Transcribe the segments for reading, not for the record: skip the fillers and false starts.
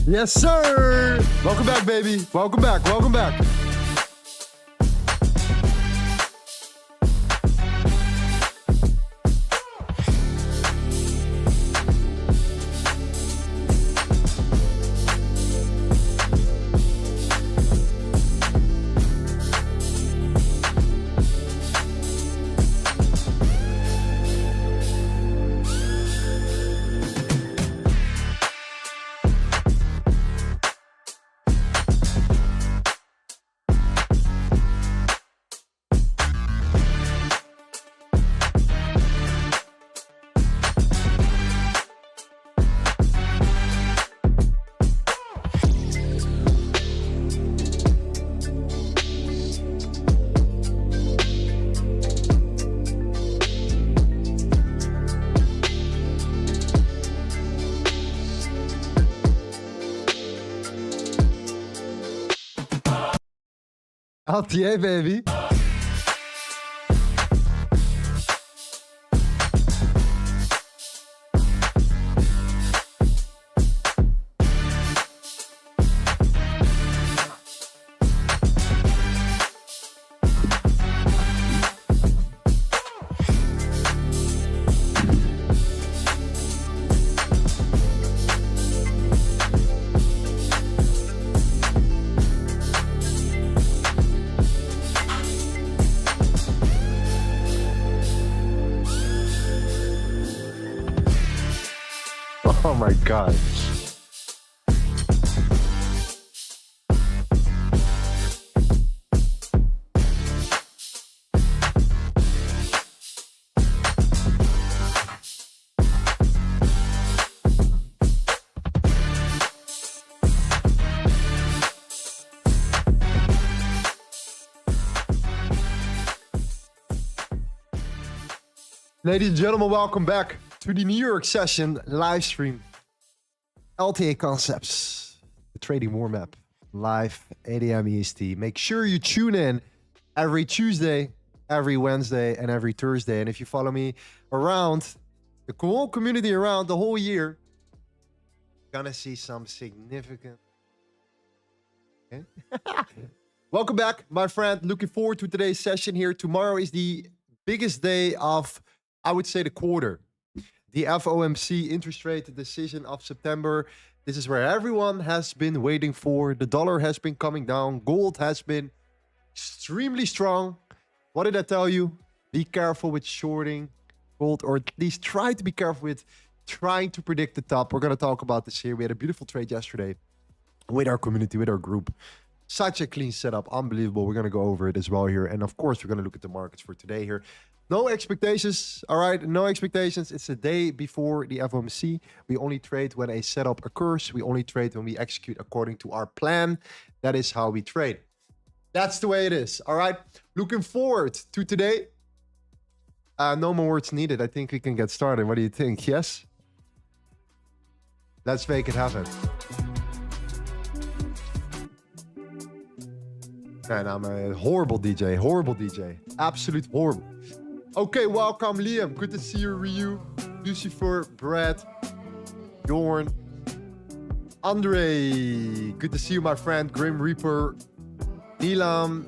Yes, sir. Welcome back, baby. Welcome back. Welcome back. LTA, baby. Oh my God. Ladies and gentlemen, welcome back to the New York session live stream. LTA Concepts, the trading warm-up, live 8 a.m. EST. Make sure you tune in every Tuesday, every Wednesday, and every Thursday. And if you follow me around the whole community around the whole year, you're gonna see some significant. Okay. Welcome back, my friend. Looking forward to today's session here. Tomorrow is the biggest day of, I would say, the quarter. The FOMC interest rate decision of September. This is where everyone has been waiting for. The dollar has been coming down. Gold has been extremely strong. What did I tell you? Be careful with shorting gold, or at least try to be careful with trying to predict the top. We're going to talk about this here. We had a beautiful trade yesterday with our community, with our group. Such a clean setup. Unbelievable. We're going to go over it as well here. And of course, we're going to look at the markets for today here. No expectations. All right. No expectations. It's a day before the FOMC. We only trade when a setup occurs. We only trade when we execute according to our plan. That is how we trade. That's the way it is. All right. Looking forward to today. No more words needed. I think we can get started. What do you think? Yes? Let's make it happen. And I'm a horrible DJ. Horrible DJ. Absolute horrible. Okay, welcome, Liam. Good to see you, Ryu. Lucifer, Brad, Jorn, Andre. Good to see you, my friend. Grim Reaper, Nilam,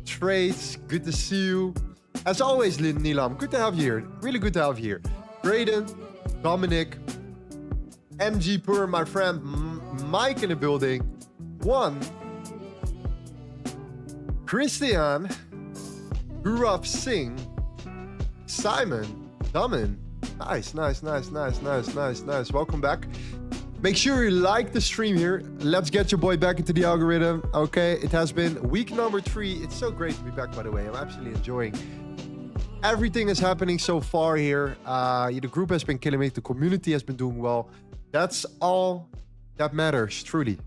Trades. Good to see you. As always, Nilam. Good to have you here. Really good to have you here. Braden, Dominic, MG Per, my friend. Mike in the building. One. Christian, Gurav Singh, Simon, Daman. Nice. Welcome back. Make sure you like the stream here. Let's get your boy back into the algorithm. Okay, it has been week number 3. It's so great to be back, by the way. I'm absolutely enjoying everything is happening so far here. The group has been killing it. The community has been doing well. That's all that matters, truly.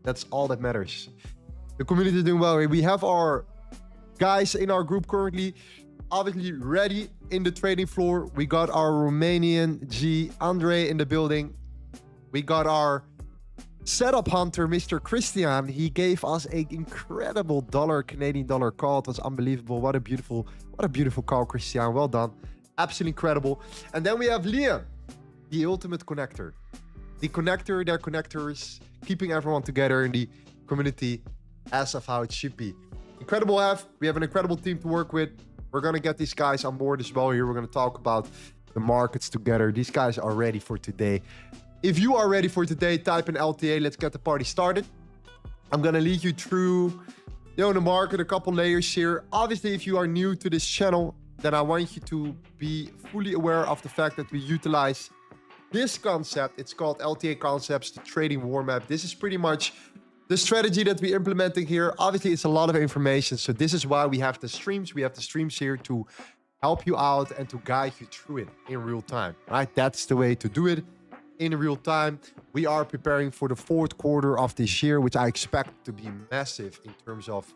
That's all that matters. The community is doing well. We have our guys in our group currently obviously ready in the trading floor. We got our Romanian G, Andre, in the building. We got our setup hunter, Mr. Christian. He gave us an incredible Canadian dollar call. It was unbelievable. What a beautiful call, Christian. Well done. Absolutely incredible. And then we have Liam, the ultimate connector. The connector, their connectors, keeping everyone together in the community as of how it should be. Incredible have. We have an incredible team to work with. We're going to get these guys on board as well here. We're going to talk about the markets together. These guys are ready for today. If you are ready for today, type in LTA. Let's get the party started. I'm going to lead you through the market, a couple layers here. Obviously, if you are new to this channel, then I want you to be fully aware of the fact that we utilize this concept. It's called LTA Concepts, the trading warm-up. This is pretty much the strategy that we're implementing here. Obviously, it's a lot of information. So this is why we have the streams. We have the streams here to help you out and to guide you through it in real time, right? That's the way to do it in real time. We are preparing for the 4th quarter of this year, which I expect to be massive in terms of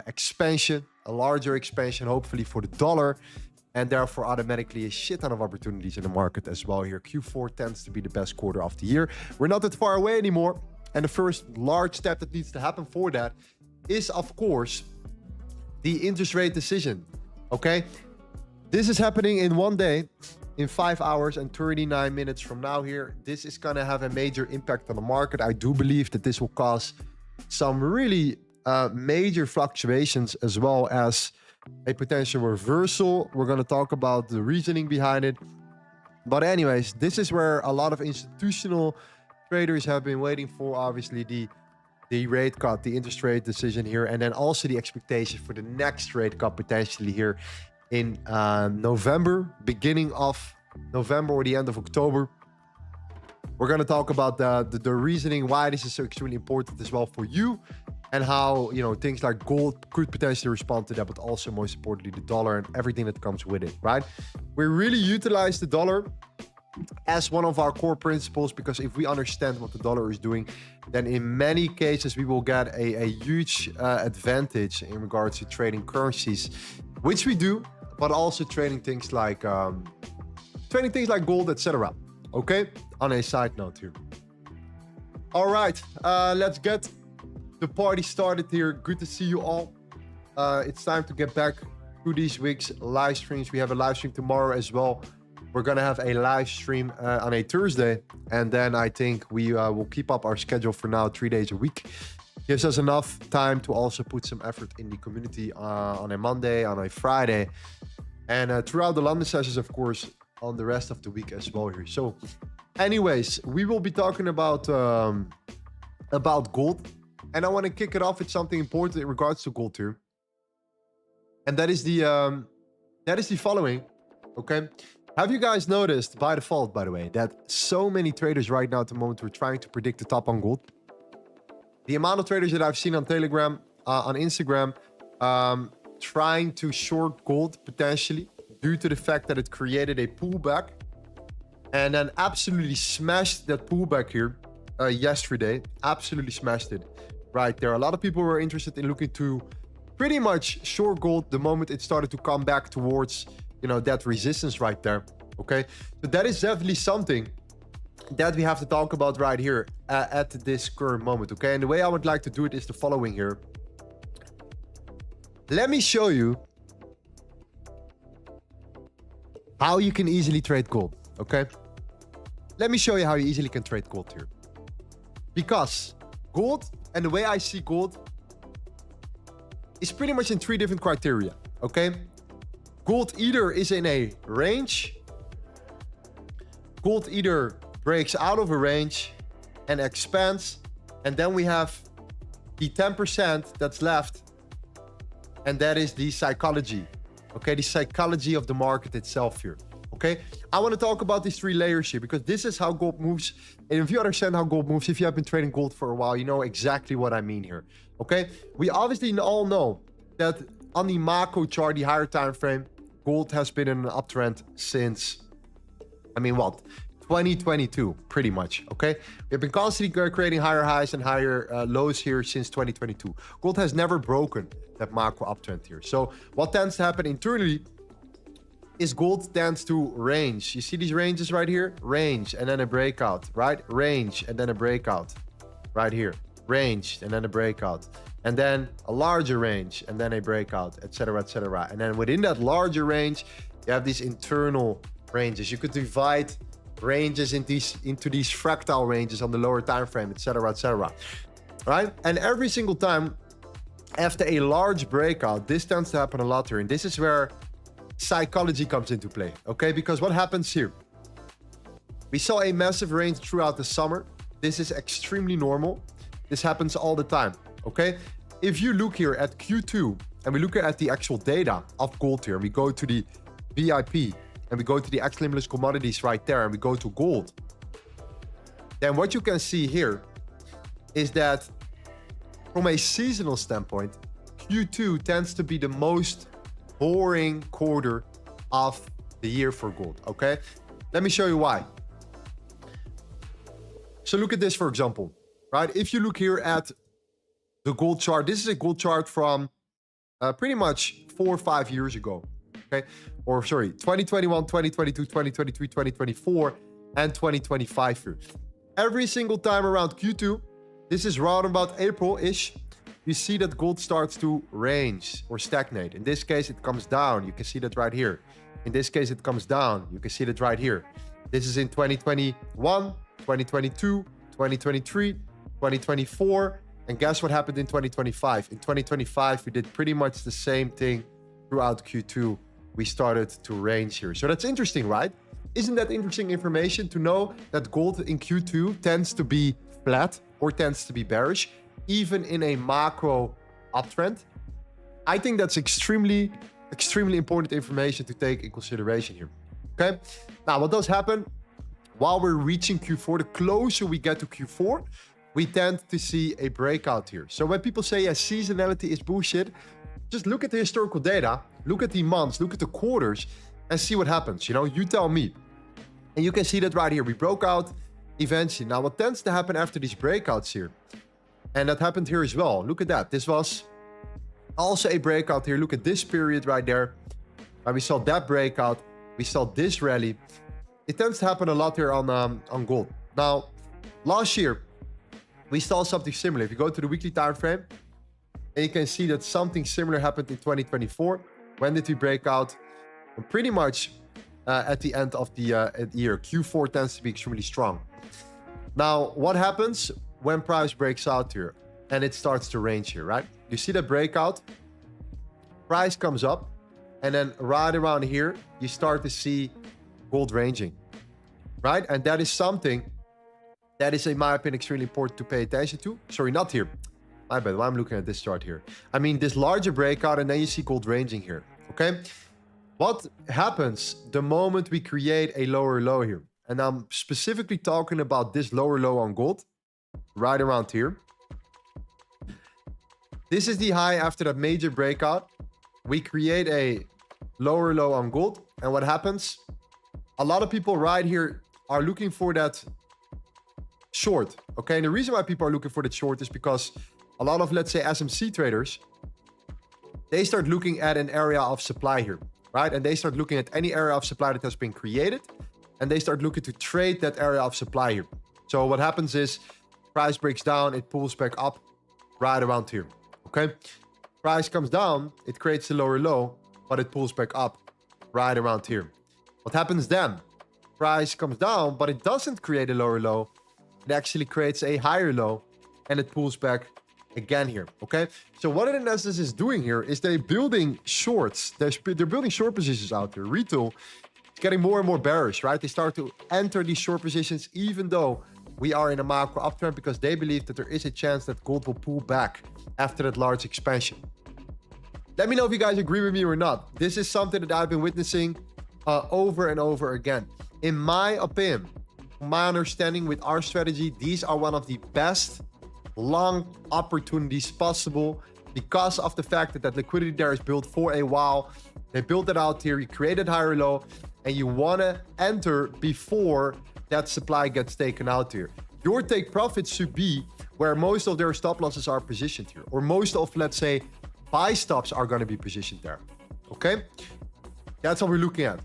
expansion, a larger expansion, hopefully for the dollar, and therefore automatically a shit ton of opportunities in the market as well here. Q4 tends to be the best quarter of the year. We're not that far away anymore. And the first large step that needs to happen for that is, of course, the interest rate decision. Okay? This is happening in one day, in 5 hours and 39 minutes from now here. This is going to have a major impact on the market. I do believe that this will cause some really major fluctuations as well as a potential reversal. We're going to talk about the reasoning behind it. But anyways, this is where a lot of institutional traders have been waiting for, obviously, the rate cut, the interest rate decision here, and then also the expectation for the next rate cut potentially here in November, beginning of November or the end of October. We're going to talk about the reasoning why this is so extremely important as well for you, and how, you know, things like gold could potentially respond to that, but also most importantly the dollar and everything that comes with it, right? We really utilize the dollar as one of our core principles, because if we understand what the dollar is doing, then in many cases we will get a huge advantage in regards to trading currencies, which we do. but also trading things like gold, etc. Okay, on a side note here. All right, let's get the party started here. Good to see you all. It's time to get back to these week's live streams. We have a live stream tomorrow as well. We're gonna have a live stream on a Thursday, and then I think we will keep up our schedule for now, 3 days a week. Gives us enough time to also put some effort in the community on a Monday, on a Friday, and throughout the London sessions, of course, on the rest of the week as well here. So anyways, we will be talking about gold, and I want to kick it off with something important in regards to gold here, and that is the following. Okay, have you guys noticed by default, by the way, that so many traders right now at the moment were trying to predict the top on gold? The amount of traders that I've seen on Telegram, on Instagram, trying to short gold potentially due to the fact that it created a pullback and then absolutely smashed that pullback here yesterday. Absolutely smashed it right there. A lot of people were interested in looking to pretty much short gold the moment it started to come back towards, you know, that resistance right there. Okay, so that is definitely something that we have to talk about right here at this current moment. Okay, and the way I would like to do it is the following here. Let me show you how you can easily trade gold. Okay, let me show you how you easily can trade gold here, because gold, and the way I see gold, is pretty much in 3 different criteria. Okay, gold either is in a range, gold either breaks out of a range and expands, and then we have the 10% that's left, and that is the psychology. Okay, the psychology of the market itself here. Okay, I want to talk about these 3 layers here, because this is how gold moves. And if you understand how gold moves, if you have been trading gold for a while, you know exactly what I mean here. Okay, we obviously all know that on the macro chart, the higher time frame, gold has been in an uptrend since, I mean, what, 2022, pretty much. Okay, we've been constantly creating higher highs and higher lows here since 2022. Gold has never broken that macro uptrend here. So what tends to happen internally is gold tends to range. You see these ranges right here? Range and then a breakout, right? Range and then a breakout right here. Range and then a breakout, and then a larger range and then a breakout, etc., etc. And then within that larger range, you have these internal ranges. You could divide ranges into these fractal ranges on the lower time frame, etc., etc. Right? And every single time after a large breakout, this tends to happen a lot here, and this is where psychology comes into play. Okay, because what happens here? We saw a massive range throughout the summer. This is extremely normal. This happens all the time. Okay, if you look here at Q2 and we look at the actual data of gold here, we go to the VIP and we go to the X Limitless commodities right there, and we go to gold, then what you can see here is that from a seasonal standpoint, Q2 tends to be the most boring quarter of the year for gold. Okay, let me show you why. So look at this, for example, right? If you look here at the gold chart, this is a gold chart from pretty much 4 or 5 years ago. Okay, or sorry, 2021, 2022, 2023, 2024, and 2025 here. Every single time around Q2, this is around about April-ish, you see that gold starts to range or stagnate. In this case, it comes down. You can see that right here. In this case, it comes down. You can see that right here. This is in 2021, 2022, 2023, 2024. And guess what happened in 2025? In 2025, we did pretty much the same thing throughout Q2. We started to range here. So that's interesting, right? Isn't that interesting information to know that gold in Q2 tends to be flat or tends to be bearish, even in a macro uptrend? I think that's extremely important information to take in consideration here. Okay, now what does happen while we're reaching Q4? The closer we get to Q4, we tend to see a breakout here. So when people say, yeah, seasonality is bullshit, just look at the historical data, look at the months, look at the quarters, and see what happens. You know, you tell me. And you can see that right here. We broke out eventually. Now, what tends to happen after these breakouts here, and that happened here as well. Look at that. This was also a breakout here. Look at this period right there. And we saw that breakout. We saw this rally. It tends to happen a lot here on gold. Now, last year, we saw something similar. If you go to the weekly time frame, and you can see that something similar happened in 2024. When did we break out? Pretty much at the end of the year. Q4 tends to be extremely strong. Now, what happens when price breaks out here and it starts to range here, right? You see that breakout, price comes up, and then right around here, you start to see gold ranging, right? And that is something that is, in my opinion, extremely important to pay attention to. Sorry, not here. My bad. Why I'm looking at this chart here. I mean, this larger breakout, and then you see gold ranging here, okay? What happens the moment we create a lower low here? And I'm specifically talking about this lower low on gold, right around here. This is the high after that major breakout. We create a lower low on gold. And what happens? A lot of people right here are looking for that short, okay? And the reason why people are looking for that short is because a lot of, let's say, SMC traders, they start looking at an area of supply here, right? And they start looking at any area of supply that has been created, and they start looking to trade that area of supply here. So what happens is price breaks down, it pulls back up right around here, okay? Price comes down, it creates a lower low, but it pulls back up right around here. What happens then? Price comes down, but it doesn't create a lower low. It actually creates a higher low, and it pulls back again here, okay? So what it in essence is doing here is they're building shorts. They're building short positions out there. Retail is getting more and more bearish, right? They start to enter these short positions even though we are in a macro uptrend, because they believe that there is a chance that gold will pull back after that large expansion. Let me know if you guys agree with me or not. This is something that I've been witnessing over and over again. In my opinion, my understanding with our strategy, these are one of the best long opportunities possible because of the fact that that liquidity there is built for a while. They built it out here, you created higher low, and you want to enter before that supply gets taken out here. Your take profit should be where most of their stop losses are positioned here, or most of, let's say, buy stops are going to be positioned there, okay? That's what we're looking at.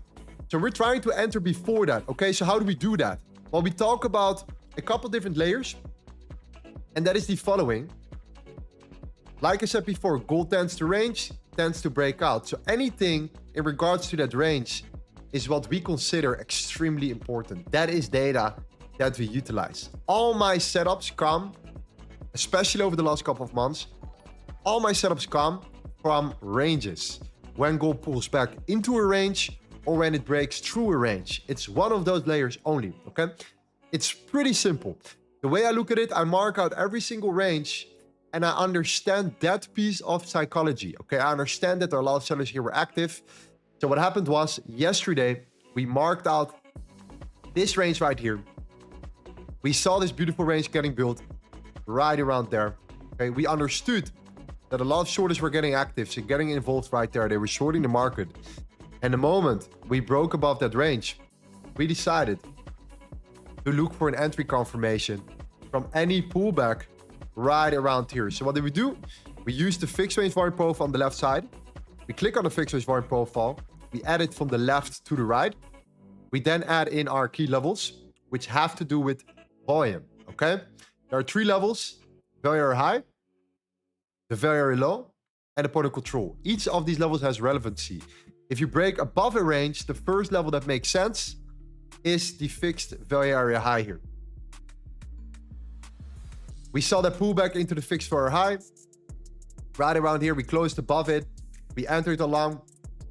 So we're trying to enter before that, okay? So how do we do that? Well, we talk about a couple different layers, and that is the following. Like I said before, gold tends to range, tends to break out. So anything in regards to that range is what we consider extremely important. That is data that we utilize. All my setups come, especially over the last couple of months, all my setups come from ranges. When gold pulls back into a range or when it breaks through a range. It's one of those layers only, okay? It's pretty simple. The way I look at it, I mark out every single range and I understand that piece of psychology, okay? I understand that there are a lot of sellers here were active. So what happened was yesterday, we marked out this range right here. We saw this beautiful range getting built right around there, okay? We understood that a lot of shorters were getting active, so getting involved right there. They were shorting the market. And the moment we broke above that range, we decided to look for an entry confirmation from any pullback right around here. So what did we do? We used the fixed range volume profile on the left side. We click on the fixed range volume profile. We add it from the left to the right. We then add in our key levels, which have to do with volume, okay? There are three levels: very, very high, the very, very low, and the point of control. Each of these levels has relevancy. If you break above a range, the first level that makes sense is the fixed value area high here. We saw that pullback into the fixed value high. Right around here, we closed above it. We entered along.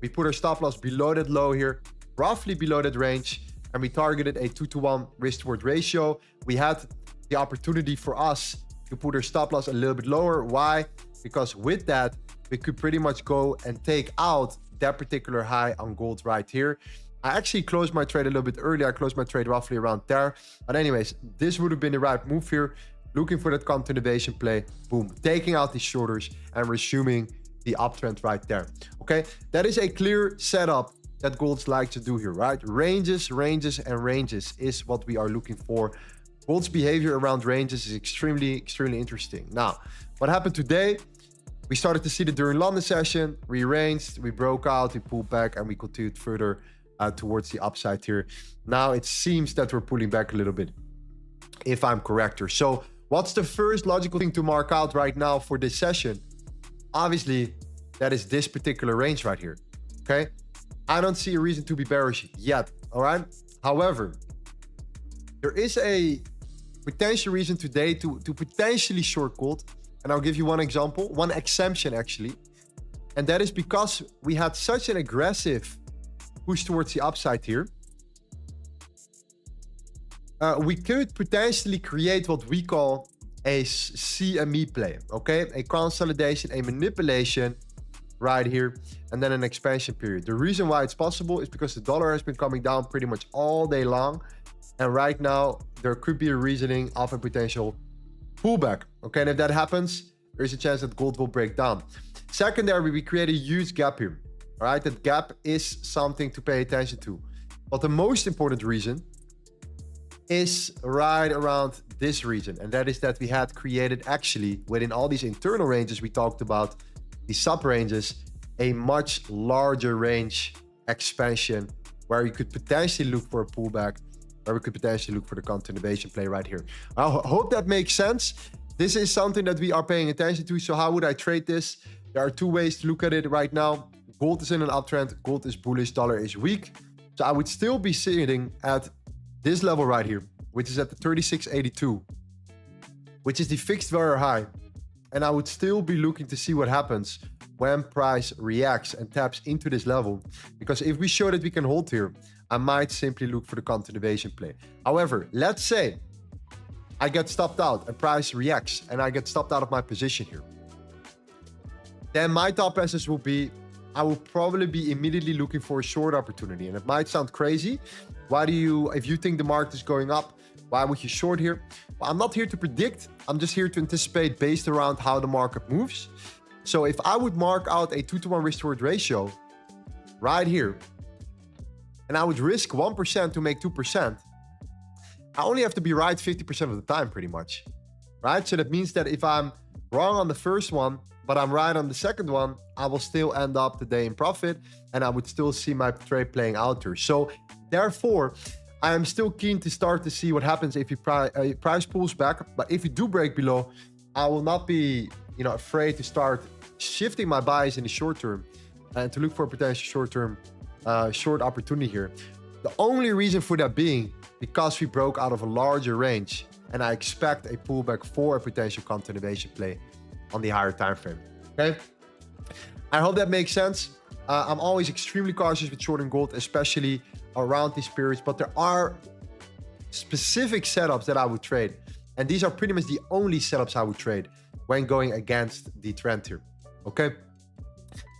We put our stop loss below that low here, roughly below that range, and we targeted a 2-to-1 risk reward ratio. We had the opportunity for us to put our stop loss a little bit lower. Why? Because with that, we could pretty much go and take out that particular high on gold right here. I actually closed my trade a little bit earlier. I closed my trade roughly around there. But anyways, this would have been the right move here. Looking for that continuation play. Boom. Taking out these shorters and resuming the uptrend right there. Okay. That is a clear setup that golds like to do here, right? Ranges, ranges, and ranges is what we are looking for. Gold's behavior around ranges is extremely, extremely interesting. Now, what happened today? We started to see it during London session. We ranged, we broke out, we pulled back, and we continued further towards the upside here. Now it seems that we're pulling back a little bit, if I'm correct here. So what's the first logical thing to mark out right now for this session? Obviously, that is this particular range right here, okay? I don't see a reason to be bearish yet, all right? However, there is a potential reason today to potentially short gold. And I'll give you one example, one exemption actually. And that is because we had such an aggressive push towards the upside here. We could potentially create what we call a CME play, okay? A consolidation, a manipulation right here, and then an expansion period. The reason why it's possible is because the dollar has been coming down pretty much all day long. And right now, there could be a reasoning of a potential pullback, okay? And if that happens, there's a chance that gold will break down. Secondary, we create a huge gap here, all right? That gap is something to pay attention to. But the most important reason is right around this region. And that is that we had created actually within all these internal ranges we talked about, the sub ranges, a much larger range expansion where you could potentially look for a pullback, where we could potentially look for the continuation play right here. I hope that makes sense. This is something that we are paying attention to. So how would I trade this? There are two ways to look at it right now. Gold is in an uptrend, gold is bullish, dollar is weak. So I would still be sitting at this level right here, which is at the 36.82, which is the fixed very high. And I would still be looking to see what happens when price reacts and taps into this level. Because if we show that we can hold here, I might simply look for the continuation play. However, let's say I get stopped out and price reacts and I get stopped out of my position here. Then my thought process will be, I will probably be immediately looking for a short opportunity. And it might sound crazy. Why do you, if you think the market is going up, why would you short here? Well, I'm not here to predict. I'm just here to anticipate based around how the market moves. So if I would mark out a 2-to-1 risk to reward ratio right here, and I would risk 1% to make 2%, I only have to be right 50% of the time pretty much, right? So that means that if I'm wrong on the first one, but I'm right on the second one, I will still end up the day in profit and I would still see my trade playing out here. So therefore, I am still keen to start to see what happens if you price pulls back. But if you do break below, I will not be, afraid to start shifting my bias in the short term and to look for a potential short-term short opportunity here. The only reason for that being because we broke out of a larger range and I expect a pullback for a potential continuation play on the higher time frame. Okay, I hope that makes sense. I'm always extremely cautious with shorting gold, especially around these periods, but there are specific setups that I would trade, and these are pretty much the only setups I would trade when going against the trend here. Okay,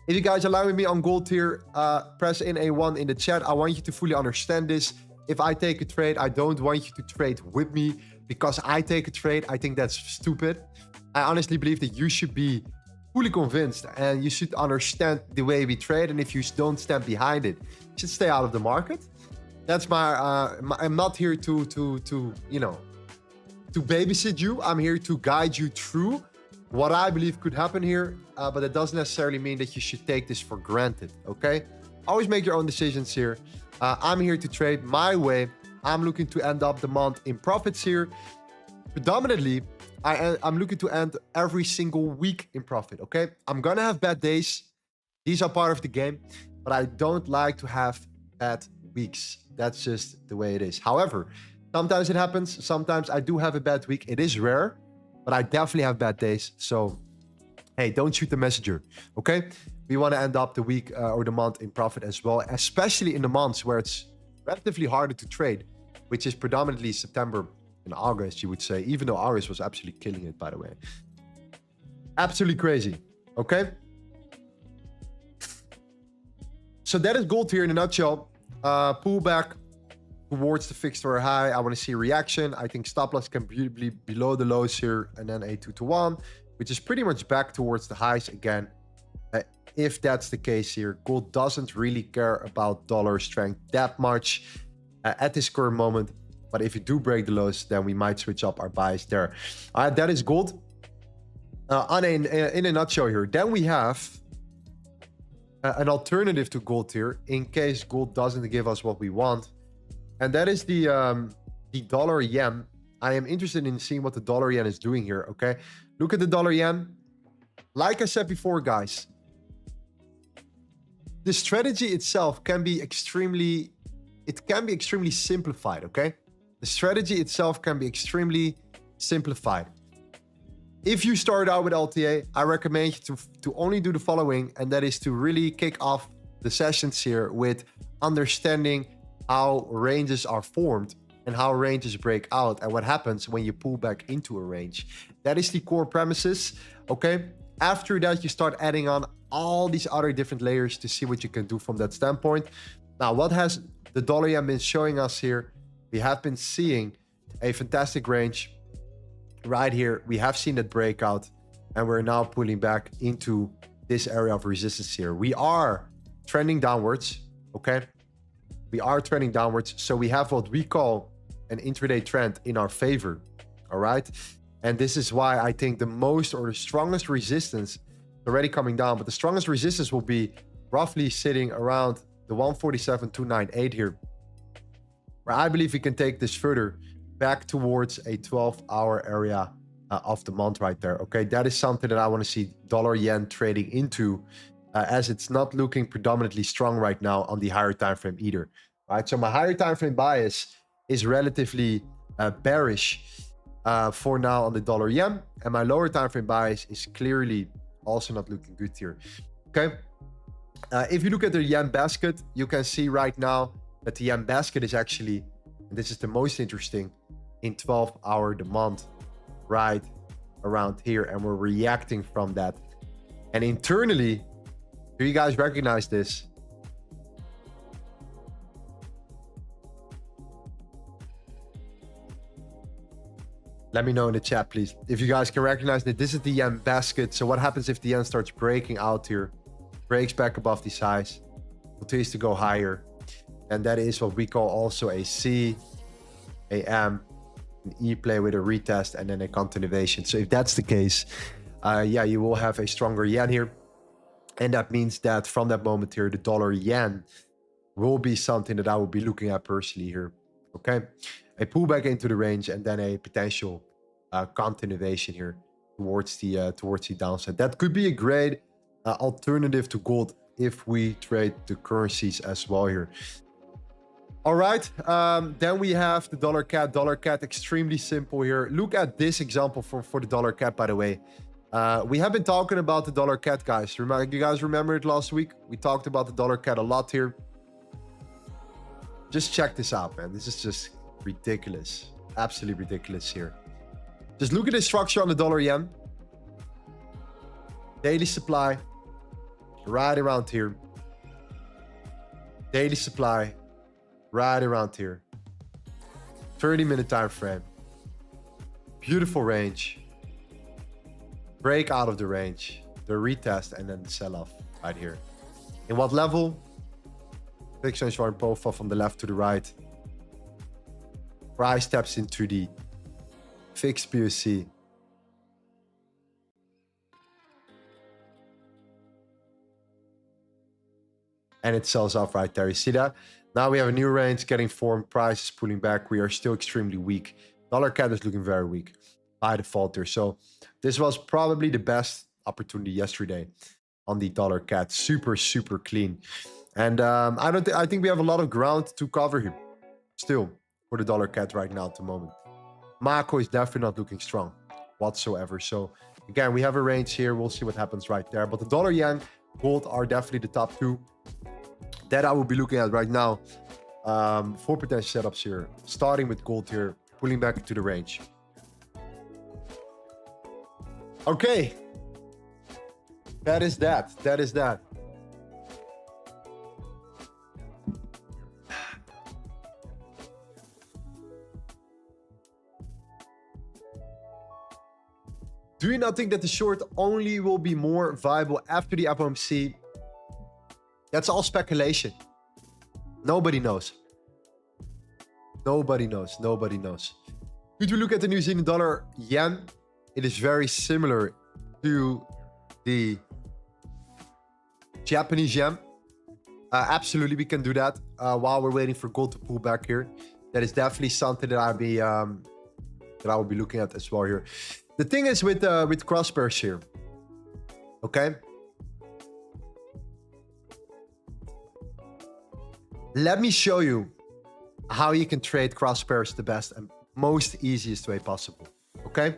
if you guys align with me on gold here, press in A1 in the chat. I want you to fully understand this. If I take a trade, I don't want you to trade with me because I take a trade. I think that's stupid. I honestly believe that you should be fully convinced and you should understand the way we trade. And if you don't stand behind it, you should stay out of the market. That's I'm not here to babysit you. I'm here to guide you through what I believe could happen here. But that doesn't necessarily mean that you should take this for granted. Okay, always make your own decisions here. I'm here to trade my way. I'm looking to end up the month in profits here. Predominantly, I'm looking to end every single week in profit, okay? I'm gonna have bad days. These are part of the game, but I don't like to have bad weeks. That's just the way it is. However, sometimes it happens. Sometimes I do have a bad week. It is rare, but I definitely have bad days. So, hey, don't shoot the messenger, okay? We want to end up the week or the month in profit as well, especially in the months where it's relatively harder to trade, which is predominantly September and August, you would say, even though August was absolutely killing it, by the way. Absolutely crazy, okay? So that is gold here in a nutshell. Pullback towards the fixed or high. I want to see a reaction. I think stop loss can be below the lows here, and then a 2-to-1, which is pretty much back towards the highs again. If that's the case here, gold doesn't really care about dollar strength that much at this current moment. But if you do break the lows, then we might switch up our bias there. All right, that is gold. In a nutshell here. Then we have an alternative to gold here in case gold doesn't give us what we want. And that is the dollar yen. I am interested in seeing what the dollar yen is doing here, okay? Look at the dollar yen. Like I said before, guys, the strategy itself can be extremely simplified, okay? The strategy itself can be extremely simplified. If you start out with LTA, I recommend you to only do the following, and that is to really kick off the sessions here with understanding how ranges are formed and how ranges break out and what happens when you pull back into a range. That is the core premises, okay? After that, you start adding on all these other different layers to see what you can do from that standpoint. Now, what has the dollar yen been showing us here? We have been seeing a fantastic range right here. We have seen that breakout, and we're now pulling back into this area of resistance here. We are trending downwards, okay? We are trending downwards. So we have what we call an intraday trend in our favor, all right? And this is why I think the most or the strongest resistance is already coming down, but the strongest resistance will be roughly sitting around the 147.298 here, where I believe we can take this further back towards a 12-hour area of the month right there, okay? That is something that I want to see dollar yen trading into, as it's not looking predominantly strong right now on the higher time frame either, right? So my higher time frame bias is relatively bearish for now on the dollar yen, and my lower time frame bias is clearly also not looking good here, okay? If you look at the yen basket, you can see right now that the yen basket is actually, and this is the most interesting, in 12-hour demand right around here, and we're reacting from that. And internally, do you guys recognize this? Let me know in the chat, please, if you guys can recognize that this is the yen basket. So what happens if the yen starts breaking out here, breaks back above these highs, continues to go higher? And that is what we call also a C, a M, an E play with a retest, and then a continuation. So if that's the case, yeah, you will have a stronger yen here. And that means that from that moment here, the dollar yen will be something that I will be looking at personally here, okay? A pullback into the range, and then a potential continuation here towards the downside. That could be a great alternative to gold if we trade the currencies as well here. All right, then we have the dollar cat. Dollar cat, extremely simple here. Look at this example for the dollar cat, by the way. We have been talking about the dollar cat, guys. You guys remember it last week? We talked about the dollar cat a lot here. Just check this out, man. This is just ridiculous. Absolutely ridiculous here. Just look at the structure on the dollar yen. Daily supply right around here. Daily supply right around here. 30-minute time frame. Beautiful range. Break out of the range. The retest, and then the sell-off right here. In what level? Fixed range chart profile from the left to the right. Price steps into the fixed POC. And it sells off right there. You see that? Now we have a new range getting formed. Price is pulling back. We are still extremely weak. Dollar cat is looking very weak by default here. So this was probably the best opportunity yesterday on the dollar cat. Super, super clean. And I think we have a lot of ground to cover here still for the dollar cat right now at the moment. Mako is definitely not looking strong whatsoever. So again, we have a range here. We'll see what happens right there. But the dollar yen, gold are definitely the top two that I will be looking at right now for potential setups here. Starting with gold here, pulling back into the range. Okay. That is that. That is that. Do you not think that the short only will be more viable after the FOMC? That's all speculation. Nobody knows. Nobody knows. Nobody knows. If you look at the New Zealand dollar yen, it is very similar to the Japanese yen, absolutely we can do that while we're waiting for gold to pull back here. That is definitely something that I will be looking at as well here. The thing is with cross pairs here, okay? Let me show you how you can trade cross pairs the best and most easiest way possible, okay?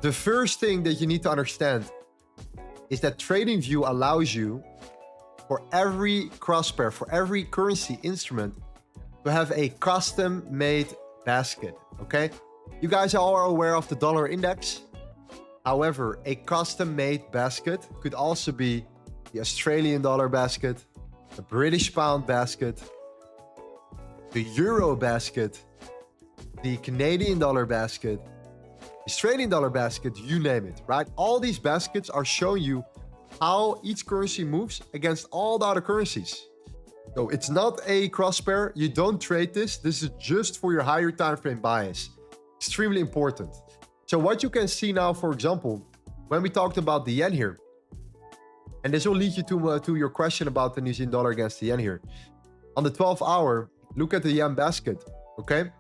The first thing that you need to understand is that TradingView allows you for every cross pair, for every currency instrument, to have a custom made basket, okay? You guys are all aware of the dollar index. However, a custom made basket could also be the Australian dollar basket, the British pound basket, the euro basket, the Canadian dollar basket, Australian dollar basket, you name it, right? All these baskets are showing you how each currency moves against all the other currencies. So it's not a cross pair. You don't trade this. This is just for your higher time frame bias. Extremely important. So what you can see now, for example, when we talked about the yen here, and this will lead you to your question about the New Zealand dollar against the yen here. On the 12-hour, look at the yen basket, okay?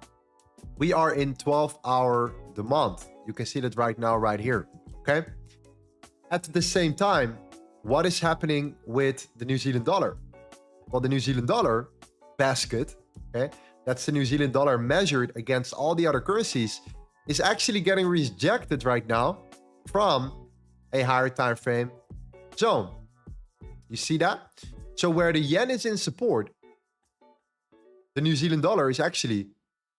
We are in 12-hour demand. You can see that right now, right here, okay? At the same time, what is happening with the New Zealand dollar? Well, the New Zealand dollar basket, okay, that's the New Zealand dollar measured against all the other currencies, is actually getting rejected right now from a higher time frame zone. You see that? So where the yen is in support, the New Zealand dollar is actually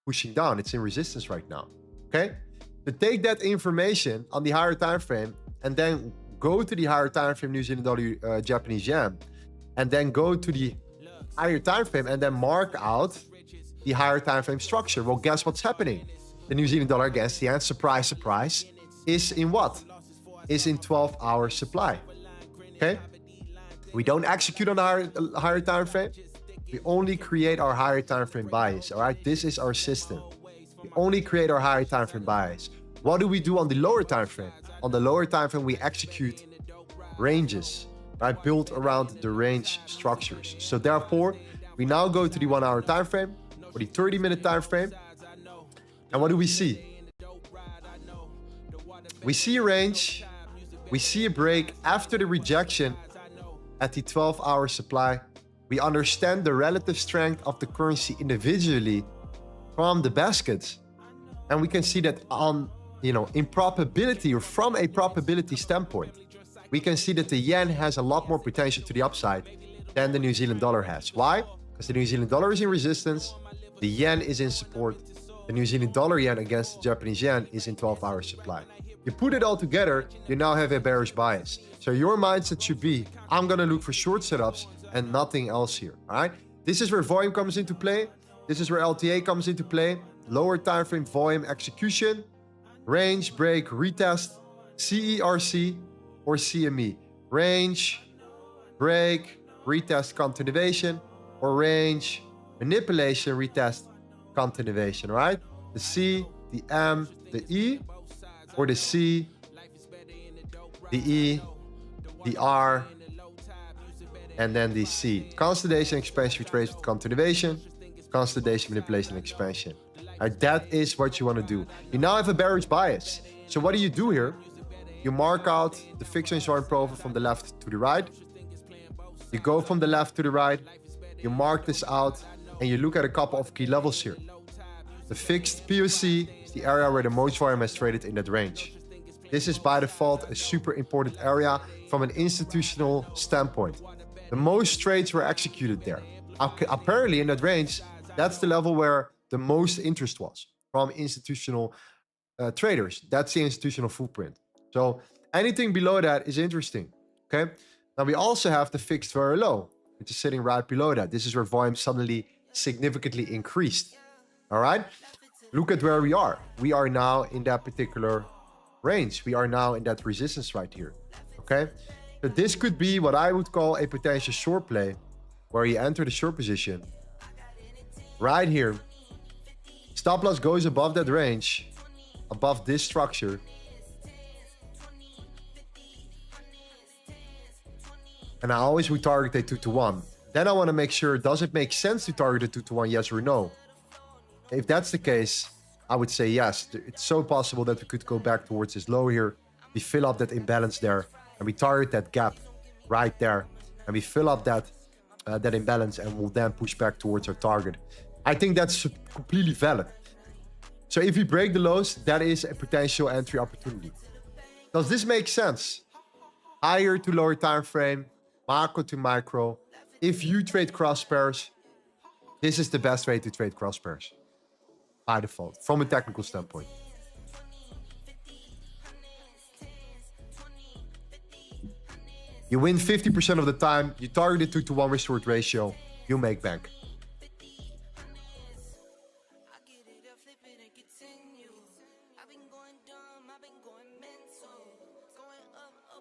pushing down. It's in resistance right now, okay? To take that information on the higher time frame and then go to the higher time frame New Zealand dollar Japanese yen, and then go to the higher time frame and then mark out the higher time frame structure. Well, guess what's happening? The New Zealand dollar against the yen, surprise, surprise, is in what? Is in 12-hour supply. Okay? We don't execute on our higher time frame. We only create our higher time frame bias. All right? This is our system. We only create our higher time frame bias. What do we do on the lower time frame? On the lower time frame, we execute ranges, right? Built around the range structures. So therefore, we now go to the 1 hour time frame or the 30-minute time frame. And what do we see? We see a range. We see a break after the rejection at the 12-hour supply. We understand the relative strength of the currency individually from the baskets. And we can see that on, in probability, or from a probability standpoint, we can see that the yen has a lot more potential to the upside than the New Zealand dollar has. Why? Because the New Zealand dollar is in resistance, the yen is in support, the New Zealand dollar yen against the Japanese yen is in 12-hour supply. You put it all together, you now have a bearish bias. So your mindset should be, I'm going to look for short setups and nothing else here. All right. This is where volume comes into play. This is where LTA comes into play. Lower time frame volume execution, range, break, retest, CERC or CME. Range, break, retest, continuation, or range, manipulation, retest, continuation, right? The C, the M, the E, or the C, the E, the R, and then the C. Consolidation, expansion, retrace with continuation, consolidation, manipulation, expansion. Right, that is what you want to do. You now have a bearish bias. So what do you do here? You mark out the fixed range volume profile from the left to the right. You go from the left to the right. You mark this out and you look at a couple of key levels here. The fixed POC is the area where the most volume has traded in that range. This is by default a super important area from an institutional standpoint. The most trades were executed there. Apparently in that range, that's the level where the most interest was from institutional traders. That's the institutional footprint. So anything below that is interesting, okay? Now we also have the fixed very low, which is sitting right below that. This is where volume suddenly significantly increased, all right? Look at where we are. We are now in that particular range. We are now in that resistance right here, okay? So this could be what I would call a potential short play, where you enter the short position right here. Stop loss goes above that range, above this structure. and I always would target a 2 to 1. Then I want to make sure, does it make sense to target a 2 to 1, yes or no? If that's the case, I would say yes. It's so possible that we could go back towards this low here. We fill up that imbalance there, and we target that gap right there, and we fill up that that imbalance, and we'll then push back towards our target. I think that's completely valid. So if we break the lows, that is a potential entry opportunity. Does this make sense? Higher to lower time frame, macro to micro. If you trade cross pairs, this is the best way to trade cross pairs by default from a technical standpoint. You win 50% of the time. You target a 2 to 1 restored ratio. You make bank.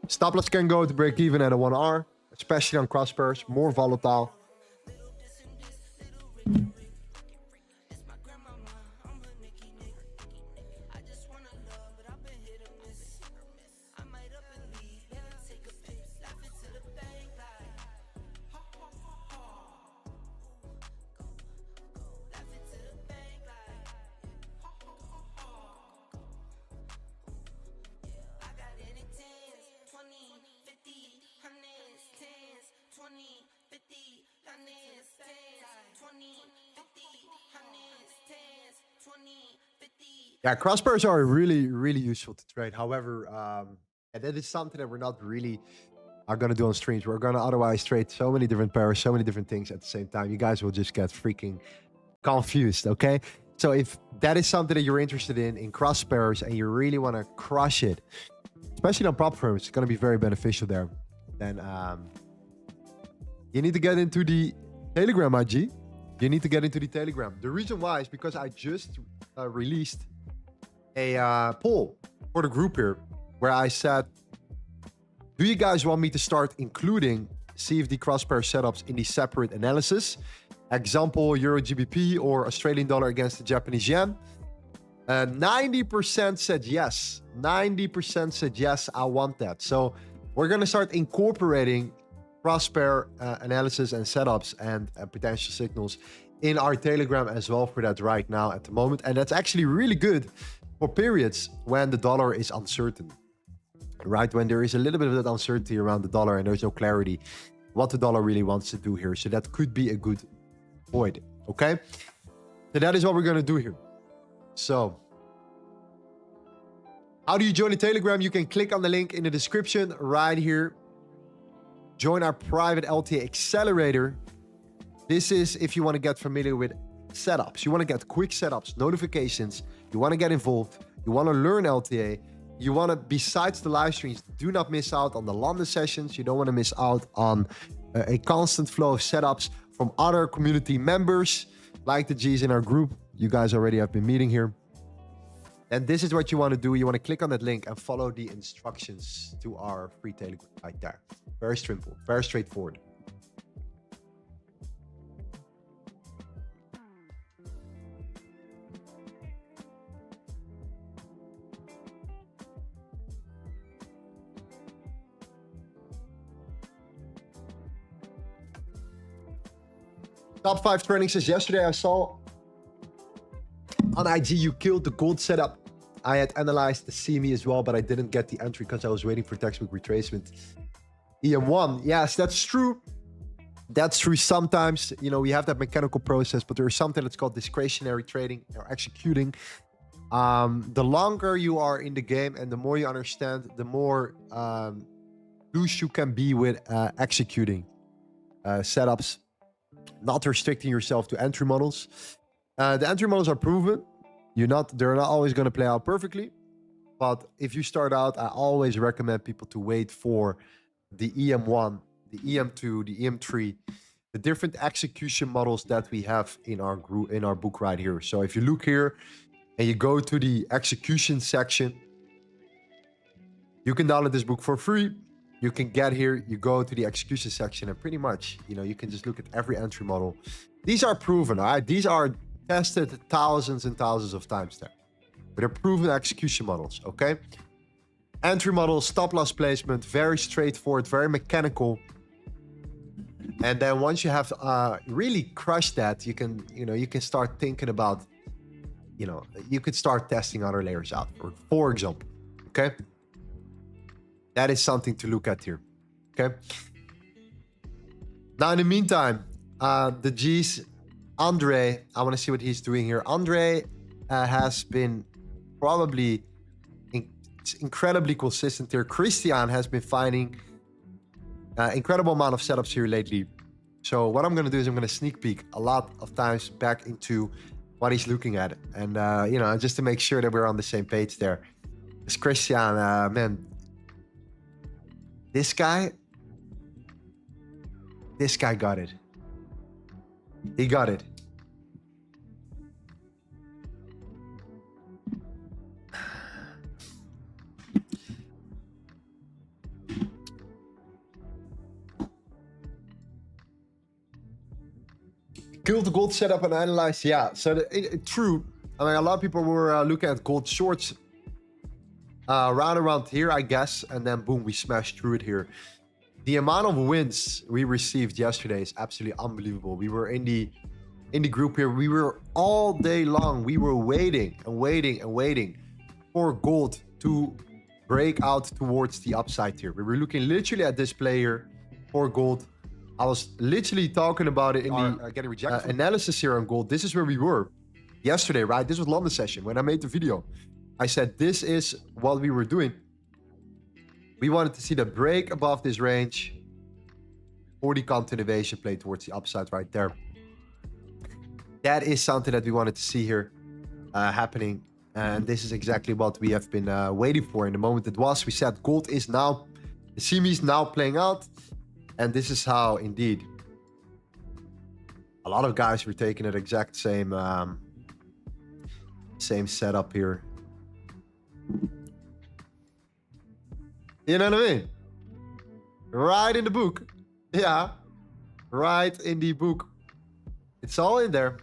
Stop loss can go to break even at a 1R, especially on cross pairs, more volatile. Yeah, cross pairs are really, really useful to trade. However, and that is something that we're not really are going to do on streams. We're going to otherwise trade so many different pairs, so many different things at the same time. You guys will just get freaking confused, okay? So if that is something that you're interested in cross pairs, and you really want to crush it, especially on prop firms, it's going to be very beneficial there. Then you need to get into the Telegram, IG. You need to get into the Telegram. The reason why is because I just released a poll for the group here where I said, do you guys want me to start including CFD crosspair setups in the separate analysis? Example, Euro GBP or Australian dollar against the Japanese yen. 90% said yes. 90% said yes, I want that. So we're going to start incorporating crosspair analysis and setups and potential signals in our Telegram as well for that right now at the moment. And that's actually really good for periods when the dollar is uncertain, right? When there is a little bit of that uncertainty around the dollar and there's no clarity what the dollar really wants to do here. So that could be a good void, okay? So that is what we're going to do here. So how do you join the Telegram? You can click on the link in the description right here. Join our private LTA accelerator. This is if you want to get familiar with setups. You want to get quick setups, notifications. You want to get involved. You want to learn LTA. You want to, besides the live streams, do not miss out on the London sessions. You don't want to miss out on a constant flow of setups from other community members like the G's in our group. You guys already have been meeting here. And this is what you want to do. You want to click on that link and follow the instructions to our free Telegram right there. Very simple, very straightforward. Top 5 training says, yesterday I saw on IG you killed the gold setup. I had analyzed the CME as well, but I didn't get the entry because I was waiting for textbook retracement. EM1, yes, that's true. That's true. Sometimes, you know, we have that mechanical process, but there is something that's called discretionary trading or executing. The longer you are in the game and the more you understand, the more loose you can be with executing setups, not restricting yourself to entry models. The entry models are proven. They're not always going to play out perfectly. But if you start out, I always recommend people to wait for the EM1, the EM2, the EM3, the different execution models that we have in our group, in our book right here. So if you look here and you go to the execution section, you can download this book for free. You can get here, you go to the execution section, and pretty much, you know, you can just look at every entry model. These are proven, all right? These are tested thousands and thousands of times there. But they're proven execution models, okay? Entry model, stop loss placement, very straightforward, very mechanical. And then once you have really crushed that, you can start thinking about, you could start testing other layers out, for example. Okay, that is something to look at here. Okay. Now, in the meantime, the G's, Andre, I want to see what he's doing here. Andre has been probably incredibly consistent here. Christian has been finding incredible amount of setups here lately. So what I'm going to do is I'm going to sneak peek a lot of times back into what he's looking at. And, just to make sure that we're on the same page there. This Christian, man, this guy got it. He got it. Kill the gold setup and analyze. Yeah, so true. I mean, a lot of people were looking at gold shorts around here, I guess, and then boom, we smashed through it here. The amount of wins we received yesterday is absolutely unbelievable. We were in the group here. We were all day long. We were waiting and waiting and waiting for gold to break out towards the upside here. We were looking literally at this player for gold. I was literally talking about it in the getting rejected analysis here on gold. This is where we were yesterday, right? This was London session when I made the video. I said this is what we were doing. We wanted to see the break above this range or the continuation play towards the upside right there. That is something that we wanted to see here happening. And this is exactly what we have been waiting for in the moment it was. We said gold is now, the CME is now playing out. And this is how, indeed, a lot of guys were taking it exact same setup here. You know what I mean? Right in the book. Yeah. Right in the book. It's all in there.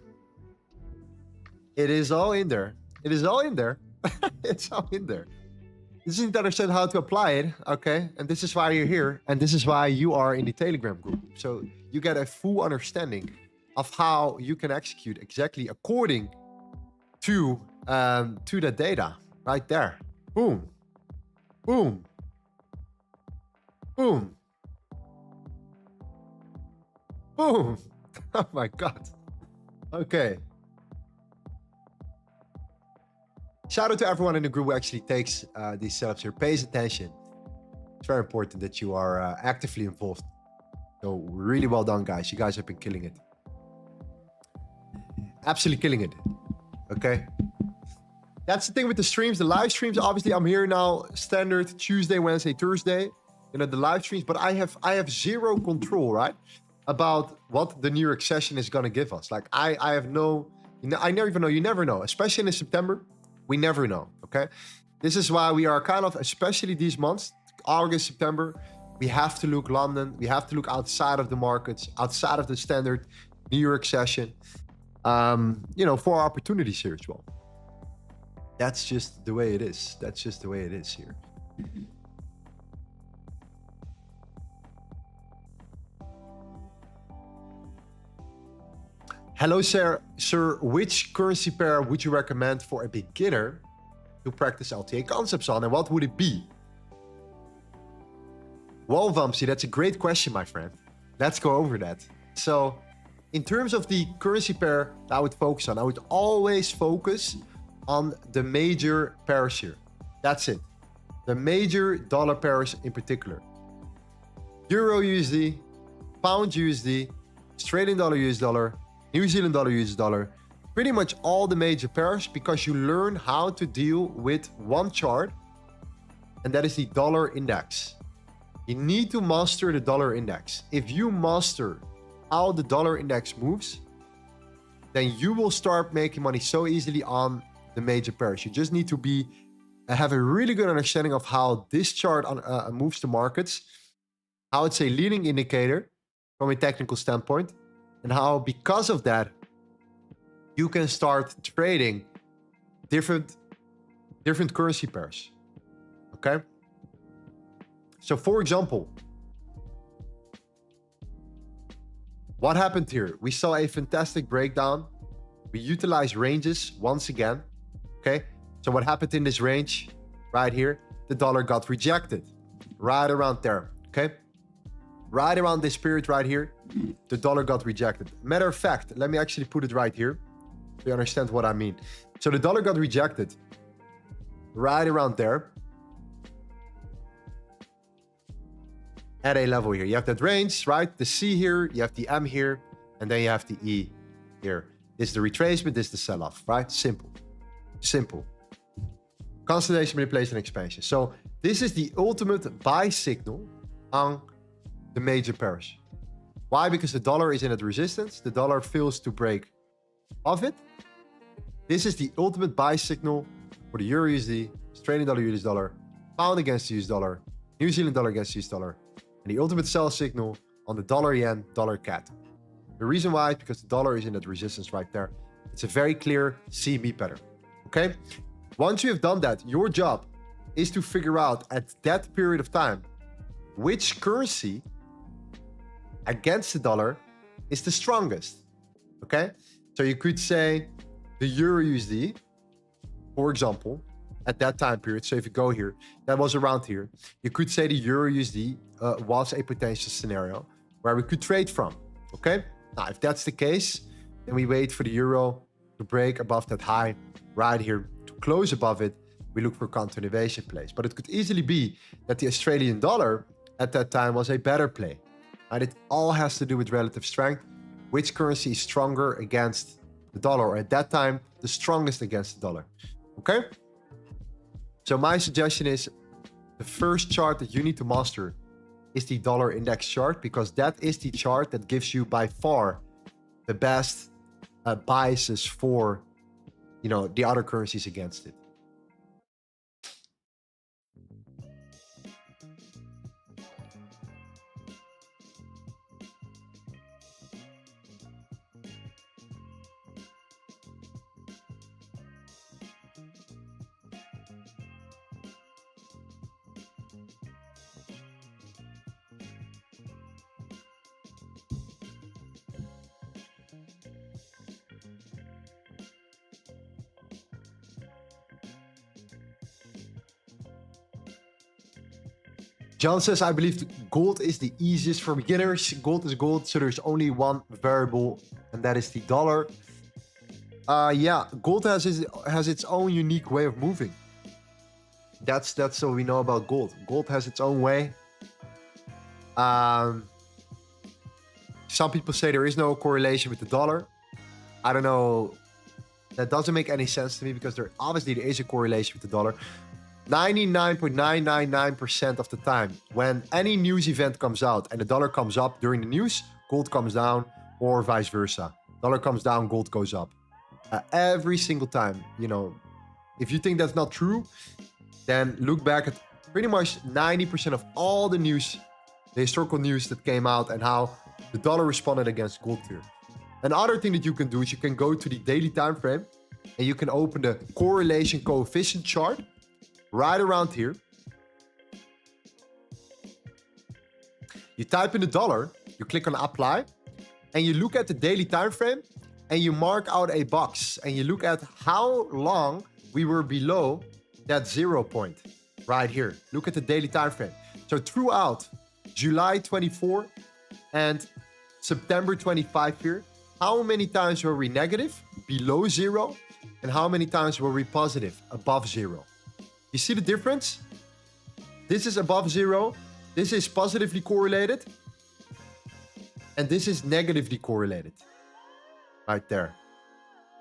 It is all in there. It is all in there. It's all in there. You just need to understand how to apply it, okay? And this is why you're here. And this is why you are in the Telegram group. So you get a full understanding of how you can execute exactly according to the data right there. Boom. Boom. Boom. Boom. Oh my God. Okay. Shout out to everyone in the group who actually takes these setups here, pays attention. It's very important that you are actively involved. So really well done, guys. You guys have been killing it. Absolutely killing it. Okay. That's the thing with the streams, the live streams. Obviously, I'm here now, standard Tuesday, Wednesday, Thursday. You know, the live streams, but I have zero control, right? About what the New York session is gonna give us. Like I have no, I never even know. You never know, especially in September. We never know, okay? This is why we are kind of, especially these months, August, September, we have to look London. We have to look outside of the markets, outside of the standard New York session, for opportunities here as well. That's just the way it is. That's just the way it is here. Hello, sir. Sir, which currency pair would you recommend for a beginner to practice LTA concepts on, and what would it be? Well, Vamsi, that's a great question, my friend. Let's go over that. So, in terms of the currency pair that I would focus on, I would always focus on the major pairs here. That's it. The major dollar pairs in particular. Euro USD, Pound USD, Australian dollar US dollar, New Zealand dollar, US dollar, pretty much all the major pairs, because you learn how to deal with one chart, and that is the dollar index. You need to master the dollar index. If you master how the dollar index moves, then you will start making money so easily on the major pairs. You just need to have a really good understanding of how this chart moves the markets, how it's a leading indicator from a technical standpoint, and how, because of that, you can start trading different currency pairs. Okay? So, for example, What happened here? We saw a fantastic breakdown. We utilized ranges once again. Okay. So what happened in this range right here? The dollar got rejected right around there. Okay. Right around this period right here, the dollar got rejected. Matter of fact, let me actually put it right here so you understand what I mean. So the dollar got rejected right around there at a level here. You have that range, right? The C here, you have the M here, and then you have the E here. This is the retracement, this is the sell-off, right? Simple. Simple. Consolidation, manipulation, expansion. So this is the ultimate buy signal on the major pairs. Why? Because the dollar is in at resistance. The dollar fails to break off it. This is the ultimate buy signal for the Euro USD, Australian dollar, US dollar, pound against the US dollar, New Zealand dollar against US dollar, and the ultimate sell signal on the dollar yen, dollar CAD. The reason why is because the dollar is in that resistance right there. It's a very clear CME pattern. Okay. Once you have done that, your job is to figure out at that period of time which currency against the dollar is the strongest. Okay. So you could say the Euro USD, for example, at that time period. So if you go here, that was around here. You could say the Euro USD was a potential scenario where we could trade from. Okay. Now, if that's the case, then we wait for the Euro to break above that high right here. To close above it, we look for continuation plays. But it could easily be that the Australian dollar at that time was a better play. And it all has to do with relative strength. Which currency is stronger against the dollar, or at that time, the strongest against the dollar. Okay? So my suggestion is the first chart that you need to master is the dollar index chart, because that is the chart that gives you by far the best biases for, you know, the other currencies against it. John says, I believe gold is the easiest for beginners. Gold is gold, so there's only one variable, and that is the dollar. Yeah, gold has its own unique way of moving. That's what we know about gold. Gold has its own way. Some people say there is no correlation with the dollar. I don't know. That doesn't make any sense to me, because there is a correlation with the dollar. 99.999% of the time, when any news event comes out and the dollar comes up during the news, gold comes down, or vice versa. Dollar comes down, gold goes up. Every single time, you know. If you think that's not true, then look back at pretty much 90% of all the news, the historical news that came out, and how the dollar responded against gold here. Another thing that you can do is you can go to the daily time frame and you can open the correlation coefficient chart right around here. You type in the dollar, you click on apply, and you look at the daily time frame and you mark out a box and you look at how long we were below that 0 point right here. Look at the daily time frame. So throughout July 24 and September 25 here, how many times were we negative, below 0, and how many times were we positive, above 0? You see the difference? This is above 0. This is positively correlated. And this is negatively correlated. Right there.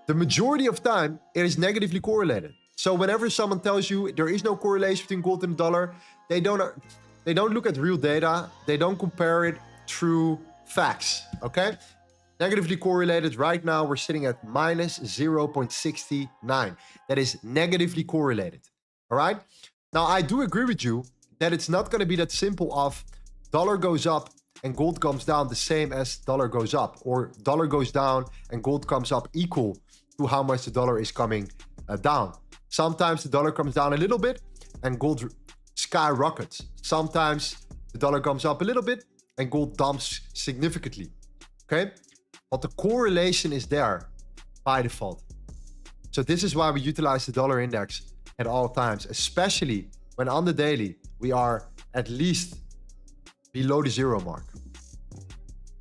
The majority of time, it is negatively correlated. So whenever someone tells you there is no correlation between gold and the dollar, they don't look at real data. They don't compare it through facts. Okay? Negatively correlated. Right now, we're sitting at minus 0.69. That is negatively correlated. All right. Now, I do agree with you that it's not going to be that simple of dollar goes up and gold comes down the same as dollar goes up, or dollar goes down and gold comes up equal to how much the dollar is coming down. Sometimes the dollar comes down a little bit and gold skyrockets. Sometimes the dollar comes up a little bit and gold dumps significantly. okay? But the correlation is there by default. So this is why we utilize the dollar index at all times, especially when on the daily, we are at least below the 0 mark.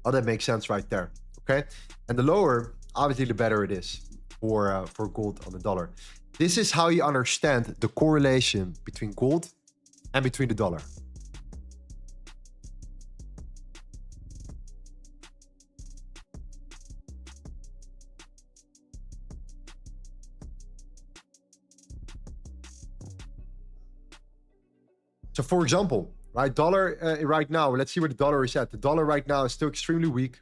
Oh, that makes sense right there, okay? And the lower, obviously, the better it is for gold on the dollar. This is how you understand the correlation between gold and between the dollar. So for example, right, dollar right now, let's see where the dollar is at. The dollar right now is still extremely weak.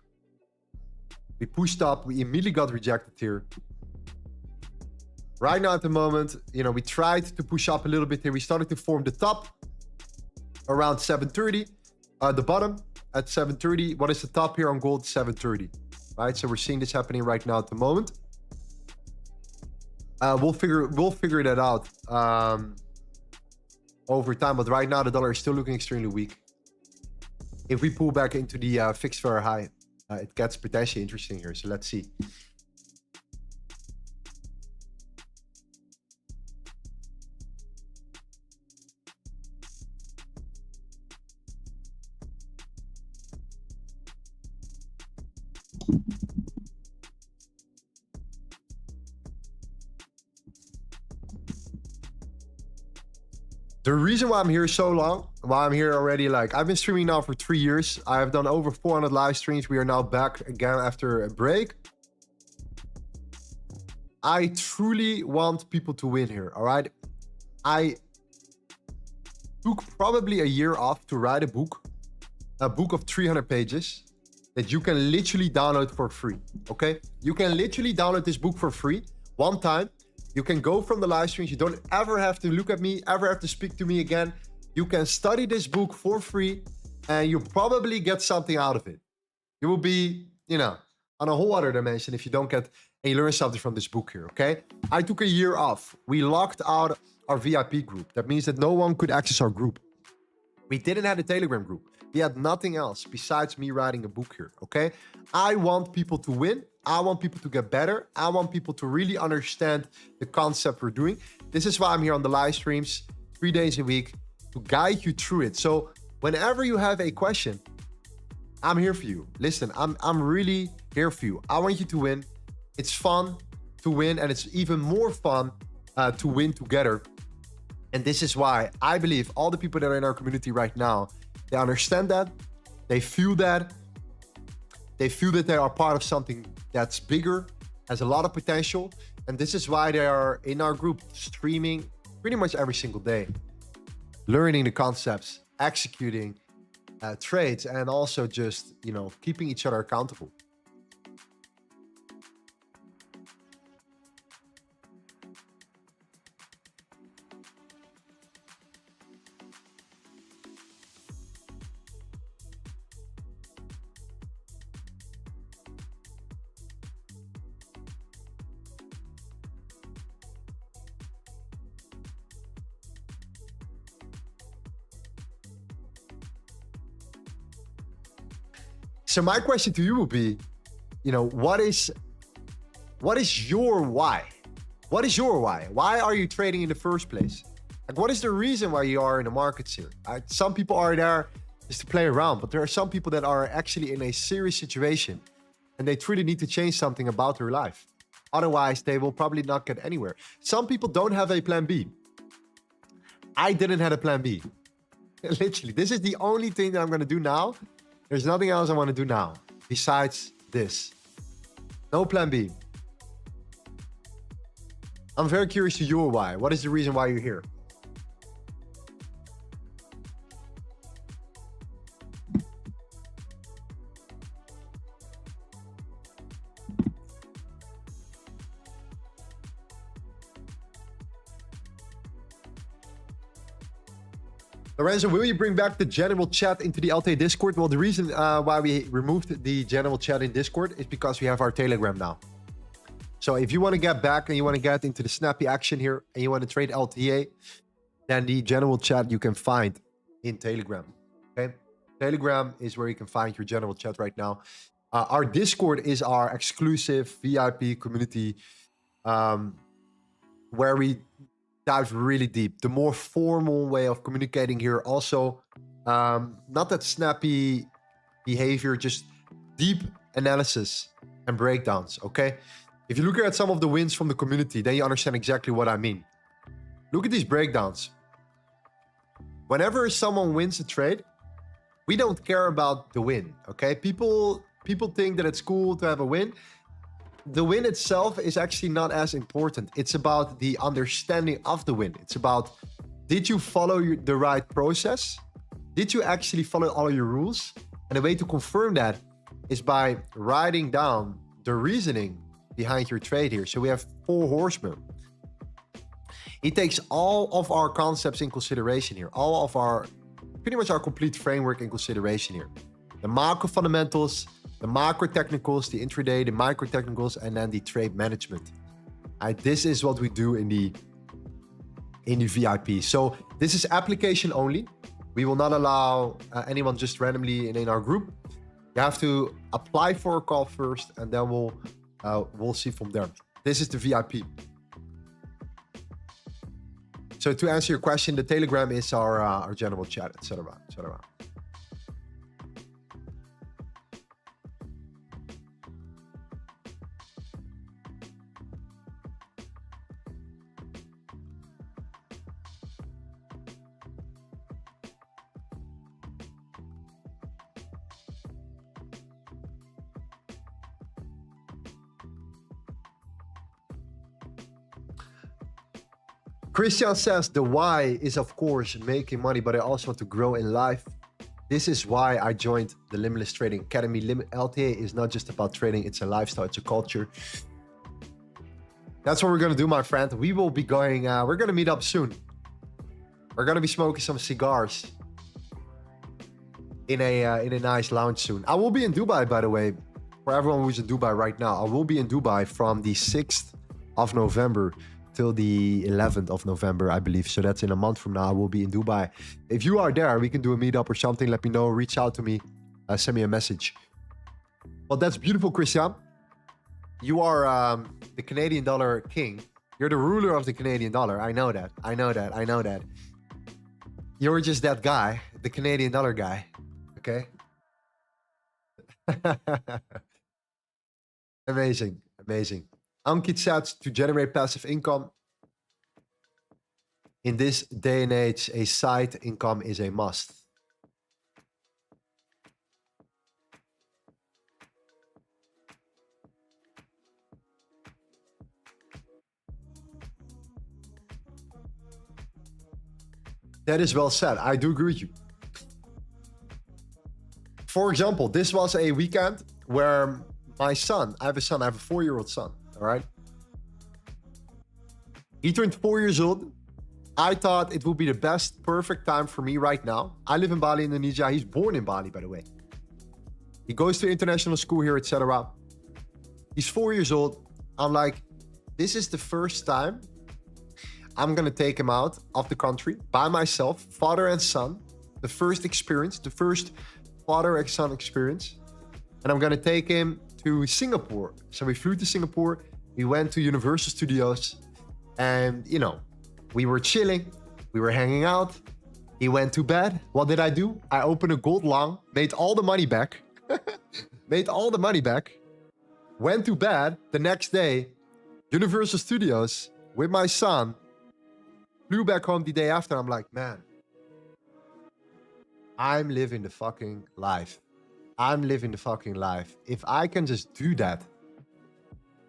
We pushed up, we immediately got rejected here. Right now at the moment, you know, we tried to push up a little bit here. We started to form the top around 730, the bottom at 730. What is the top here on gold? 730, right? So we're seeing this happening right now at the moment. We'll figure that out over time, but right now the dollar is still looking extremely weak. If we pull back into the fixed fair high, it gets potentially interesting here. So let's see. The reason why I'm here so long, why I'm here already, like I've been streaming now for 3 years. I have done over 400 live streams. We are now back again after a break. I truly want people to win here, all right? I took probably a year off to write a book of 300 pages that you can literally download for free, okay? You can literally download this book for free one time. You can go from the live streams. You don't ever have to look at me, ever have to speak to me again. You can study this book for free and you'll probably get something out of it. You will be, you know, on a whole other dimension if you don't get and you learn something from this book here, okay? I took a year off. We locked out our VIP group. That means that no one could access our group. We didn't have a Telegram group. We had nothing else besides me writing a book here, okay? I want people to win. I want people to get better. I want people to really understand the concept we're doing. This is why I'm here on the live streams 3 days a week to guide you through it. So whenever you have a question, I'm here for you. Listen, I'm really here for you. I want you to win. It's fun to win, and it's even more fun to win together. And this is why I believe all the people that are in our community right now, they understand that, they feel that they are part of something that's bigger, has a lot of potential. And this is why they are in our group streaming pretty much every single day, learning the concepts, executing trades, and also just, you know, keeping each other accountable. So my question to you will be, you know, what is your why? What is your why? Why are you trading in the first place? Like, what is the reason why you are in the markets here? Some people are there just to play around, but there are some people that are actually in a serious situation and they truly need to change something about their life. Otherwise, they will probably not get anywhere. Some people don't have a plan B. I didn't have a plan B. Literally, this is the only thing that I'm going to do now. There's nothing else I want to do now besides this. No plan B. I'm very curious to your why. What is the reason why you're here? Lorenzo, will you bring back the general chat into the LTA Discord? Well, the reason why we removed the general chat in Discord is because we have our Telegram now. So if you want to get back and you want to get into the snappy action here and you want to trade LTA, then the general chat you can find in Telegram. Okay, Telegram is where you can find your general chat right now. Our Discord is our exclusive VIP community where we dive really deep. The more formal way of communicating here also, not that snappy behavior, just deep analysis and breakdowns, okay? If you look at some of the wins from the community, then you understand exactly what I mean. Look at these breakdowns. Whenever someone wins a trade, we don't care about the win, okay? People think that it's cool to have a win. The win itself is actually not as important. It's about the understanding of the win. It's about, did you follow the right process? Did you actually follow all your rules? And the way to confirm that is by writing down the reasoning behind your trade here. So we have 4 horsemen. He takes all of our concepts in consideration here, all of our, pretty much our complete framework in consideration here. The macro fundamentals, the macro technicals, the intraday, the micro technicals, and then the trade management. This is what we do in the VIP. So this is application only. We will not allow anyone just randomly in our group. You have to apply for a call first, and then we'll see from there. This is the VIP. So to answer your question, the Telegram is our general chat, etc., etc. Christian says the why is, of course, making money, but I also want to grow in life. This is why I joined the Limitless Trading Academy. LTA is not just about trading. It's a lifestyle. It's a culture. That's what we're going to do, my friend. We will be going, we're going to meet up soon. We're going to be smoking some cigars in a nice lounge soon. I will be in Dubai, by the way, for everyone who's in Dubai right now. I will be in Dubai from the 6th of November till the 11th of November, I believe. So that's in a month from now. I will be in Dubai. If you are there, we can do a meetup or something. Let me know. Reach out to me. Send me a message. Well, that's beautiful, Christian. You are the Canadian dollar king. You're the ruler of the Canadian dollar. I know that. I know that. I know that. You're just that guy, the Canadian dollar guy. Okay? Amazing. Amazing. Ankit said to generate passive income. In this day and age, a side income is a must. That is well said. I do agree with you. For example, this was a weekend where my son, I have a 4-year-old son, all right? He turned 4 years old. I thought it would be the best, perfect time for me right now. I live in Bali, Indonesia. He's born in Bali, by the way. He goes to international school here, etc. He's 4 years old. I'm like, this is the first time I'm gonna take him out of the country by myself, father and son. The first experience, the first father and son experience. And I'm gonna take him to Singapore. So we flew to Singapore. We went to Universal Studios. And, you know, we were chilling. We were hanging out. He went to bed. What did I do? I opened a gold long, made all the money back. Made all the money back. Went to bed the next day. Universal Studios with my son. Flew back home the day after. I'm like, man, I'm living the fucking life. I'm living the fucking life. If I can just do that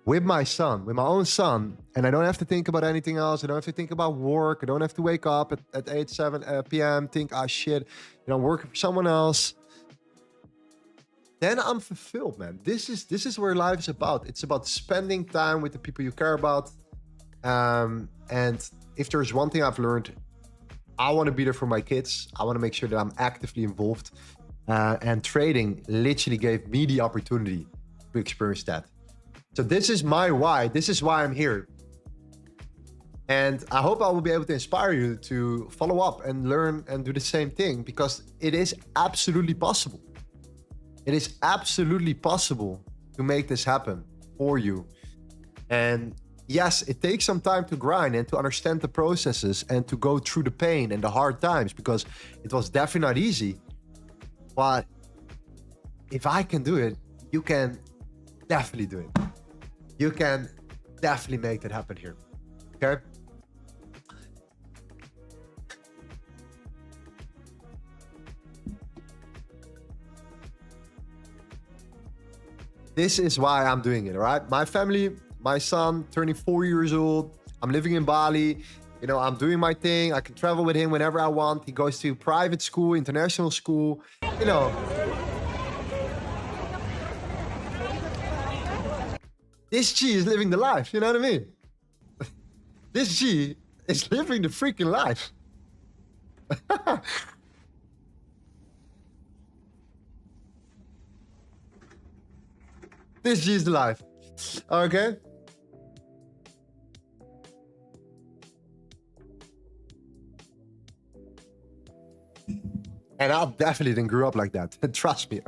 with my son, with my own son, and I don't have to think about anything else. I don't have to think about work. I don't have to wake up at 8, 7 p.m. Think, ah, shit, you know, working for someone else. Then I'm fulfilled, man. This is where life is about. It's about spending time with the people you care about. And if there's one thing I've learned, I want to be there for my kids. I want to make sure that I'm actively involved. And trading literally gave me the opportunity to experience that. So this is my why. This is why I'm here. And I hope I will be able to inspire you to follow up and learn and do the same thing, because it is absolutely possible. It is absolutely possible to make this happen for you. And yes, it takes some time to grind and to understand the processes and to go through the pain and the hard times, because it was definitely not easy. But if I can do it, you can definitely do it. You can definitely make that happen here. Okay? This is why I'm doing it, all right? My family, my son turning 4 years old. I'm living in Bali. You know, I'm doing my thing. I can travel with him whenever I want. He goes to private school, international school. You know, this G is living the life. You know what I mean? This G is living the freaking life. This G is the life. Okay? And I definitely didn't grow up like that. Trust me.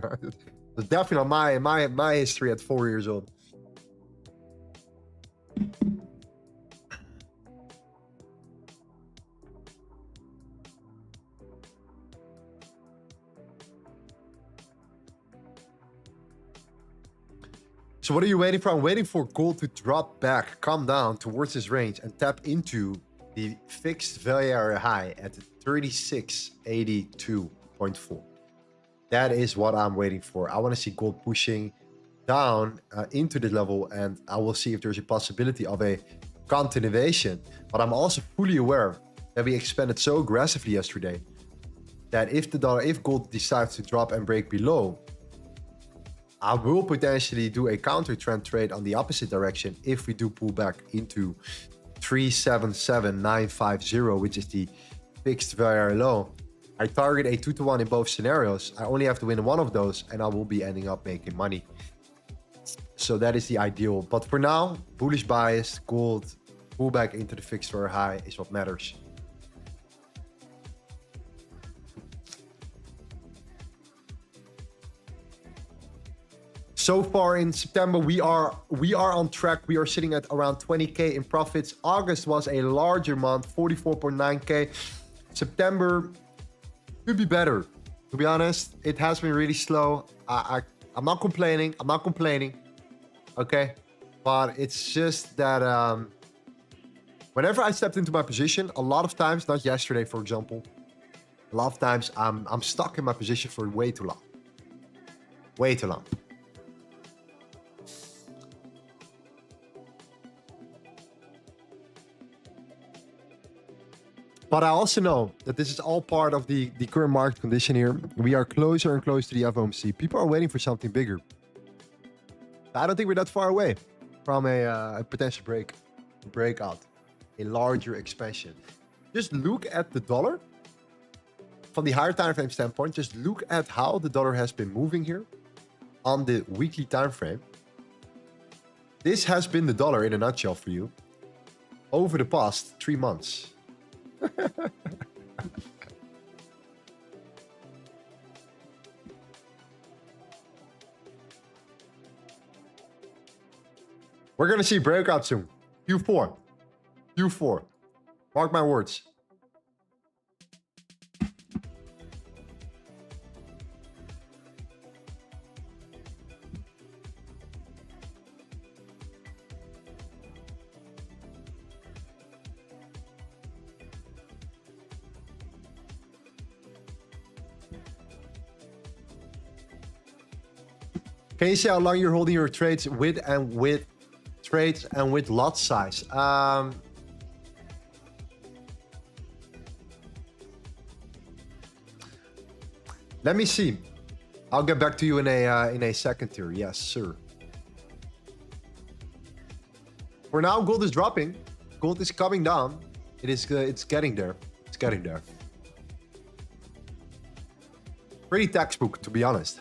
It's definitely not my history at 4 years old. So what are you waiting for? I'm waiting for gold to drop back, come down towards this range and tap into the fixed value area high at 3682.4. That is what I'm waiting for. I want to see gold pushing down into the level, and I will see if there's a possibility of a continuation. But I'm also fully aware that we expanded so aggressively yesterday that if gold decides to drop and break below, I will potentially do a counter trend trade on the opposite direction if we do pull back into 377950, which is the fixed value low. I target a 2-to-1 in both scenarios. I only have to win one of those and I will be ending up making money. So that is the ideal. But for now, bullish bias, gold, pull back into the fixed value high is what matters. So far in September, we are on track. We are sitting at around 20K in profits. August was a larger month, 44.9K. September could be better. To be honest, it has been really slow. I'm not complaining. I'm not complaining. Okay, but it's just that whenever I stepped into my position, a lot of times, not yesterday, for example, a lot of times I'm stuck in my position for way too long. Way too long. But I also know that this is all part of the current market condition here. We are closer and closer to the FOMC. People are waiting for something bigger. I don't think we're that far away from a potential breakout, a larger expansion. Just look at the dollar from the higher time frame standpoint. Just look at how the dollar has been moving here on the weekly time frame. This has been the dollar in a nutshell for you over the past 3 months. We're gonna see breakout soon. Q4. Q4. Mark my words. Can you see how long you're holding your trades with lot size? Let me see. I'll get back to you in a second here. Yes, sir. For now, gold is dropping. Gold is coming down. It's getting there. It's getting there. Pretty textbook, to be honest.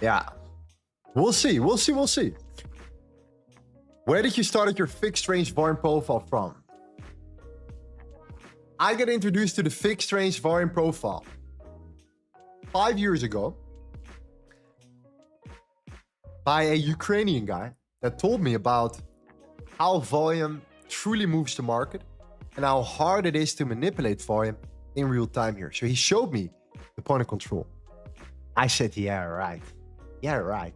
Yeah. We'll see. We'll see. We'll see. Where did you start your fixed range volume profile from? I got introduced to the fixed range volume profile 5 years ago by a Ukrainian guy that told me about how volume truly moves the market and how hard it is to manipulate volume in real time here. So he showed me the point of control. I said, yeah, right. Yeah, right.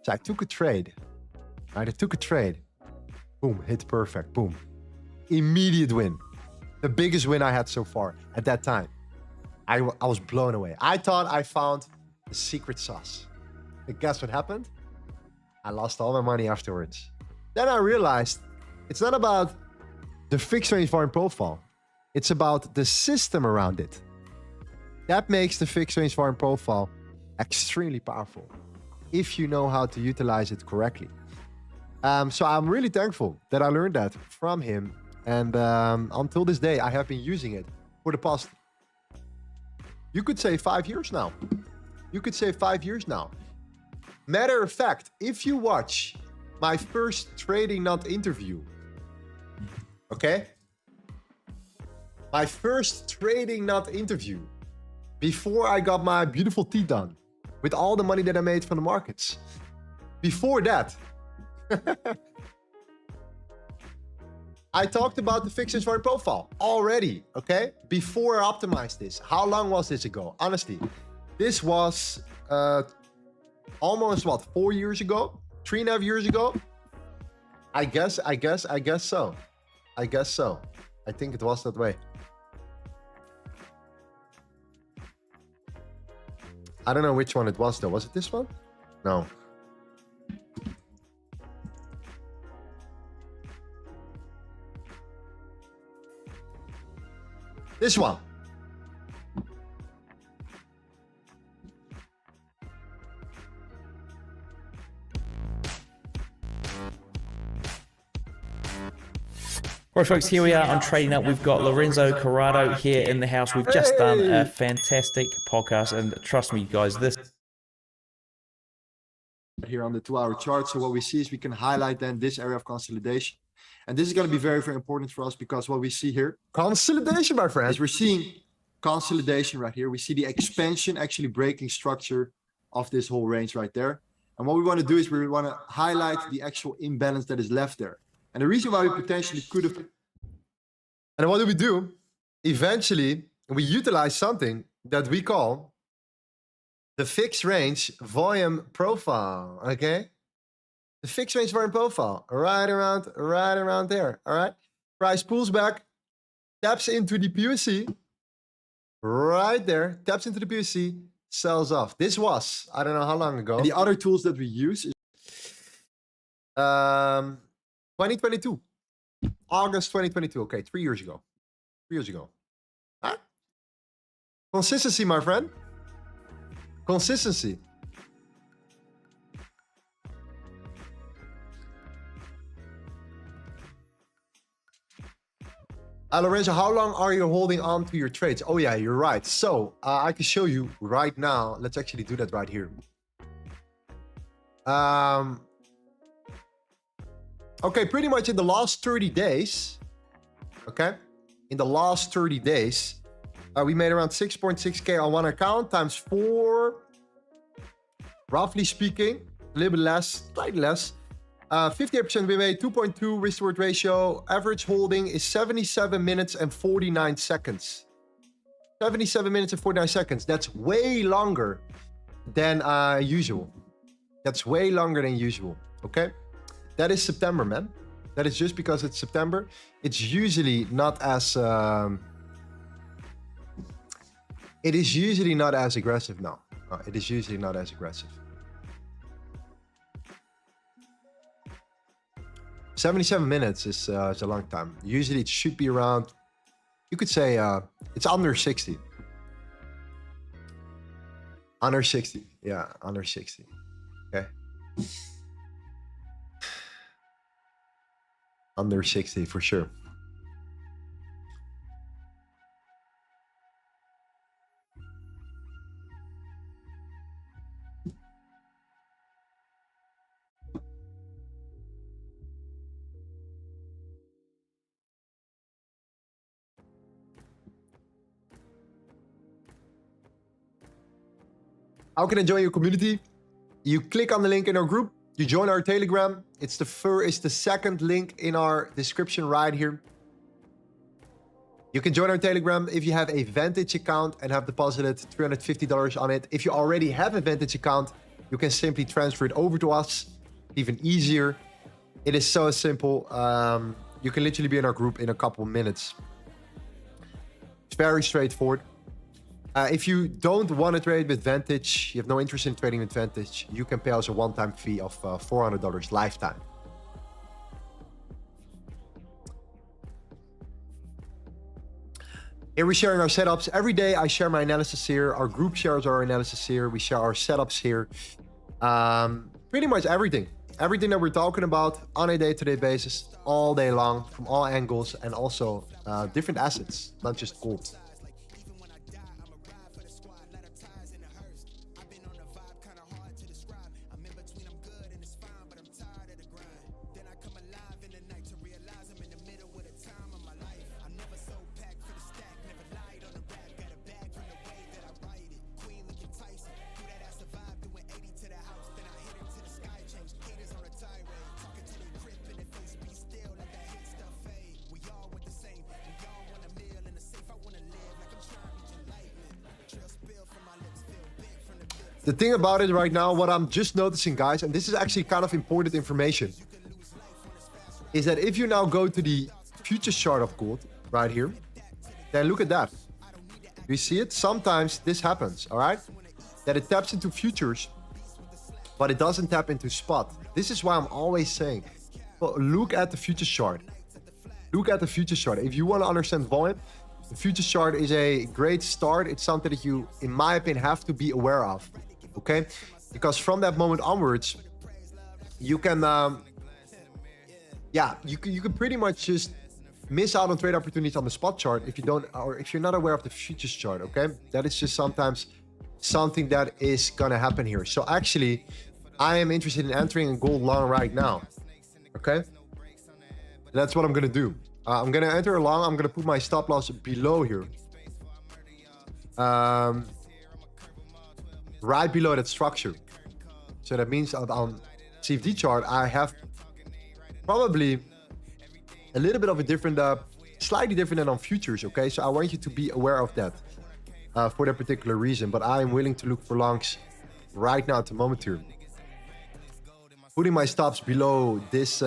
So I took a trade. Right, I took a trade. Boom, hit perfect. Boom. Immediate win. The biggest win I had so far at that time. I was blown away. I thought I found the secret sauce. And guess what happened? I lost all my money afterwards. Then I realized it's not about the fixed range volume profile. It's about the system around it. That makes the fixed range volume profile extremely powerful if you know how to utilize it correctly. So I'm really thankful that I learned that from him. And until this day, I have been using it for the past, you could say 5 years now. You could say 5 years now. Matter of fact, if you watch my first Trading Nut interview, okay? My first Trading Nut interview before I got my beautiful teeth done with all the money that I made from the markets. Before that, I talked about the fixed range volume profile already, okay? Before I optimized this. How long was this ago? Honestly, this was almost, what, 4 years ago? 3.5 years ago? I guess so. I guess so. I think it was that way. I don't know which one it was, though. Was it this one? No. This one. Right, folks, here we are on Trading Up. We've got Lorenzo Corrado here in the house. We've just done a fantastic podcast, and trust me, guys, this here on the 2-hour chart. So what we see is we can highlight then this area of consolidation. And this is going to be very, very important for us because what we see here, consolidation, my friend, is we're seeing consolidation right here. We see the expansion actually breaking structure of this whole range right there. And what we want to do is we want to highlight the actual imbalance that is left there. And the reason why we potentially could have... And what do we do? Eventually, we utilize something that we call the fixed range volume profile, okay? The fixed range volume profile, right around there, all right? Price pulls back, taps into the POC, right there, taps into the POC, sells off. This was, I don't know how long ago. And the other tools that we use is 2022, August 2022, okay, 3 years ago. 3 years ago. Huh? Consistency, my friend. Consistency. Lorenzo, how long are you holding on to your trades? Oh yeah, you're right. So I can show you right now. Let's actually do that right here. Okay, pretty much in the last 30 days. Okay, in the last 30 days, we made around 6.6K on one account times 4. Roughly speaking, a little bit less, slightly less. 58% we made, 2.2 risk to reward ratio. Average holding is 77 minutes and 49 seconds. 77 minutes and 49 seconds. That's way longer than usual. That's way longer than usual. Okay, that is September, man. That is just because it's September. It's usually not as it is usually not as aggressive now. It is usually not as aggressive. 77 minutes is a long time. Usually it should be around, you could say it's under 60. Under 60. Yeah, under 60. Okay. Under 60 for sure. How can I join your community? You click on the link in our group. You join our Telegram. It's the second link in our description right here. You can join our Telegram if you have a Vantage account and have deposited $350 on it. If you already have a Vantage account, you can simply transfer it over to us. Even easier. It is so simple. You can literally be in our group in a couple minutes. It's very straightforward. If you don't want to trade with Vantage, you have no interest in trading with Vantage, you can pay us a one-time fee of $400 lifetime. Here we're sharing our setups. Every day I share my analysis here. Our group shares our analysis here. We share our setups here. Pretty much everything. Everything that we're talking about on a day-to-day basis, all day long, from all angles, and also different assets, not just gold. The thing about it right now, what I'm just noticing, guys, and this is actually kind of important information, is that if you now go to the futures chart of gold right here, then look at that. You see it? Sometimes this happens, all right? That it taps into futures, but it doesn't tap into spot. This is why I'm always saying, well, look at the futures chart. Look at the futures chart. If you want to understand volume, the futures chart is a great start. It's something that you, in my opinion, have to be aware of. Okay, because from that moment onwards, you can, you can pretty much just miss out on trade opportunities on the spot chart if you don't, or if you're not aware of the futures chart. Okay, that is just sometimes something that is gonna happen here. So actually, I am interested in entering in gold long right now. Okay, that's what I'm gonna do. I'm gonna enter a long. I'm gonna put my stop loss below here. Right below that structure. So that means on CFD chart, I have probably a little bit of a different, slightly different than on futures, okay? So I want you to be aware of that for that particular reason. But I am willing to look for longs right now at the moment here. Putting my stops below this,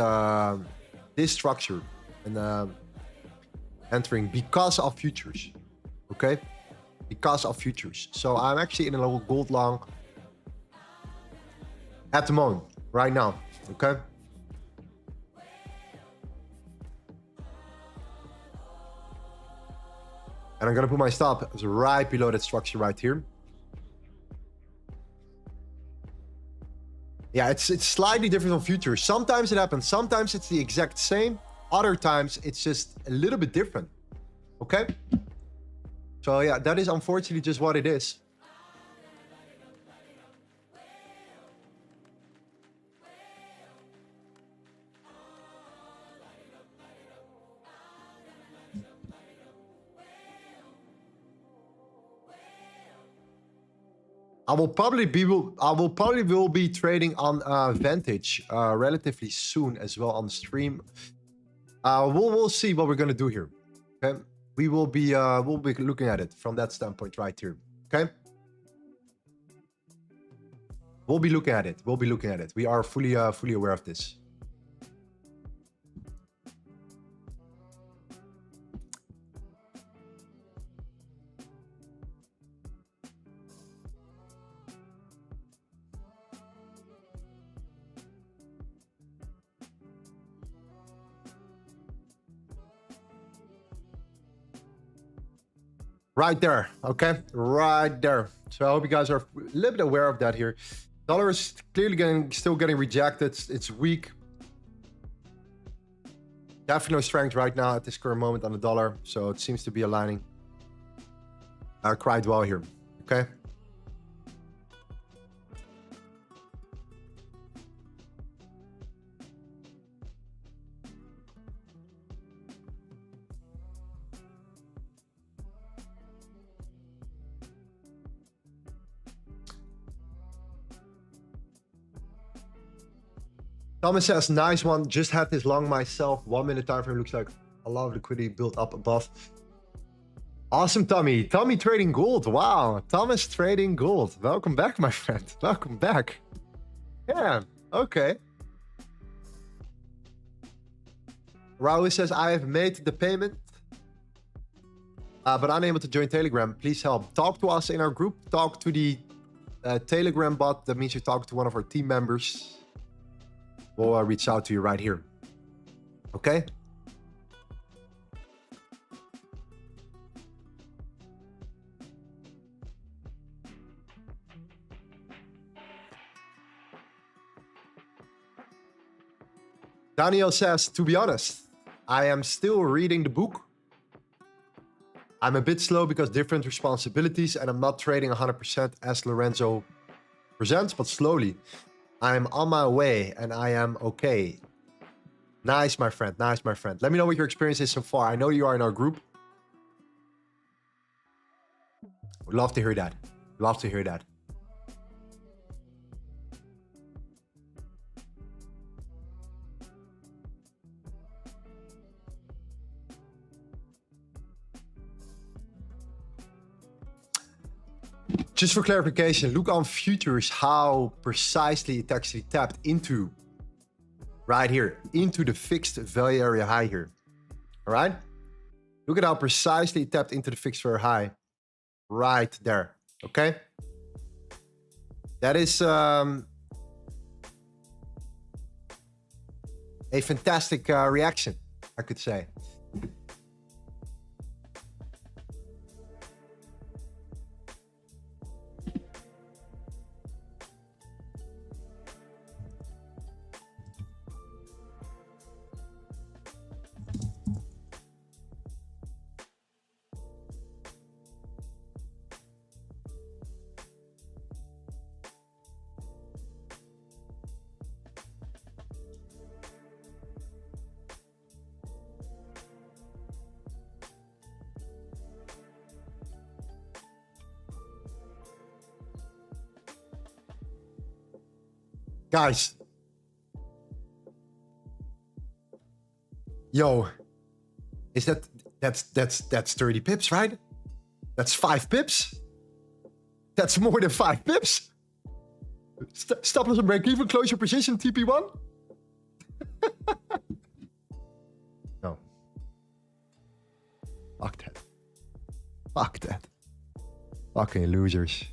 this structure and entering because of futures, okay? Because of futures. So I'm actually in a little gold long at the moment, right now, okay? And I'm gonna put my stop right below that structure right here. Yeah, it's slightly different from futures. Sometimes it happens, sometimes it's the exact same, other times it's just a little bit different, okay? So yeah, that is unfortunately just what it is. I will probably be trading on Vantage relatively soon as well on the stream. We'll see what we're gonna do here. Okay, we'll be looking at it from that standpoint right here. Okay, we'll be looking at it. We are fully aware of this. Right there, okay, right there. So I hope you guys are a little bit aware of that here. Dollar is clearly still getting rejected. It's weak. Definitely no strength right now at this current moment on the dollar. So it seems to be aligning quite well here, okay. Thomas says, nice one. Just had this long myself. 1 minute time frame looks like a lot of liquidity built up above. Awesome, Tommy. Tommy trading gold. Wow. Thomas trading gold. Welcome back, my friend. Welcome back. Yeah. Okay. Raul says, I have made the payment, but unable to join Telegram. Please help. Talk to us in our group. Talk to the Telegram bot. That means you talk to one of our team members. We'll reach out to you right here. Okay? Daniel says, to be honest, I am still reading the book. I'm a bit slow because different responsibilities and I'm not trading 100% as Lorenzo presents, but slowly. I'm on my way and I am okay. Nice, my friend. Nice, my friend. Let me know what your experience is so far. I know you are in our group. Would love to hear that. Love to hear that. Just for clarification, look on futures how precisely it actually tapped into right here, into the fixed value area high here. All right? Look at how precisely it tapped into the fixed value high right there. Okay? That is a fantastic reaction, I could say. Guys. Yo. Is that's 30 pips, right? That's 5 pips. That's more than 5 pips. Stop loss and break even, close your position, TP1. No. Fuck that. Fuck that. Fucking losers.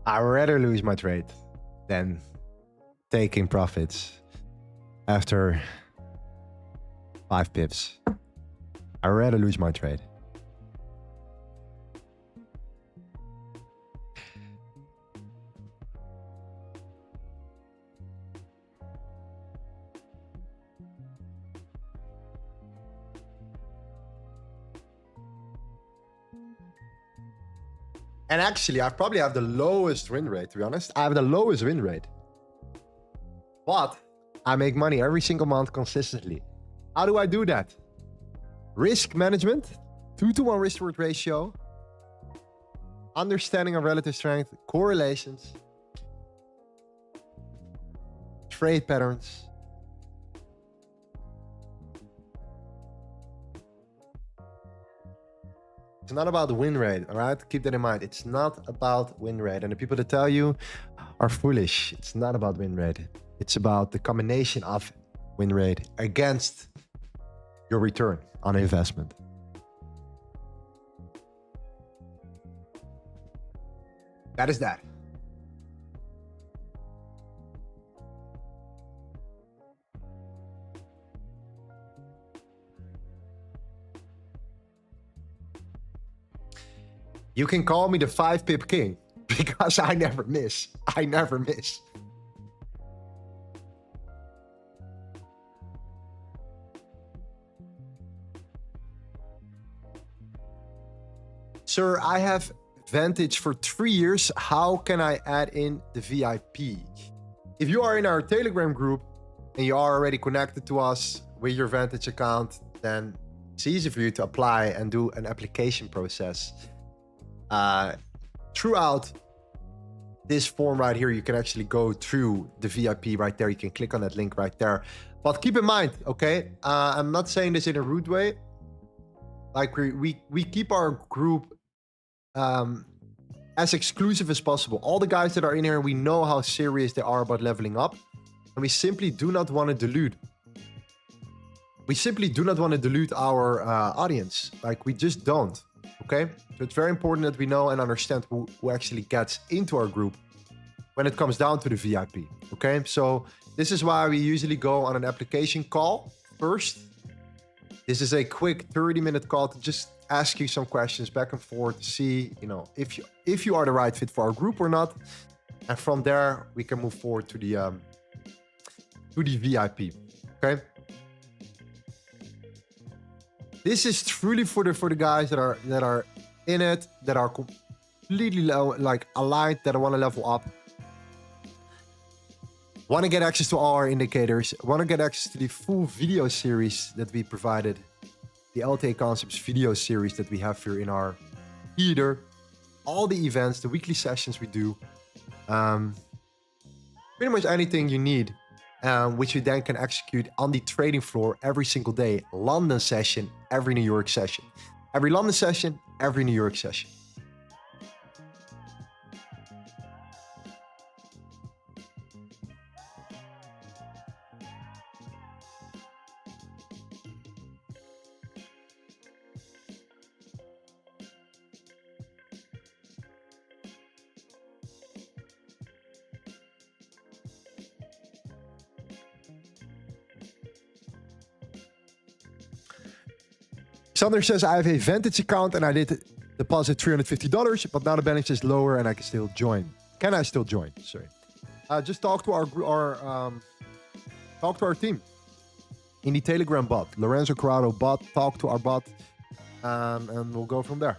I'd rather lose my trade than taking profits after 5 pips. I'd rather lose my trade. And actually, I probably have the lowest win rate, to be honest. I have the lowest win rate. But I make money every single month consistently. How do I do that? Risk management, 2-to-1 risk-reward ratio, understanding of relative strength, correlations, trade patterns. It's not about the win rate, all right? Keep that in mind. It's not about win rate. And the people that tell you are foolish. It's not about win rate. It's about the combination of win rate against your return on investment. That is that. You can call me the 5-pip king because I never miss. I never miss. Sir, I have Vantage for 3 years. How can I add in the VIP? If you are in our Telegram group and you are already connected to us with your Vantage account, then it's easy for you to apply and do an application process. Throughout this form right here, you can actually go through the VIP right there. You can click on that link right there. But keep in mind, okay, I'm not saying this in a rude way. Like we keep our group as exclusive as possible. All the guys that are in here, we know how serious they are about leveling up, and we simply do not want to dilute. We simply do not want to dilute our audience. Like, we just don't. Okay, so it's very important that we know and understand who actually gets into our group when it comes down to the VIP. Okay, so this is why we usually go on an application call first. This is a quick 30-minute call to just ask you some questions back and forth to see, you know, if you are the right fit for our group or not, and from there we can move forward to the VIP. Okay. This is truly for the guys that are in it, that are completely like aligned, that want to level up, want to get access to all our indicators, want to get access to the full video series that we provided, the LTA Concepts video series that we have here in our theater, all the events, the weekly sessions we do, pretty much anything you need. Which you then can execute on the trading floor every single day. London session, every New York session. Every London session, every New York session. Sander says, I have a Vantage account and I did deposit $350, but now the balance is lower and I can still join. Can I still join? Sorry. Just talk to our team in the Telegram bot, Lorenzo Corrado bot. Talk to our bot, and we'll go from there.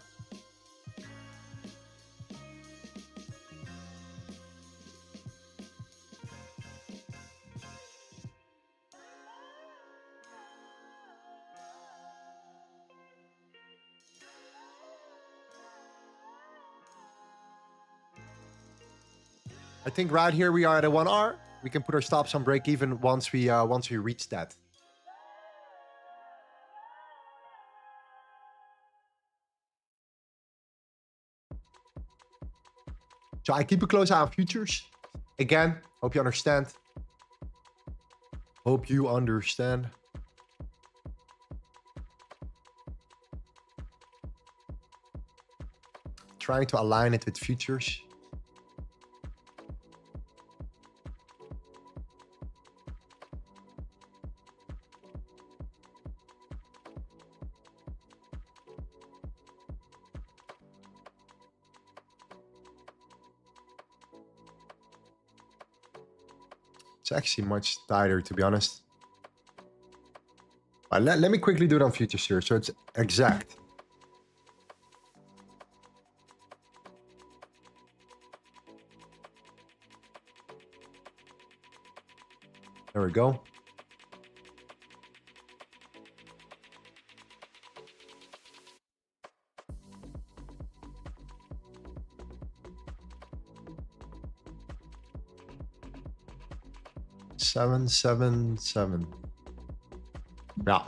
I think right here we are at a 1 hour. We can put our stops on break even once we reach that. So I keep a close eye on futures. Again, hope you understand. Hope you understand. Trying to align it with futures. It's actually much tighter, to be honest. But let me quickly do it on futures here, so it's exact. There we go. Seven, seven, seven. Yeah.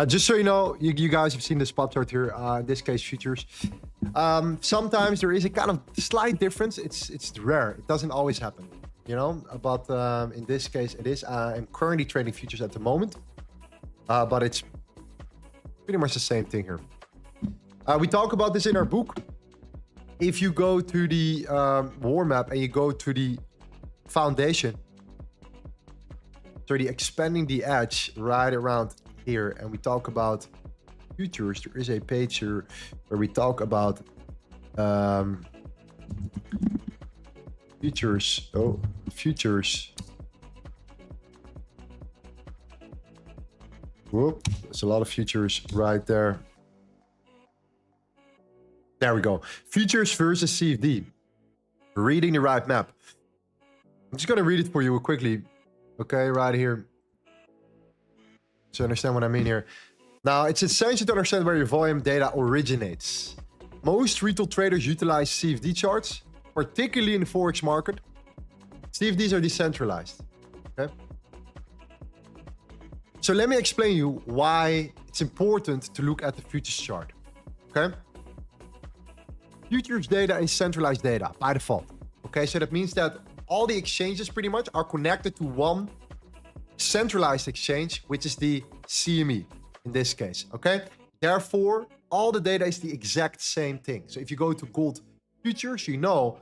Just so you know, you guys have seen the spot chart here. In this case, futures. Sometimes there is a kind of slight difference. It's rare. It doesn't always happen, you know. But in this case, it is. I'm currently trading futures at the moment, but it's pretty much the same thing here. We talk about this in our book. If you go to the war map and you go to the foundation, so the expanding the edge right around here, and we talk about futures, there is a page here where we talk about futures. Oh, futures. Whoop, there's a lot of futures right there. There we go. Futures versus CFD. Reading the right map. I'm just gonna read it for you quickly. Okay, right here. So you understand what I mean here. Now, it's essential to understand where your volume data originates. Most retail traders utilize CFD charts, particularly in the Forex market. CFDs are decentralized. Okay. So let me explain you why it's important to look at the futures chart. Okay. Futures data is centralized data by default. Okay, so that means that all the exchanges pretty much are connected to one centralized exchange, which is the CME in this case. Okay, therefore all the data is the exact same thing. So if you go to gold futures, you know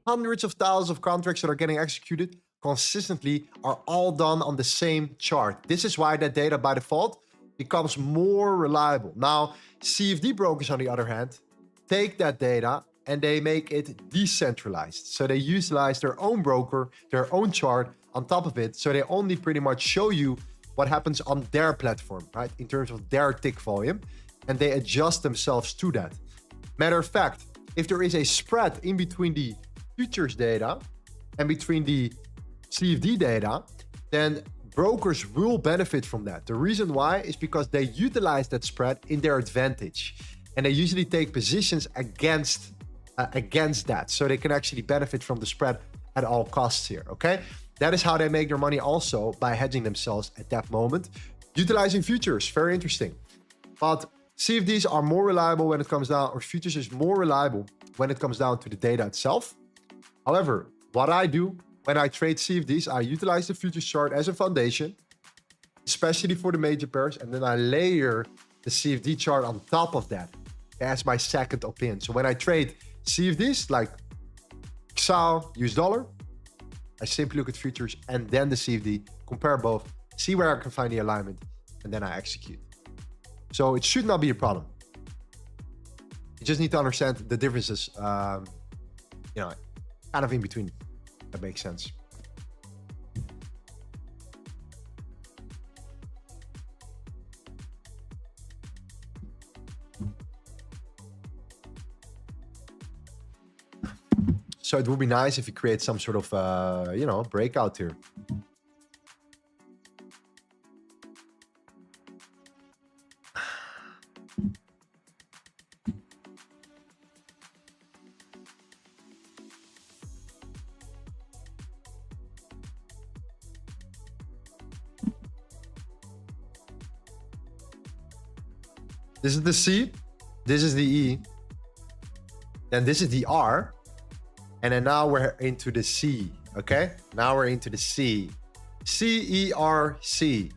hundreds of thousands of contracts that are getting executed consistently are all done on the same chart. This is why that data by default becomes more reliable. Now, CFD brokers, on the other hand, take that data and they make it decentralized. So they utilize their own broker, their own chart on top of it. So they only pretty much show you what happens on their platform, right? In terms of their tick volume, and they adjust themselves to that. Matter of fact, if there is a spread in between the futures data and between the CFD data, then brokers will benefit from that. The reason why is because they utilize that spread in their advantage. And they usually take positions against that. So they can actually benefit from the spread at all costs here, okay? That is how they make their money, also by hedging themselves at that moment. Utilizing futures, very interesting. But CFDs are more reliable when it comes down, or futures is more reliable when it comes down to the data itself. However, what I do when I trade CFDs, I utilize the futures chart as a foundation, especially for the major pairs, and then I layer the CFD chart on top of that as my second opinion. So when I trade CFDs like Xau US dollar, I simply look at futures and then the CFD, compare both, see where I can find the alignment, and then I execute. So it should not be a problem. You just need to understand the differences, you know, kind of in between. That makes sense. So it would be nice if you create some sort of, you know, breakout here. This is the C, this is the E, and this is the R. And then now we're into the C, okay? Now we're into the C. C-E-R-C,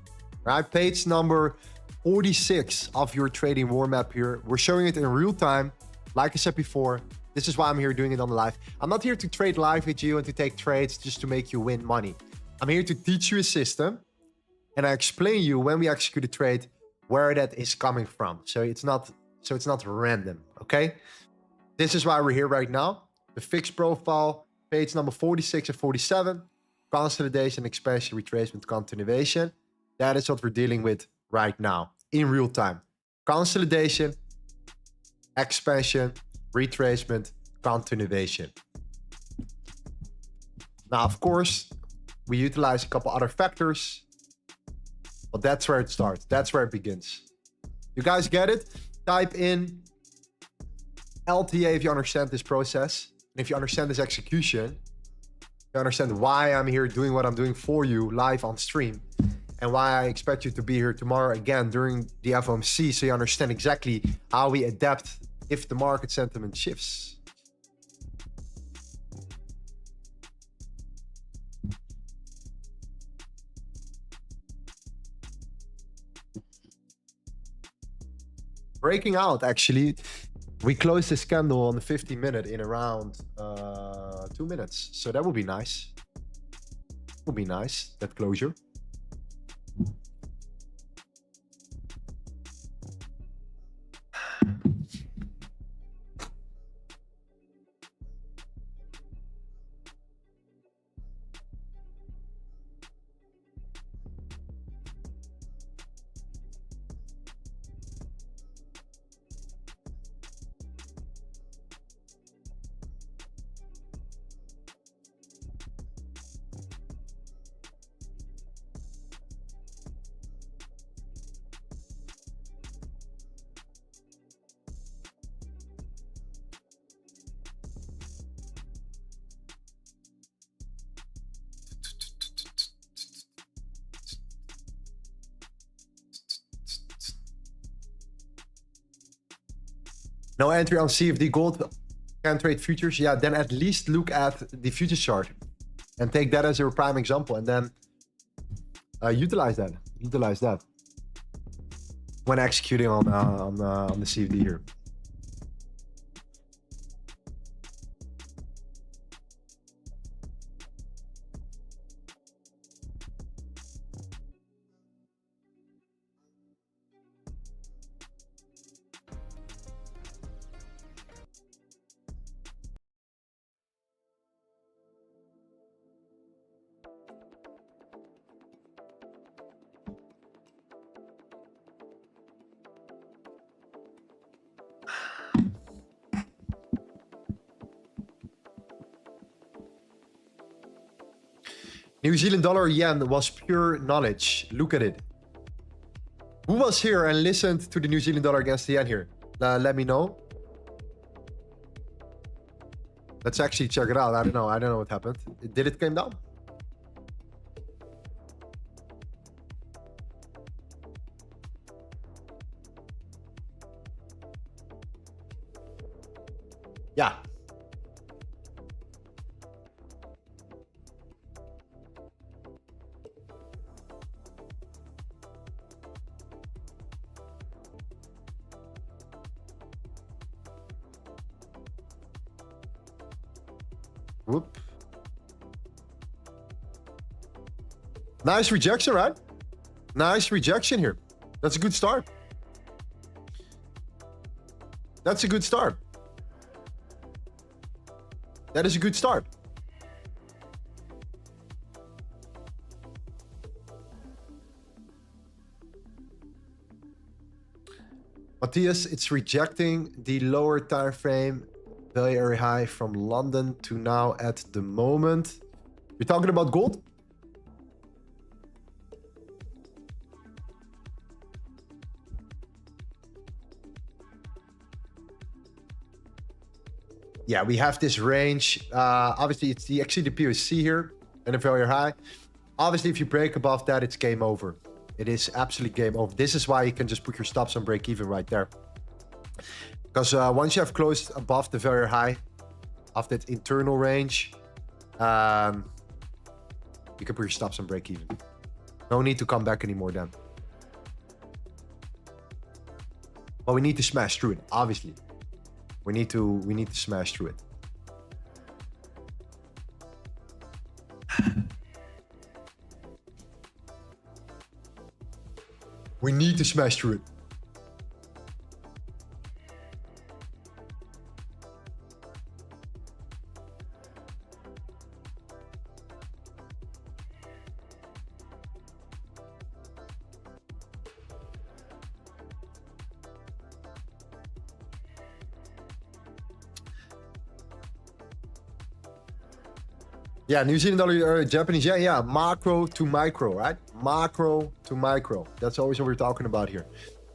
right? Page number 46 of your trading war map here. We're showing it in real time. Like I said before, this is why I'm here doing it on the live. I'm not here to trade live with you and to take trades just to make you win money. I'm here to teach you a system, and I explain you when we execute a trade where that is coming from. So it's not random, okay? This is why we're here right now. The fixed profile, page number 46 and 47, consolidation, expansion, retracement, continuation. That is what we're dealing with right now in real time. Consolidation, expansion, retracement, continuation. Now, of course, we utilize a couple other factors, but that's where it starts. That's where it begins. You guys get it? Type in LTA if you understand this process. And if you understand this execution, you understand why I'm here doing what I'm doing for you live on stream, and why I expect you to be here tomorrow again during the FOMC, so you understand exactly how we adapt if the market sentiment shifts. Breaking out, actually. We closed this candle on the 50-minute in around 2 minutes. So that would be nice. Would be nice, that closure. No entry on CFD gold, can trade futures. Yeah, then at least look at the futures chart and take that as your prime example, and then utilize that. Utilize that when executing on the CFD here. New Zealand dollar yen was pure knowledge. Look at it. Who was here and listened to the New Zealand dollar against the yen here? Let me know. Let's actually check it out. I don't know what happened. Did it came down? Yeah. Whoop. Nice rejection, right? Nice rejection here. That's a good start. That's a good start. That is a good start. Matthias, it's rejecting the lower time frame value area high from London to now at the moment. You're talking about gold? Yeah, we have this range. Obviously, it's actually the POC here and a value high. Obviously, if you break above that, it's game over. It is absolutely game over. This is why you can just put your stops on break even right there. Because once you have closed above the very high of that internal range, you can put your stops on break even. No need to come back anymore then. But we need to smash through it, obviously. We need to smash through it. We need to smash through it. Yeah, New Zealand dollar, Japanese yen. Yeah, macro to micro, right? Macro to micro. That's always what we're talking about here.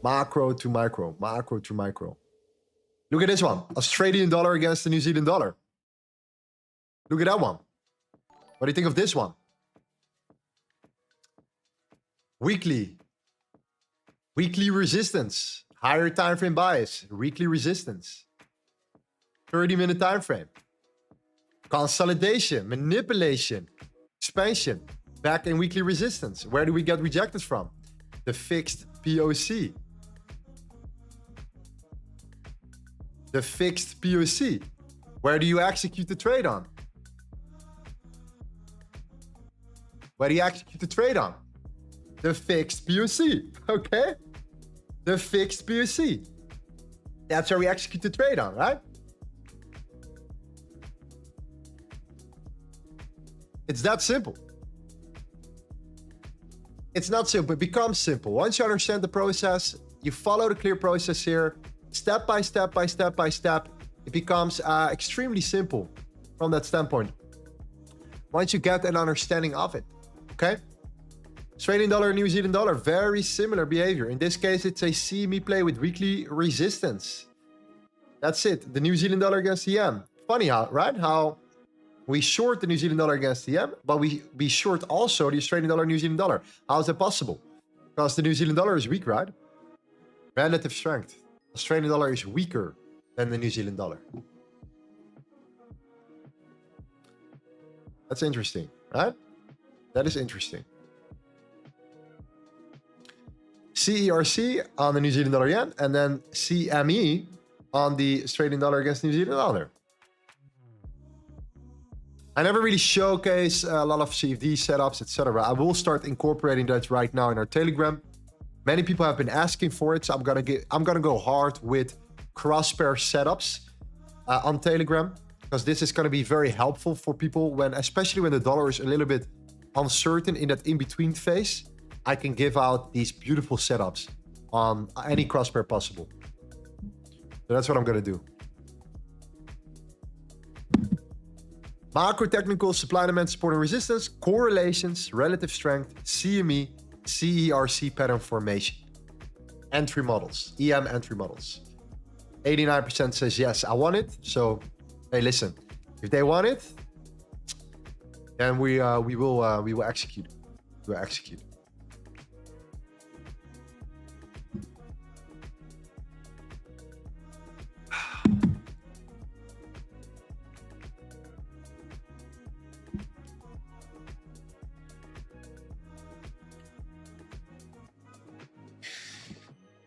Macro to micro. Macro to micro. Look at this one. Australian dollar against the New Zealand dollar. Look at that one. What do you think of this one? Weekly. Weekly resistance. Higher time frame bias. Weekly resistance. 30-minute time frame. Consolidation, manipulation, expansion, back in weekly resistance. Where do we get rejected from? The fixed POC. The fixed POC. Where do you execute the trade on? Where do you execute the trade on? The fixed POC, okay? The fixed POC. That's where we execute the trade on, right? It's that simple. It's not simple, it becomes simple. Once you understand the process, you follow the clear process here, step by step by step by step, it becomes extremely simple from that standpoint. Once you get an understanding of it, okay? Australian dollar, New Zealand dollar, very similar behavior. In this case, it's a CME play with weekly resistance. That's it, the New Zealand dollar against the yen. Funny how, right? How we short the New Zealand dollar against the yen, but we short also the Australian dollar, New Zealand dollar. How is that possible? Because the New Zealand dollar is weak, right? Relative strength. Australian dollar is weaker than the New Zealand dollar. That's interesting, right? That is interesting. CERC on the New Zealand dollar yen, and then CME on the Australian dollar against New Zealand dollar. I never really showcase a lot of CFD setups, etc. I will start incorporating that right now in our Telegram. Many people have been asking for it, so I'm gonna go hard with cross-pair setups on Telegram, because this is gonna be very helpful for people especially when the dollar is a little bit uncertain in that in-between phase. I can give out these beautiful setups on any cross-pair possible. So that's what I'm gonna do. Macro technical, supply and demand, support and resistance, correlations, relative strength, CME, CERC pattern formation, entry models, EM entry models. 89% says yes, I want it. So, hey, listen, if they want it, then we will execute. We will execute.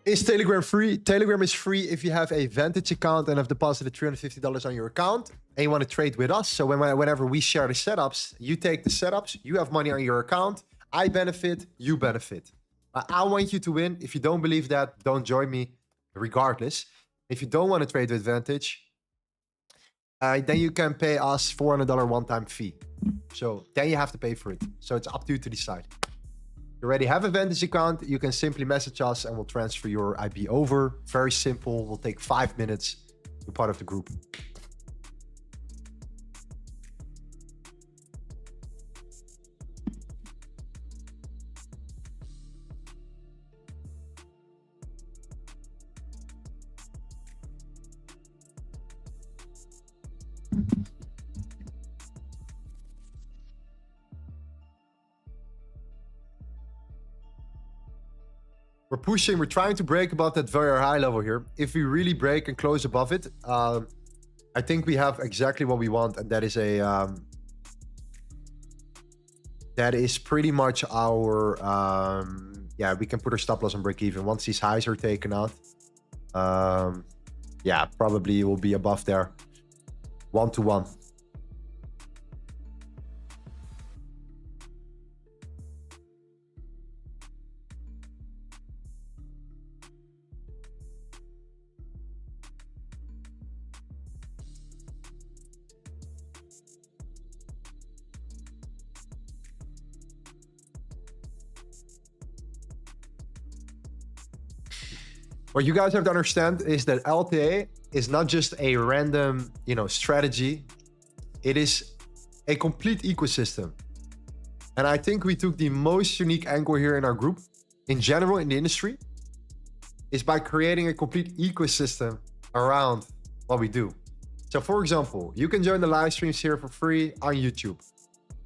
Is Telegram free? Telegram is free if you have a Vantage account and have deposited $350 on your account and you want to trade with us. So whenever we share the setups, you take the setups, you have money on your account, I benefit, you benefit. I want you to win. If you don't believe that, don't join me regardless. If you don't want to trade with Vantage, then you can pay us $400 one-time fee. So then you have to pay for it. So it's up to you to decide. You already have a Vantage account, you can simply message us and we'll transfer your IB over. Very simple, will take 5 minutes to be part of the group. We're pushing, we're trying to break above that very high level here. If we really break and close above it, I think we have exactly what we want, and that is that is pretty much our yeah, we can put our stop loss and break even once these highs are taken out. Yeah, probably will be above there 1-to-1. What you guys have to understand is that LTA is not just a random, strategy. It is a complete ecosystem. And I think we took the most unique angle here in our group, in general in the industry, is by creating a complete ecosystem around what we do. So for example, you can join the live streams here for free on YouTube.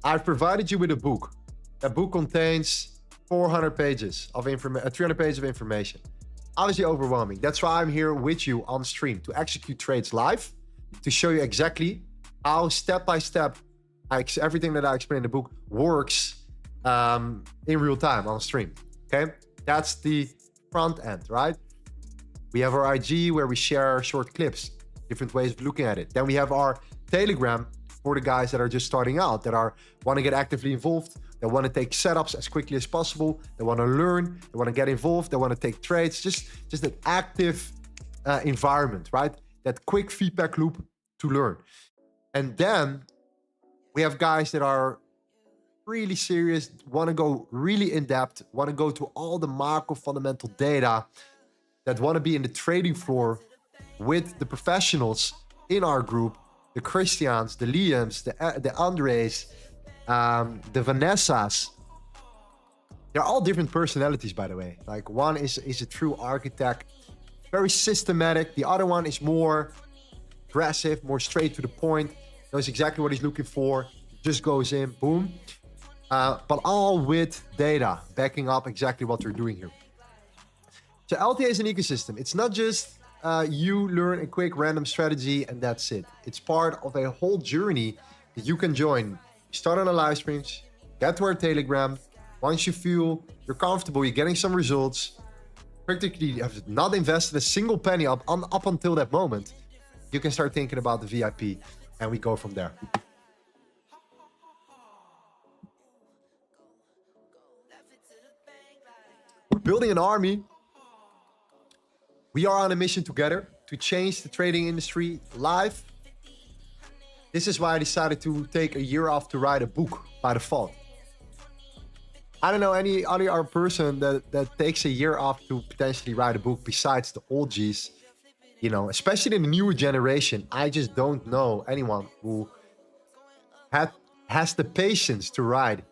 I've provided you with a book. That book contains 400 pages of 300 pages of information. Obviously overwhelming. That's why I'm here with you on stream, to execute trades live, to show you exactly how step by step everything that I explain in the book works in real time on stream. Okay, that's the front end, right? We have our IG where we share short clips, different ways of looking at it. Then we have our Telegram for the guys that are just starting out, that want to get actively involved, that want to take setups as quickly as possible, they want to learn, they want to get involved, they want to take trades, just an active environment, right? That quick feedback loop to learn. And then we have guys that are really serious, want to go really in depth, want to go to all the macro fundamental data, that want to be in the trading floor with the professionals in our group, the Christians, the Liams, the Andres, the Vanessas. They're all different personalities, by the way. Like one is a true architect, very systematic. The other one is more aggressive, more straight to the point, knows exactly what he's looking for, just goes in, boom. But all with data, backing up exactly what they're doing here. So LTA is an ecosystem. It's not just you learn a quick random strategy and that's it. It's part of a whole journey that you can join. Start on the live streams, get to our Telegram. Once you feel you're comfortable, you're getting some results, practically you have not invested a single penny up until that moment, you can start thinking about the VIP and we go from there. We're building an army. We are on a mission together to change the trading industry live. This is why I decided to take a year off to write a book by default. I don't know any other person that takes a year off to potentially write a book besides the old G's. You know, especially in the newer generation, I just don't know anyone who has the patience to write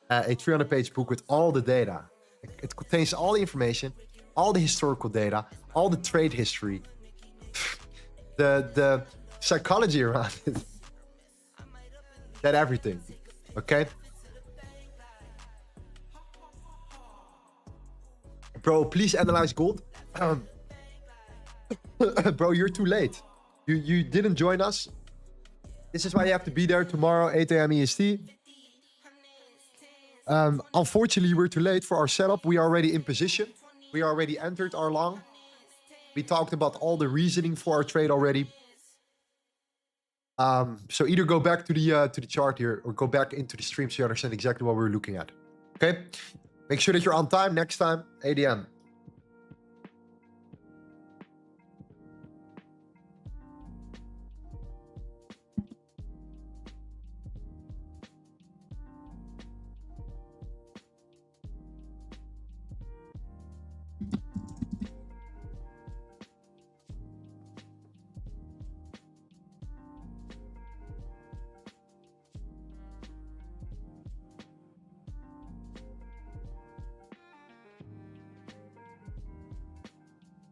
a 300-page book with all the data. It contains all the information, all the historical data, all the trade history, the psychology around it, that everything, okay? Bro, please analyze gold. Bro, you're too late. You didn't join us. This is why you have to be there tomorrow, 8 a.m. EST. Unfortunately, we're too late for our setup. We are already in position. We already entered our long. We talked about all the reasoning for our trade already. So either go back to the chart here or go back into the stream so you understand exactly what we're looking at. Okay? Make sure that you're on time next time, 8 a.m.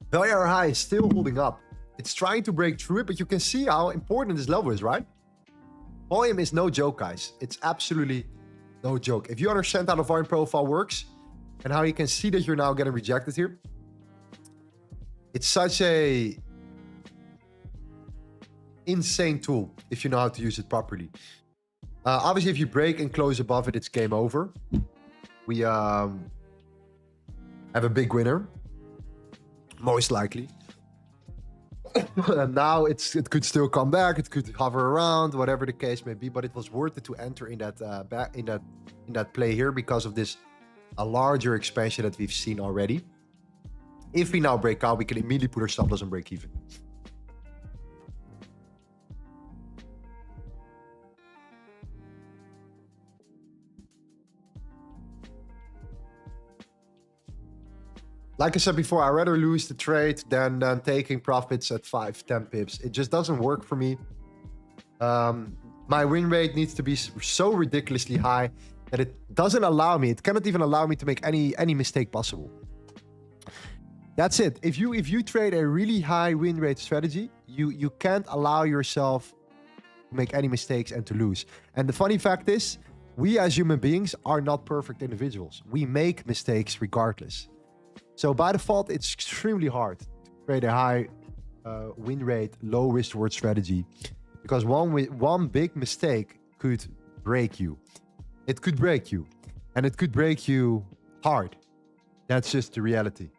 Value high is still holding up. It's trying to break through it, but you can see how important this level is, right? Volume is no joke, guys. It's absolutely no joke. If you understand how the volume profile works and how you can see that you're now getting rejected here, it's such a insane tool if you know how to use it properly. Obviously, if you break and close above it, it's game over. We have a big winner. Most likely. And now it could still come back. It could hover around, whatever the case may be. But it was worth it to enter in that play here because of this a larger expansion that we've seen already. If we now break out, we can immediately put our stop loss and break even. Like I said before, I'd rather lose the trade than taking profits at 5-10 pips. It just doesn't work for me. My win rate needs to be so ridiculously high that it doesn't allow me, it cannot even allow me to make any mistake possible. That's it. If you trade a really high win rate strategy, you can't allow yourself to make any mistakes and to lose. And the funny fact is, we as human beings are not perfect individuals. We make mistakes regardless. So by default, it's extremely hard to trade a high win rate, low risk reward strategy, because one big mistake could break you. It could break you, and it could break you hard. That's just the reality.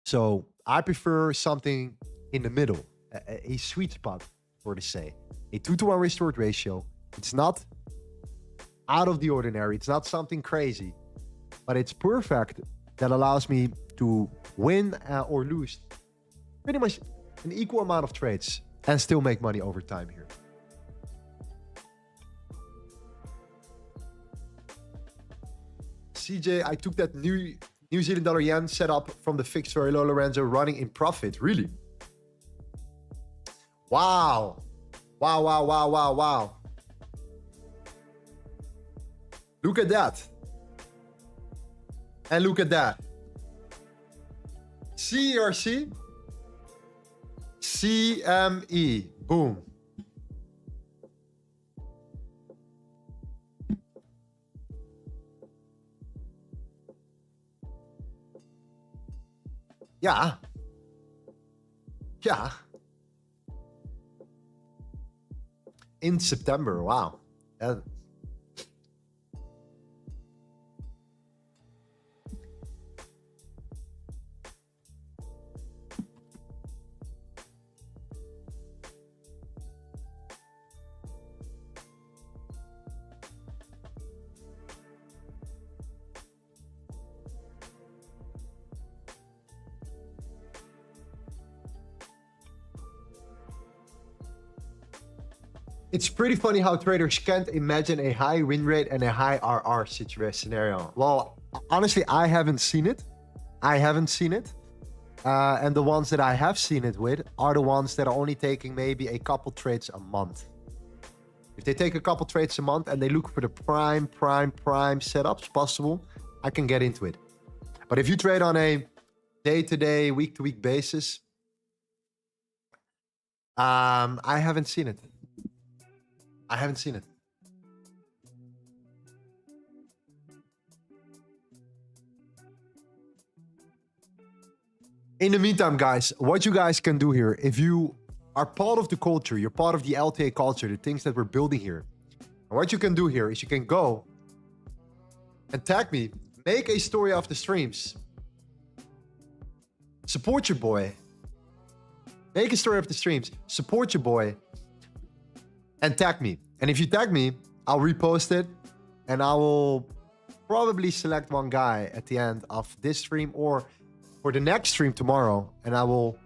So I prefer something in the middle, a sweet spot, for to say. A 2-to-1 risk reward ratio. It's not out of the ordinary. It's not something crazy, but it's perfect. That allows me to win or lose pretty much an equal amount of trades and still make money over time here. CJ, I took that New Zealand dollar yen setup from the fixed very low, Lorenzo, running in profit. Really? Wow. Wow, wow, wow, wow, wow. Look at that. And look at that. CRC. CME. Boom. Yeah. Yeah. In September. Wow. It's pretty funny how traders can't imagine a high win rate and a high RR scenario. Well, honestly, I haven't seen it. And the ones that I have seen it with are the ones that are only taking maybe a couple trades a month. If they take a couple trades a month and they look for the prime setups possible, I can get into it. But if you trade on a day-to-day, week-to-week basis, I haven't seen it. I haven't seen it. In the meantime, guys, what you guys can do here, if you are part of the culture, you're part of the LTA culture, the things that we're building here. And what you can do here is you can go and tag me, make a story of the streams, support your boy, make a story of the streams, support your boy, and tag me. And if you tag me, I'll repost it and I will probably select one guy at the end of this stream or for the next stream tomorrow. And we'll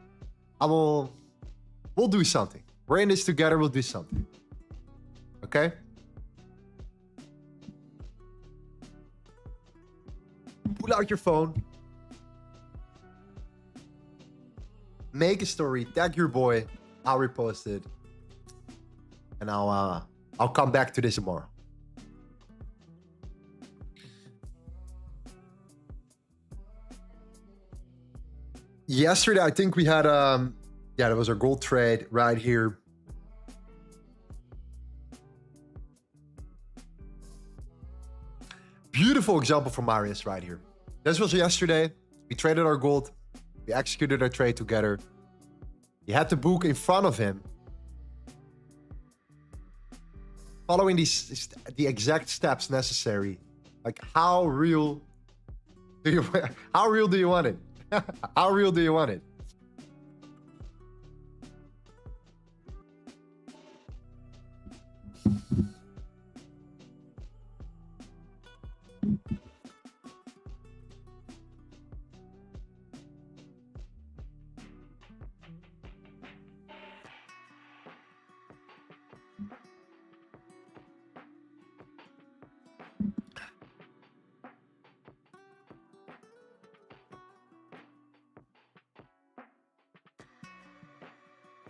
do something. We're in this together. We'll do something. Okay? Pull out your phone. Make a story. Tag your boy. I'll repost it. And I'll come back to this tomorrow. Yesterday, I think we had, yeah, that was our gold trade right here. Beautiful example from Marius right here. This was yesterday. We traded our gold. We executed our trade together. He had the book in front of him. Following the exact steps necessary. Like how real do you want it? How real do you want it?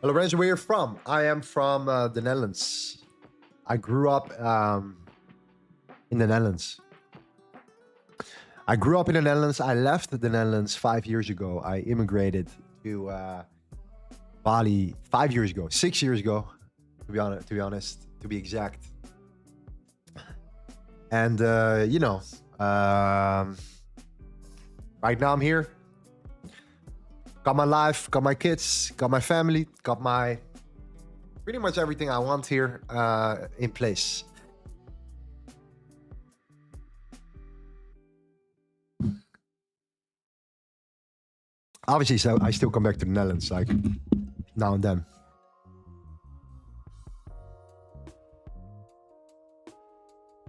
Lorenzo, where you're from? I am from the Netherlands. I grew up in the Netherlands. I grew up in the Netherlands. I left the Netherlands 5 years ago. I immigrated to Bali 5 years ago, 6 years ago, to be honest, to be exact. And you know, right now I'm here. Got my life, got my kids, got my family, got my pretty much everything I want here in place. Obviously, so I still come back to the Netherlands like now and then.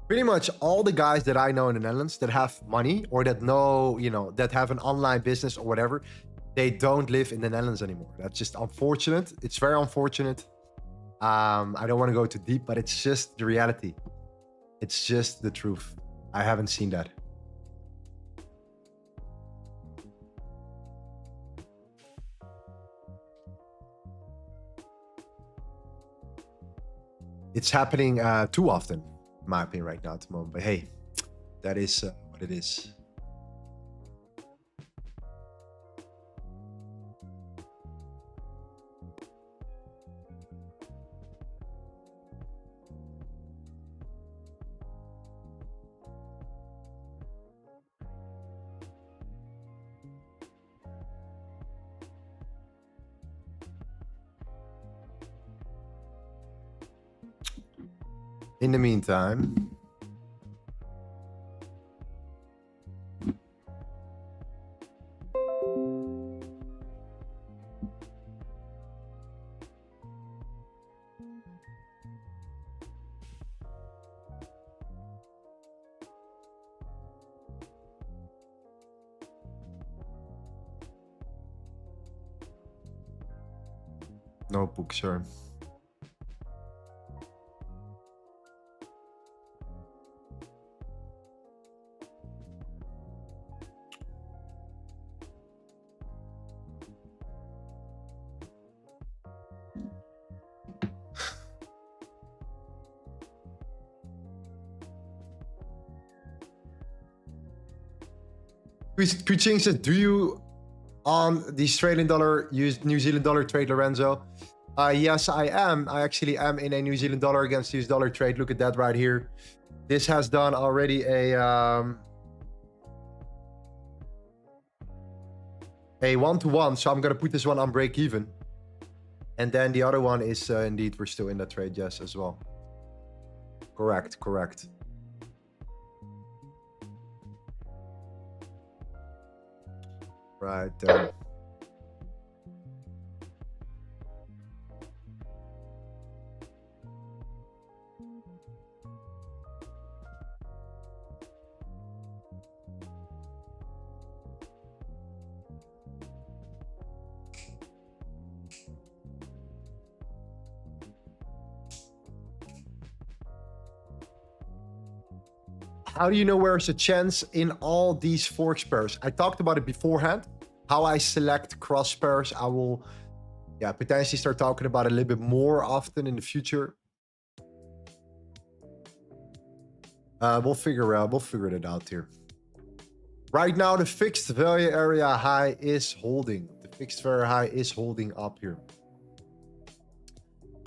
Pretty much all the guys that I know in the Netherlands that have money or that know, you know, that have an online business or whatever, they don't live in the Netherlands anymore. That's just unfortunate. It's very unfortunate. I don't want to go too deep, but it's just the reality. It's just the truth. I haven't seen that. It's happening too often, in my opinion, right now at the moment. But hey, that is what it is. In the meantime, notebook, sir. Kuching says, do you on the Australian dollar use New Zealand dollar trade, Lorenzo? Yes, I am. I actually am in a New Zealand dollar against US dollar trade. Look at that right here. This has done already a 1-to-1. So I'm going to put this one on break even. And then the other one is indeed, we're still in that trade. Yes, as well. Correct, correct. Right there. How do you know where's a chance in all these Forex pairs? I talked about it beforehand. How I select cross pairs. I will potentially start talking about it a little bit more often in the future. We'll figure it out here. Right now, the fixed value area high is holding. The fixed value high is holding up here.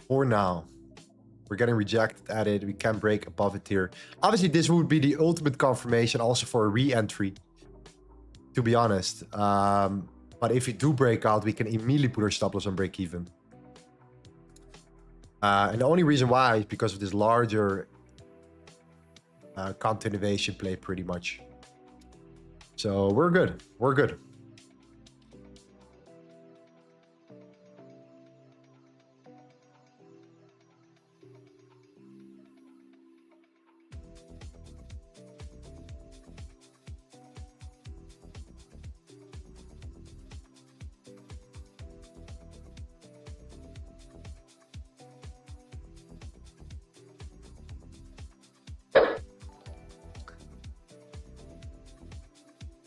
For now. We're getting rejected at it. We can break above it here. Obviously, this would be the ultimate confirmation also for a re-entry, to be honest. But if we do break out, we can immediately put our stop loss on break even. And the only reason why is because of this larger continuation play pretty much. So we're good. We're good.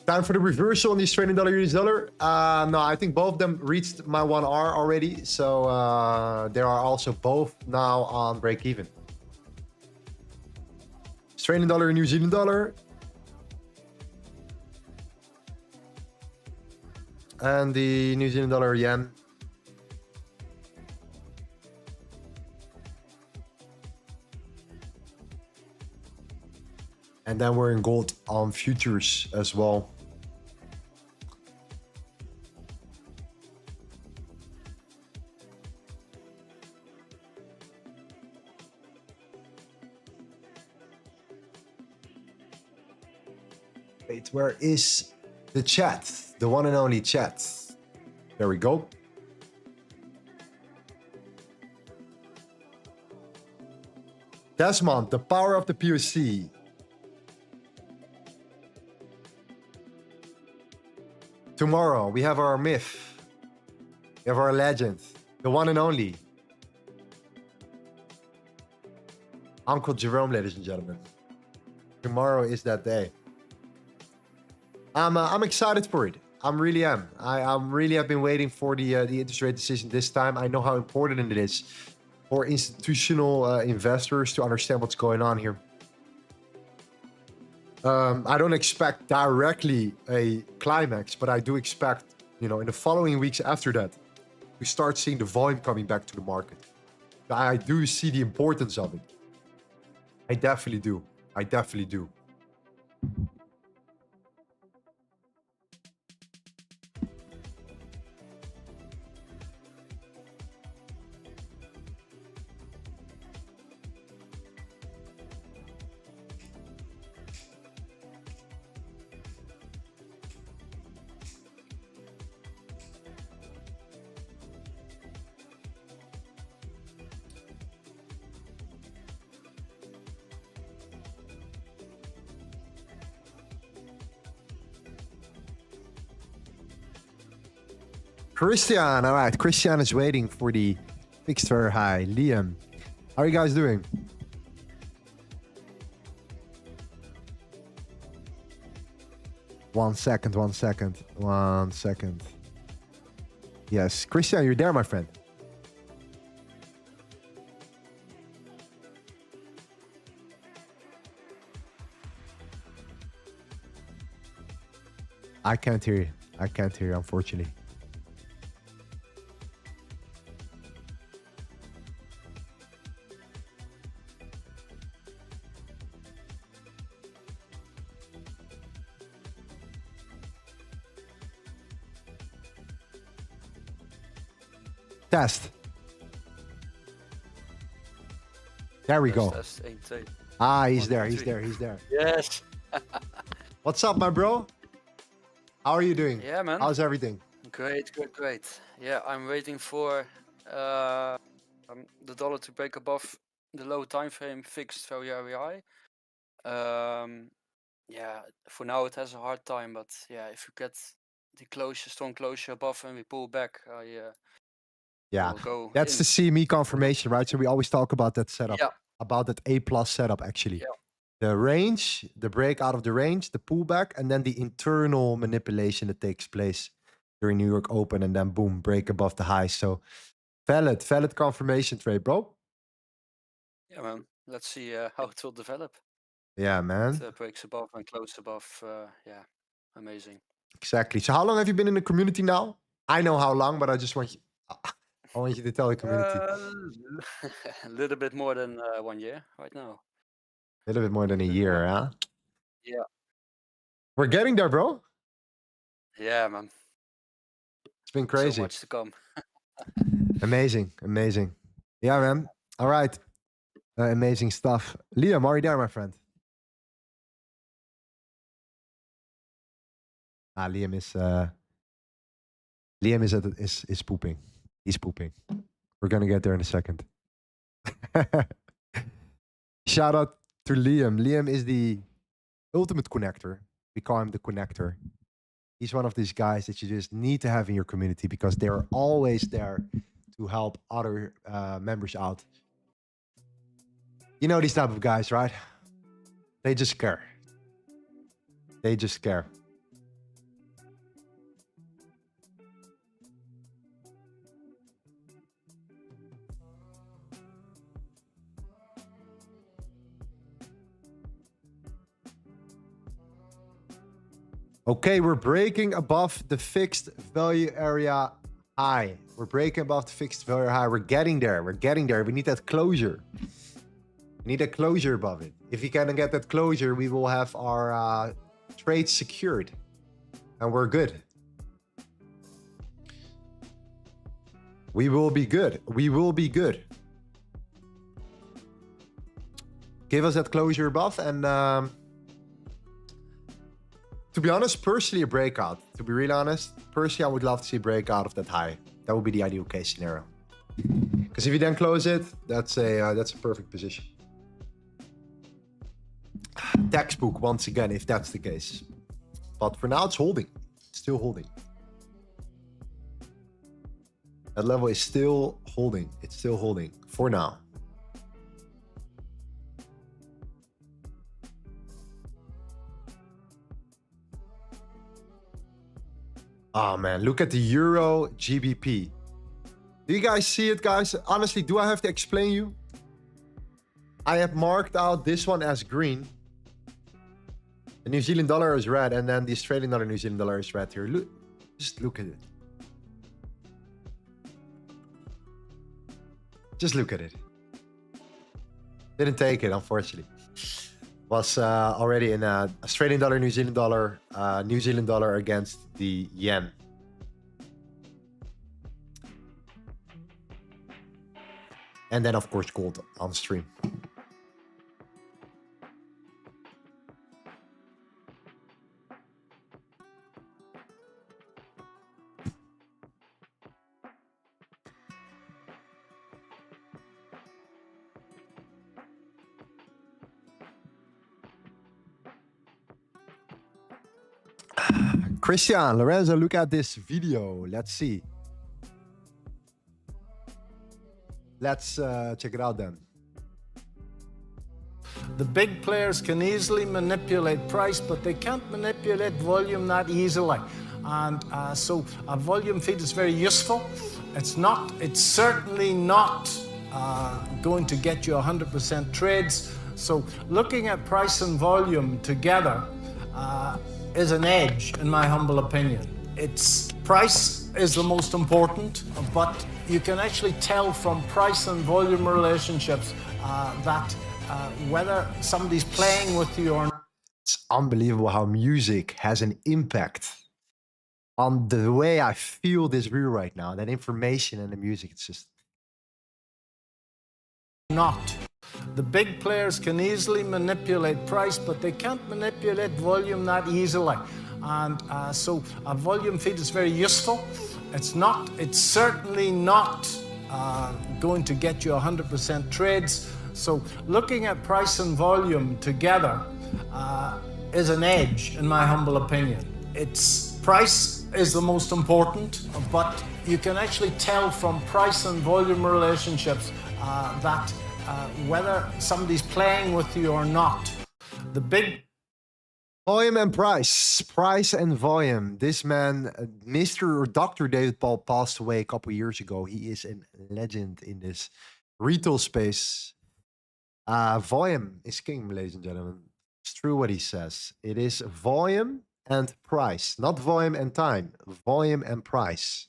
Time for the reversal on the Australian dollar, US dollar. No, I think both of them reached my 1R already. So they are also both now on break even. Australian dollar and New Zealand dollar. And the New Zealand dollar yen. And then we're in gold on futures as well. Wait, where is the chat? The one and only chat. There we go. Desmond, the power of the POC. Tomorrow, we have our myth. We have our legend. The one and only. Uncle Jerome, ladies and gentlemen. Tomorrow is that day. I'm excited for it. I really am. I really have been waiting for the interest rate decision this time. I know how important it is for institutional investors to understand what's going on here. I don't expect directly a climax, but I do expect, you know, in the following weeks after that, we start seeing the volume coming back to the market. I do see the importance of it. I definitely do. I definitely do. Christian, all right. Christian is waiting for the fixed very high. Liam, how are you guys doing? One second. Yes, Christian, you're there, my friend. I can't hear you. I can't hear you, unfortunately. Test. There we go. Test, 1, 2. Ah, he's 1, there. 2, He's 3. there. He's there. Yes. What's up, my bro? How are you doing? Yeah, man. How's everything? Great. Yeah, I'm waiting for the dollar to break above the low time frame fixed very high. Yeah, for now it has a hard time, but yeah, if you get the strong closure above and we pull back, Yeah, will go that's in. the CME confirmation, right? So we always talk about that setup, Yeah. about that A+ setup, actually. Yeah. The range, the break out of the range, the pullback, and then the internal manipulation that takes place during New York Open, and then boom, break above the high. So valid confirmation trade, bro. Yeah, man. Let's see how it will develop. Yeah, man. It breaks above and close above. Yeah, amazing. Exactly. So how long have you been in the community now? I know how long, but I just want you, I want you to tell the community. A little bit more than 1 year right now. A little bit more than a year, huh? Yeah. We're getting there, bro. Yeah, man. It's been crazy. So much to come. Amazing. Yeah, man. All right. Amazing stuff. Liam, are you there, my friend? Liam is pooping. He's pooping. We're gonna get there in a second. Shout out to Liam. Liam is the ultimate connector. We call him the connector. He's one of these guys that you just need to have in your community because they're always there to help other members out. You know these type of guys, right? They just care. They just care. Okay, we're breaking above the fixed value area high. We're breaking above the fixed value high. We're getting there. We're getting there. We need that closure. We need a closure above it. If we can get that closure, we will have our trade secured. And we're good. We will be good. We will be good. Give us that closure above. And to be honest, personally, a breakout. To be really honest, personally, I would love to see a breakout of that high. That would be the ideal case scenario. Because if you then close it, that's a perfect position. Textbook once again, if that's the case. But for now, it's holding. It's still holding. That level is still holding. It's still holding for now. Oh man, look at the Euro GBP. Do you guys see it, guys? Honestly, do I have to explain you? I have marked out this one as green. The New Zealand dollar is red, and then the Australian dollar, New Zealand dollar is red here. Look, just look at it. Just look at it. Didn't take it, unfortunately. Was already in Australian dollar, New Zealand dollar against the yen. And then, of course, gold on stream. Christian, Lorenzo, look at this video. Let's see. Let's check it out then. The big players can easily manipulate price, but they can't manipulate volume that easily. And so a volume feed is very useful. It's certainly not going to get you 100% trades. So looking at price and volume together is an edge, in my humble opinion. Price is the most important, but you can actually tell from price and volume relationships that whether somebody's playing with you or not. It's unbelievable how music has an impact on the way I feel this reel right now. That information and the music, it's just... Not. The big players can easily manipulate price, but they can't manipulate volume that easily. And so a volume feed is very useful. It's certainly not going to get you 100% trades. So looking at price and volume together is an edge, in my humble opinion. Price is the most important, but you can actually tell from price and volume relationships that whether somebody's playing with you or not. The big volume and price and volume. This man, Mr. or Dr. David Paul, passed away a couple years ago. He is a legend in this retail space. Volume is king, ladies and gentlemen. It's true what he says. It is volume and price, not volume and time. Volume and price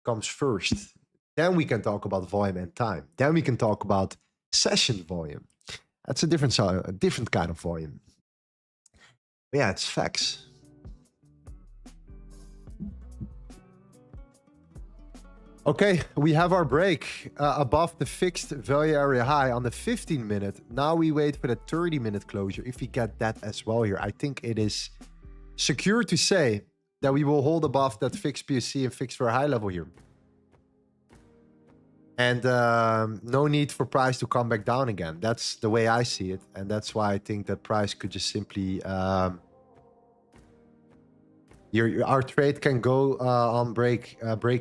comes first. Then we can talk about volume and time. Then we can talk about session volume. That's a different kind of volume. But yeah, it's facts. Okay, we have our break above the fixed value area high on the 15-minute. Now we wait for the 30-minute closure. If we get that as well here, I think it is secure to say that we will hold above that fixed PSC and fixed for a high level here. And no need for price to come back down again. That's the way I see it. And that's why I think that price could just simply... our trade can go on break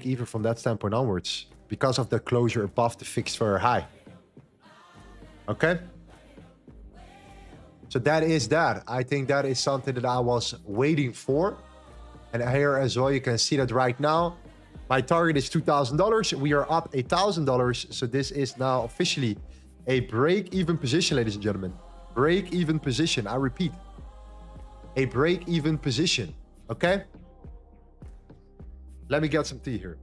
even from that standpoint onwards. Because of the closure above the fixed for a high. Okay? So that is that. I think that is something that I was waiting for. And here as well, you can see that right now. My target is $2,000. We are up $1,000. So this is now officially a break-even position, ladies and gentlemen. Break-even position. I repeat. A break-even position. Okay? Let me get some tea here.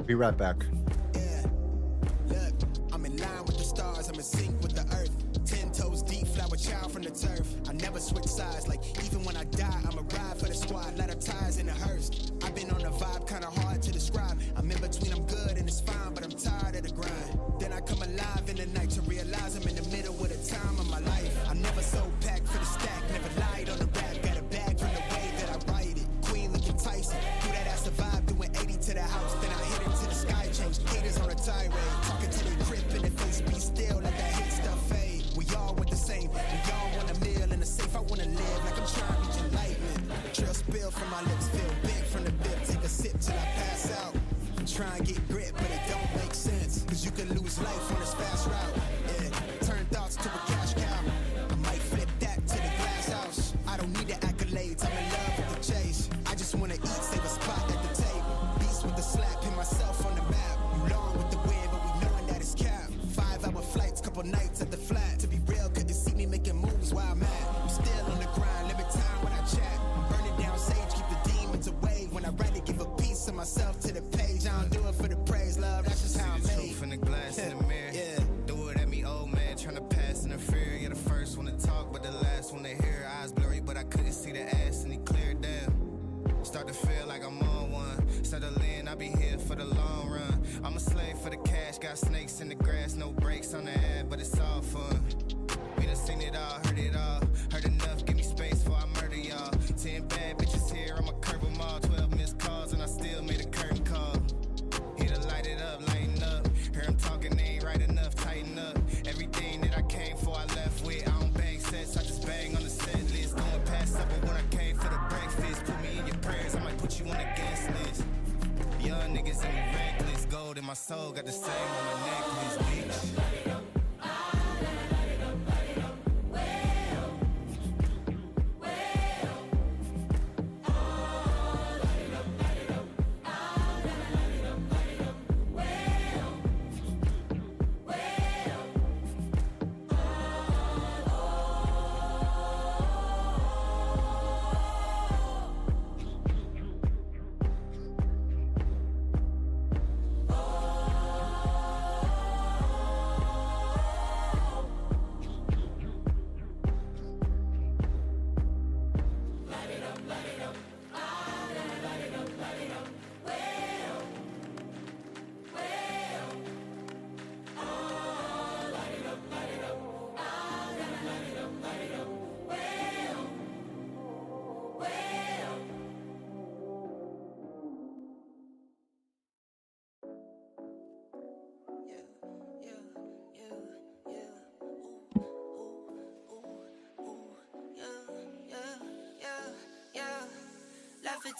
Be right back. Yeah. Look, I'm in line with the stars, I'm in sync with the earth. 10 toes deep, flower child from the turf. I never switch sides, like even when I die, I'm a ride for the squad. Ladder ties in a hearse. I've been on a vibe, kinda hard to describe. I'm in between, I'm good and it's fine, but I'm tired of the grind. Then I come alive in the night to realize I'm in the middle of the time of my life. I'm never so packed for the stack, never lied on the rap. Got a bag from the way that I write it. Queen looking Tyson, do that ass survive, doing 80 to the house. Then I hit into the sky, change haters on a tirade. Talking to the grip in the face, be still, let that hate stuff fade. We all want the same, we all want a meal in the safe. I wanna live like I'm trying to reach enlightenment. Trail spill from my lips, feel big from the bib. Take a sip till I pass out. Try and get grit, but it don't make sense. Cause you can lose life on this fast route. Yeah, turn thoughts to a cash cow. I might flip that to the glass house. I don't need the accolades, I'm in love with the chase. I just wanna eat, save a spot at the table. Beast with the slap, pin myself on the map. You long with the wind, but we knowing that it's capped. 5-hour flights, couple nights at the flat. To be real, couldn't see me making moves while I'm at. I'm still on the grind, limit time when I chat. I'm burning down sage, keep the demons away. When I write it, give a piece of myself to the page. I don't do it for the praise, love, that's just how I'm made. Truth in the glass in the mirror. Yeah. Do it at me, old man, tryna pass in the fear. You're the first one to talk, but the last one to hear. Eyes blurry, but I couldn't see the ass and he cleared down. Start to feel like I'm on one. Settle in, I'll be here for the long run. I'm a slave for the cash, got snakes in the grass, no brakes on the ad, but it's all fun. We done seen it all, heard it all. Heard enough, give me space before I murder y'all. 10 bad bitches here, I'ma curve them all. 12 missed calls and I still made a curtain call. Here to light it up, lighten up. Hear him talking, they ain't right enough, tighten up. Everything that I came for, I left with. I don't bang sets, I just bang on the set list. Going past supper when I came for the breakfast. Put me in your prayers, I might put you on the guest list. Young niggas in me reckless. Gold in my soul, got the same on the necklace, bitch.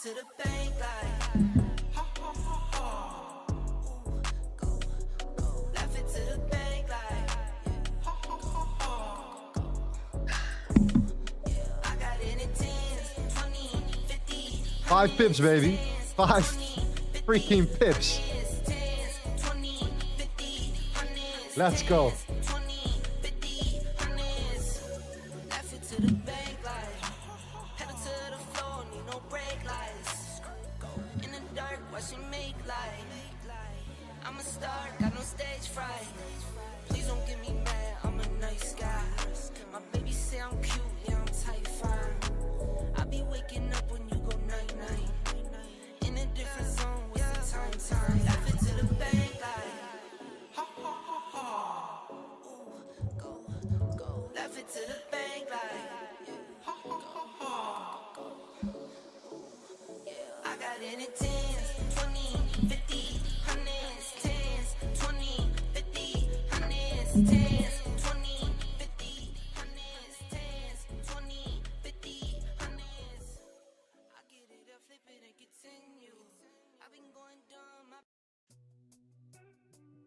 To the bank like left it to the bank like I got it in 10s, 20, 50, 5 pips, baby. 5 freaking pips. Let's go.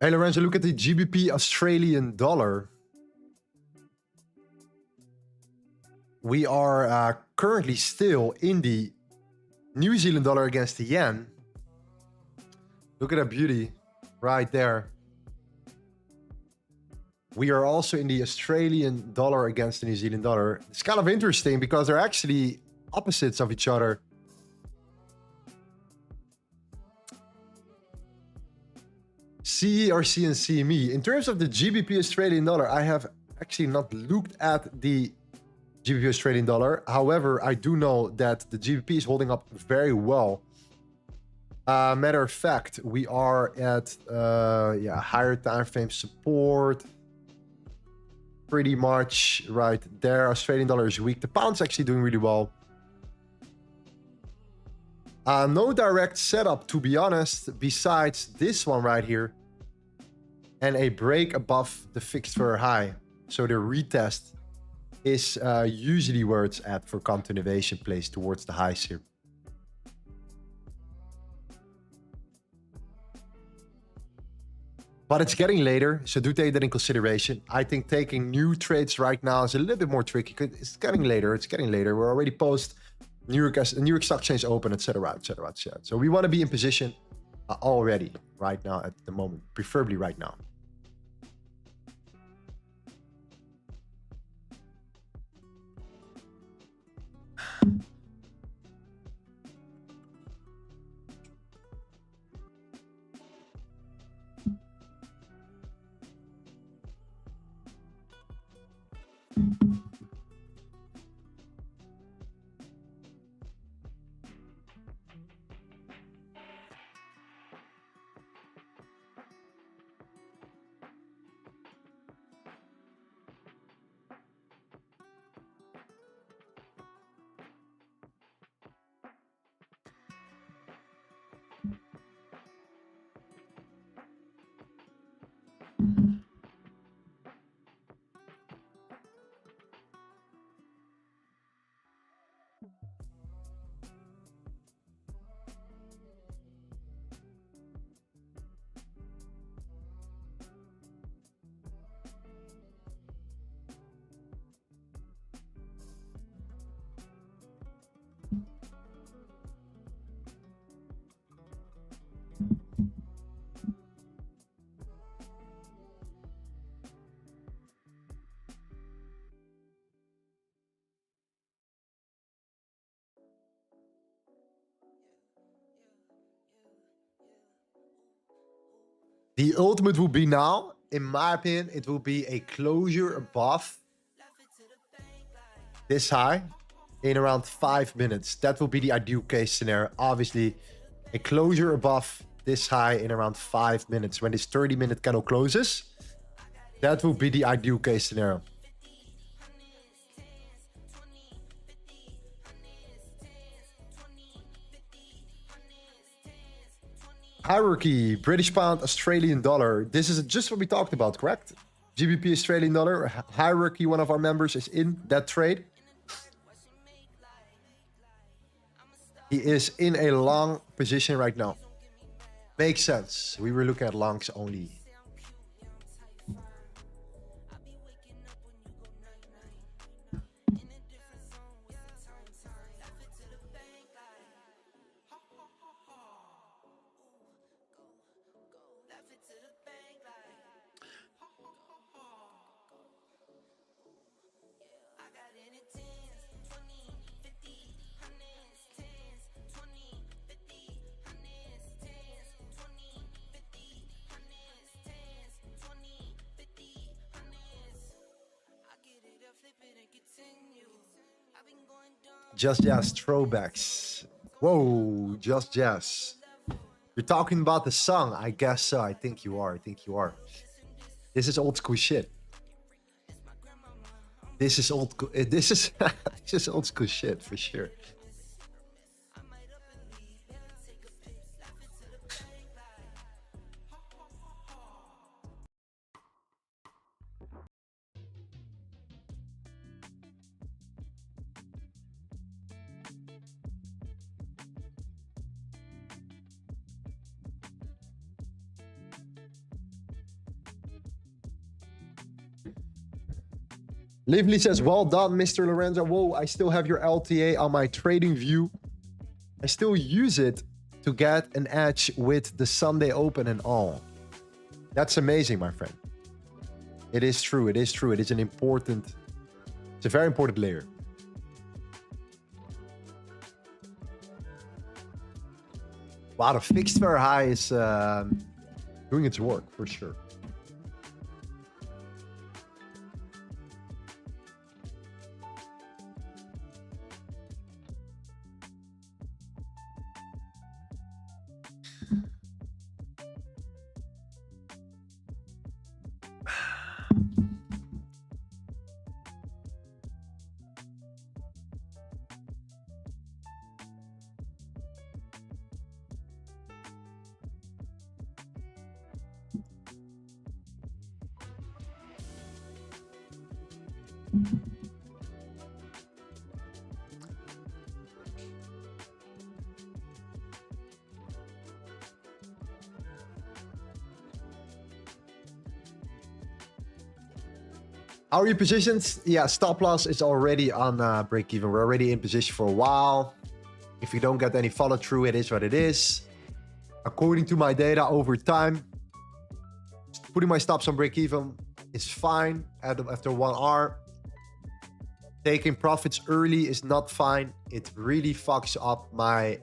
Hey Lorenzo, look at the GBP Australian dollar. We are currently still in the New Zealand dollar against the yen. Look at that beauty right there. We are also in the Australian dollar against the New Zealand dollar. It's kind of interesting because they're actually opposites of each other. CE or CNCME. In terms of the GBP Australian dollar, I have actually not looked at the GBP Australian dollar. However, I do know that the GBP is holding up very well. Matter of fact, we are at higher time frame support. Pretty much right there. Australian dollar is weak. The pound's actually doing really well. No direct setup, to be honest, besides this one right here. And a break above the fixed for high. So the retest is usually where it's at for continuation plays towards the highs here. But it's getting later, so do take that in consideration. I think taking new trades right now is a little bit more tricky. It's getting later. It's getting later. We're already post New York Stock Exchange open, etc., etc., etc. So we want to be in position already right now at the moment, preferably right now. The ultimate will be now, in my opinion, it will be a closure above this high in around 5 minutes. That will be the ideal case scenario. Obviously, a closure above this high in around 5 minutes. When this 30-minute candle closes, that will be the ideal case scenario. Hierarchy, British pound, Australian dollar. This is just what we talked about, correct? GBP Australian dollar. Hierarchy, one of our members is in that trade. He is in a long position right now. Makes sense. We were looking at longs only. Just Jazz throwbacks. Whoa, Just Jazz. You're talking about the song? I guess so. I think you are. I think you are. This is old school shit. This is old. This is this is old school shit for sure. Lively says, well done, Mr. Lorenzo. Whoa, I still have your LTA on my trading view. I still use it to get an edge with the Sunday Open and all. That's amazing, my friend. It is true. It is true. It is an important, it's a very important layer. Wow, the fixed fair high is doing its work for sure. How are you positioned? Yeah, stop loss is already on break even. We're already in position for a while. If you don't get any follow through, it is what it is. According to my data over time, putting my stops on break even is fine after 1 hour. Taking profits early is not fine. It really fucks up my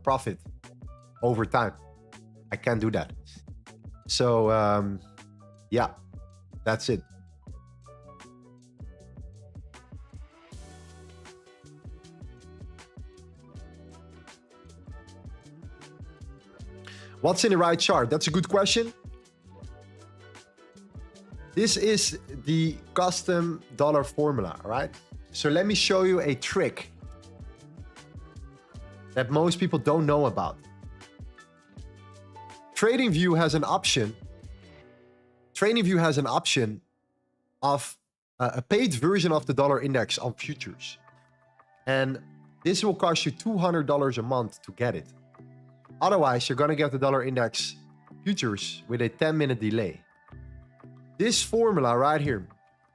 profit over time. I can't do that. So yeah, that's it. What's in the right chart? That's a good question. This is the custom dollar formula, right? So let me show you a trick that most people don't know about. TradingView has an option. TradingView has an option of a paid version of the dollar index on futures. And this will cost you $200 a month to get it. Otherwise, you're going to get the dollar index futures with a 10-minute delay. This formula right here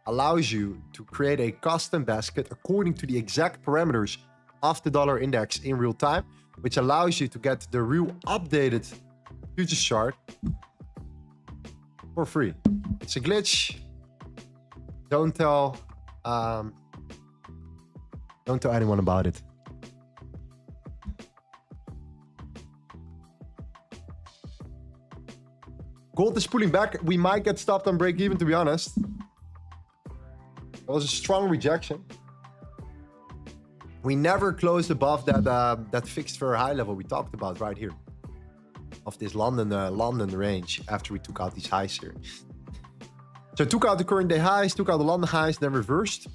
allows you to create a custom basket according to the exact parameters of the dollar index in real time, which allows you to get the real updated futures chart for free. It's a glitch. Don't tell anyone about it. Gold is pulling back. We might get stopped on break even, to be honest. It was a strong rejection. We never closed above that fixed fair high level we talked about right here, of this London range after we took out these highs here. So took out the current day highs, took out the London highs, then reversed.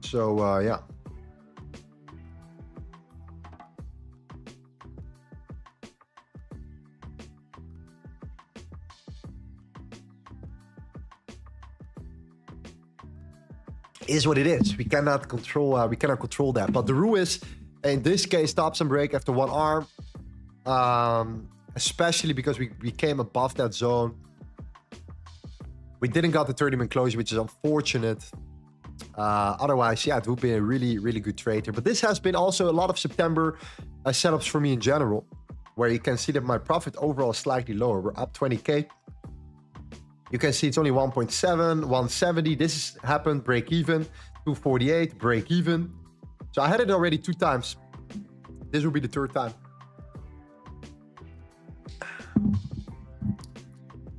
So yeah. Is what it is. We cannot control that. But the rule is, in this case, stops and break after 1 hour. Especially because we came above that zone. We didn't got the 30-minute closure, which is unfortunate. Otherwise, yeah, it would be a really, really good trade here. But this has been also a lot of September setups for me in general, where you can see that my profit overall is slightly lower. We're up 20K. You can see it's only 1.7, 170. This has happened, break even, 248, break even. So I had it already 2 times. This will be the 3rd time.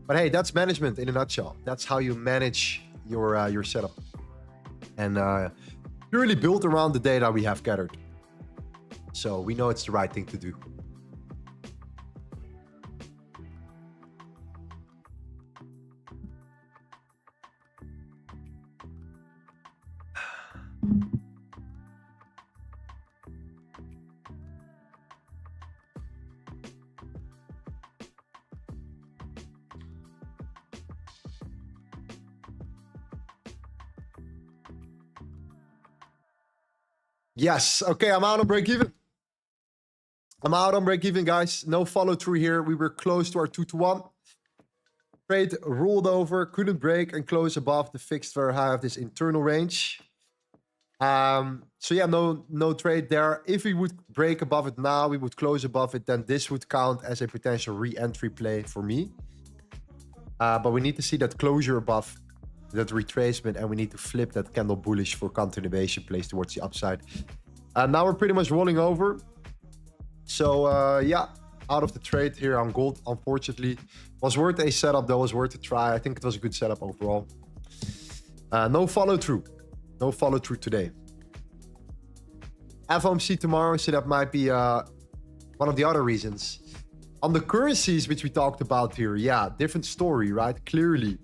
But hey, that's management in a nutshell. That's how you manage your setup. And purely built around the data we have gathered. So we know it's the right thing to do. Yes. Okay, I'm out on break even. I'm out on break even, guys. No follow through here. We were close to our 2-to-1. Trade rolled over, couldn't break and close above the fixed fair high of this internal range. So yeah, no trade there. If we would break above it now, we would close above it, then this would count as a potential re-entry play for me. But we need to see that closure above that retracement, and we need to flip that candle bullish for continuation place towards the upside. Now we're pretty much rolling over. So yeah, out of the trade here on gold, unfortunately. Was worth a setup though, was worth a try. I think it was a good setup overall. No follow through. No follow through today. FOMC tomorrow, so that might be one of the other reasons. On the currencies which we talked about here, yeah, different story, right? Clearly.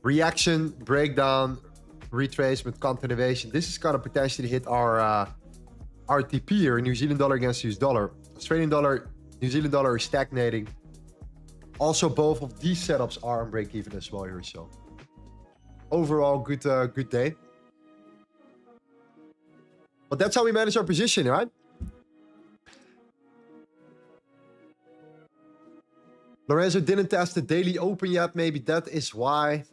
Reaction, breakdown, retracement, continuation. This is gonna potentially hit our RTP here, New Zealand dollar against US dollar. Australian dollar, New Zealand dollar is stagnating. Also, both of these setups are on break even as well here. So overall, good day. But that's how we manage our position, right? Lorenzo didn't test the daily open yet. Maybe that is why.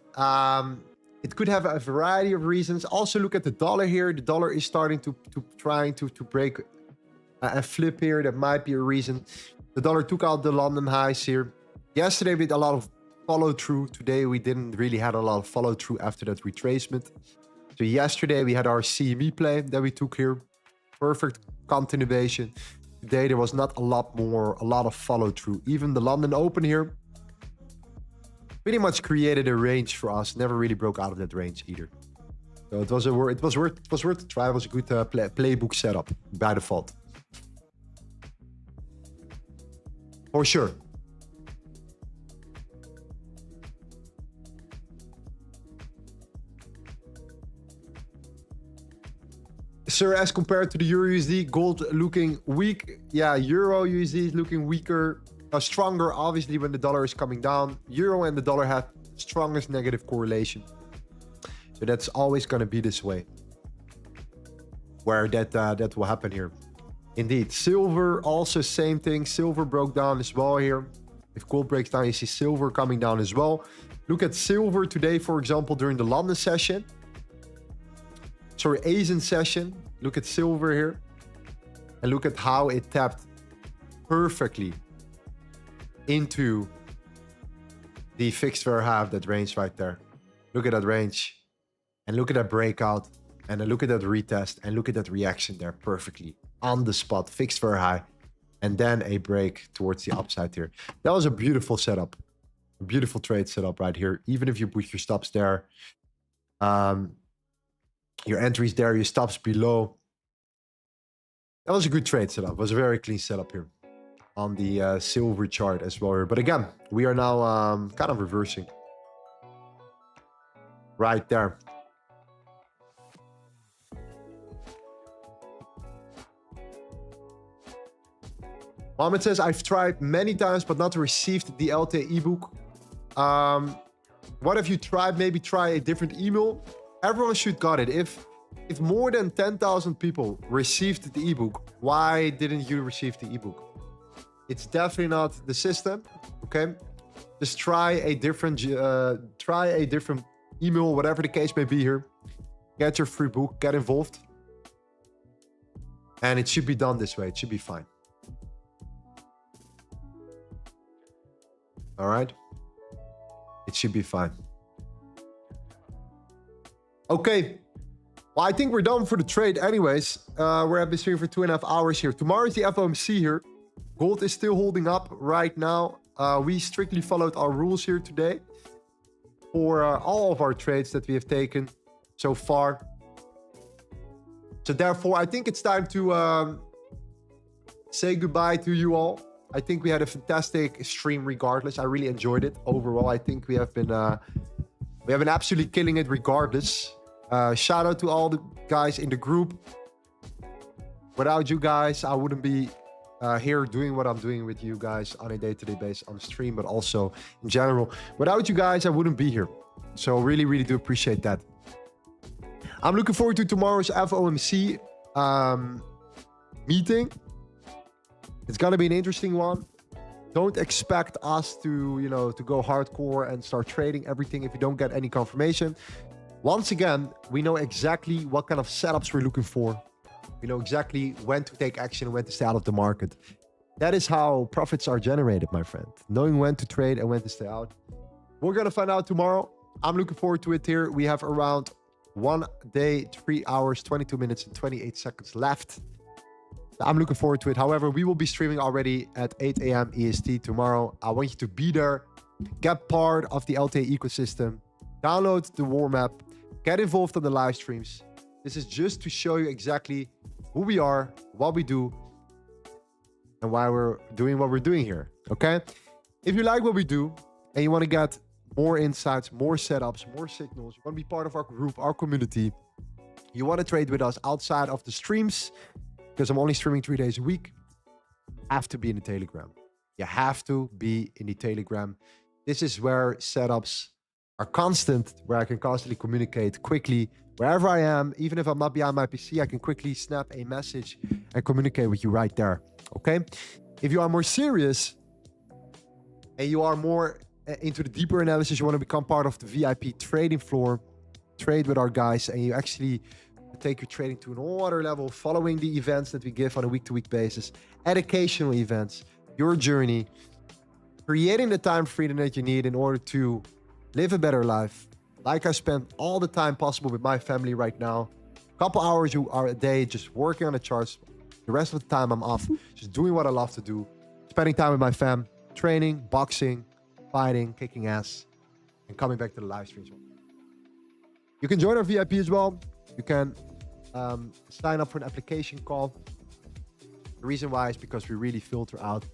It could have a variety of reasons. Also, look at the dollar here. The dollar is starting to break a flip here. That might be a reason. The dollar took out the London highs here. Yesterday, we had a lot of follow through. Today, we didn't really have a lot of follow through after that retracement. So yesterday, we had our CME play that we took here. Perfect continuation. Today, there was not a lot of follow through. Even the London Open here pretty much created a range for us. Never really broke out of that range either. So it was worth a try. It was a good playbook setup by default. For sure. Sir, as compared to the Euro USD, gold looking weak. Yeah, Euro USD is looking weaker. Stronger, obviously, when the dollar is coming down. Euro and the dollar have strongest negative correlation. So that's always going to be this way. Where that will happen here. Indeed. Silver, also same thing. Silver broke down as well here. If gold breaks down, you see silver coming down as well. Look at silver today, for example, during the London session. Sorry, Asian session. Look at silver here. And look at how it tapped perfectly into the fixed fair half, that range right there. Look at that range. And look at that breakout. And then look at that retest. And look at that reaction there perfectly. On the spot, fixed fair high. And then a break towards the upside here. That was a beautiful setup. A beautiful trade setup right here. Even if you put your stops there. Your entries there, your stops below. That was a good trade setup. It was a very clean setup here. On the silver chart as well here. But again, we are now kind of reversing. Right there. Mohammed says, I've tried many times but not received the LTA ebook. What have you tried? Maybe try a different email. Everyone should got it. If more than 10,000 people received the ebook, why didn't you receive the ebook? It's definitely not the system, okay? Just try a different email, whatever the case may be here. Get your free book, get involved. And it should be done this way. It should be fine. All right? It should be fine. Okay. Well, I think we're done for the trade anyways. We're at this stream for 2.5 hours here. Tomorrow is the FOMC here. Gold is still holding up right now. We strictly followed our rules here today for all of our trades that we have taken so far. So therefore, I think it's time to say goodbye to you all. I think we had a fantastic stream regardless. I really enjoyed it. Overall, I think we have been absolutely killing it regardless. Shout out to all the guys in the group. Without you guys, I wouldn't be here doing what I'm doing with you guys on a day-to-day basis on stream, but also in general. Without you guys, I wouldn't be here. So really, really do appreciate that. I'm looking forward to tomorrow's FOMC meeting. It's gonna be an interesting one. Don't expect us to, to go hardcore and start trading everything if you don't get any confirmation. Once again, we know exactly what kind of setups we're looking for. We know exactly when to take action and when to stay out of the market. That is how profits are generated, my friend. Knowing when to trade and when to stay out. We're going to find out tomorrow. I'm looking forward to it here. We have around 1 day, 3 hours, 22 minutes, and 28 seconds left. I'm looking forward to it. However, we will be streaming already at 8 a.m. EST tomorrow. I want you to be there. Get part of the LTA ecosystem. Download the warm app. Get involved on the live streams. This is just to show you exactly who we are, what we do, and why we're doing what we're doing here. Okay? If you like what we do and you want to get more insights, more setups, more signals, you want to be part of our group, our community, you want to trade with us outside of the streams, because I'm only streaming 3 days a week, have to be in the Telegram. You have to be in the Telegram. This is where setups are constant, where I can constantly communicate quickly. Wherever I am, even if I'm not behind my PC, I can quickly snap a message and communicate with you right there. Okay? If you are more serious and you are more into the deeper analysis, you want to become part of the VIP trading floor, trade with our guys, and you actually take your trading to another level, following the events that we give on a week-to-week basis, educational events, your journey, creating the time freedom that you need in order to live a better life. Like I spend all the time possible with my family right now. A couple hours a day just working on the charts. The rest of the time I'm off, just doing what I love to do. Spending time with my fam, training, boxing, fighting, kicking ass, and coming back to the live streams. You can join our VIP as well. You can sign up for an application call. The reason why is because we really filter out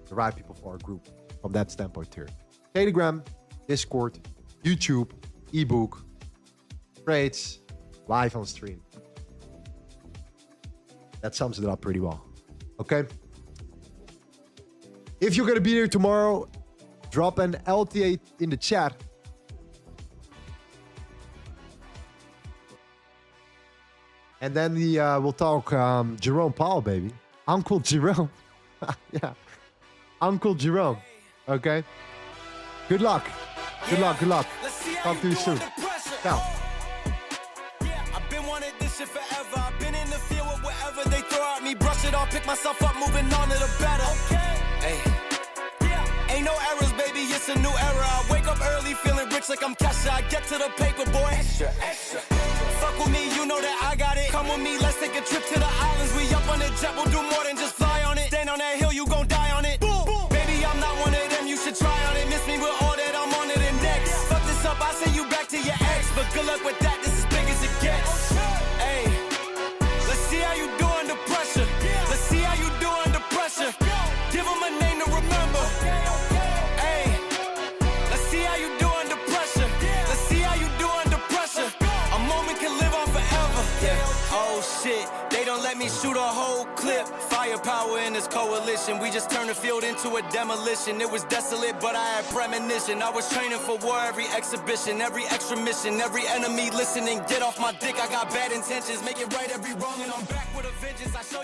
the right people for our group from that standpoint here. Telegram, Discord, YouTube, ebook, trades, live on stream. That sums it up pretty well. Okay? If you're going to be here tomorrow, drop an LTA in the chat. And then we'll talk Jerome Powell, baby. Uncle Jerome. Yeah. Uncle Jerome. Okay? Good luck. Good luck. Good luck. Talk to you soon. Ciao. I've been wanting this shit forever. I've been in the field with whatever they throw at me. Brush it off, pick myself up, moving on to the better. Hey. Ain't no errors, baby, it's a new era. I wake up early, feeling rich like I'm Kesha. I get to the paper, boy. Extra, extra. Fuck with me, you know that I got it. Come with me, let's take a trip to the islands. We up on the jet, we'll do more than just fly on it. Stand on that hill, you gon' die on it. Boom, boom. Baby, I'm not one of them, you should try on it. Miss me with all that, I'm on it and next. Fuck this up, I send you back to your ex. But good luck with that, this is big as it gets. Hey, let's see how you do under pressure. Let's see how you do under pressure. Give them a name to remember. Hey, let's see how you do under pressure. Let's see how you do under pressure. A moment can live on forever. Yeah. Oh shit, they don't let me shoot a whole clip. Firepower in this coalition. We just turned the field into a demolition. It was desolate, but I had premonition. I was training for war, every exhibition, every extra mission, every enemy listening. Get off my dick, I got bad intentions. Make it right every wrong, and I'm back with a vengeance. I show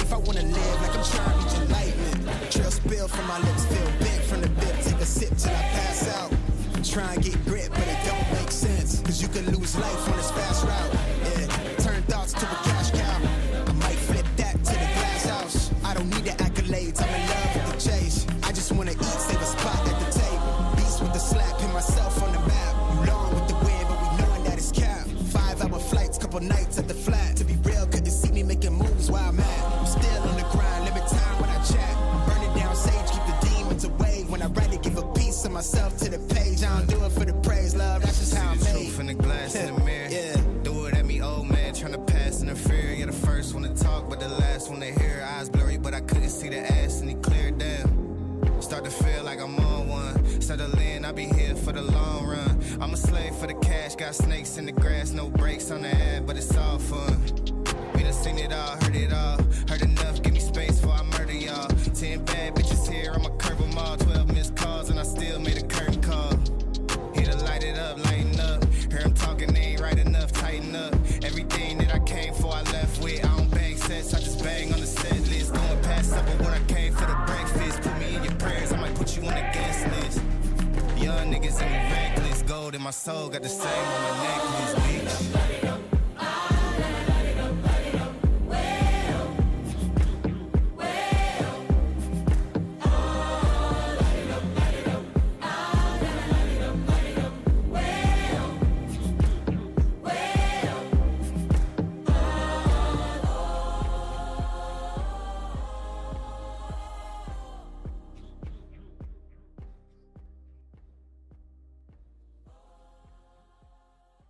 I wanna live like I'm trying to life on this fast route. Yeah, turn thoughts to a cash cow. I might flip that to the glass house. I don't need the accolades, I'm in love with the chase. I just wanna eat, save a spot at the table. Beast with the slap, pin myself on the map. You long with the wind, but we knowing that it's cap. 5-hour flights, couple nights at the flat. To be real, couldn't see me making moves while I'm at. I'm still on the grind, limit time when I chat. I'm burning down sage, keep the demons away. When I write it, give a piece of myself to the page. I don't do it for the praise, love, that's just how I'm See the made. truth in the glass in the mirror. Yeah. Do it at me, old man, tryna pass in the fear. You're the first one to talk, but the last one to hear. Eyes blurry, but I couldn't see the ass, and he cleared down. Start to feel like I'm on one. Settle in, I'll be here for the long run. I'm a slave for the cash, got snakes in the grass, no brakes on the ad, but it's all fun. We done seen it all, heard enough, give me space before I murder y'all. 10 bad bitches here, I'ma curve them all. 12 missed calls, and I still made a curtain call. Here to light it up, lighten up. Hear him talking, they ain't right enough, tighten up. Everything that I came for, I left with. I don't bang sets, I just bang on the set list. Going past supper when I came for the breakfast. Put me in your prayers, I might put you on the guest list. Young niggas in me reckless. Gold in my soul, got the same on my necklace, bitch.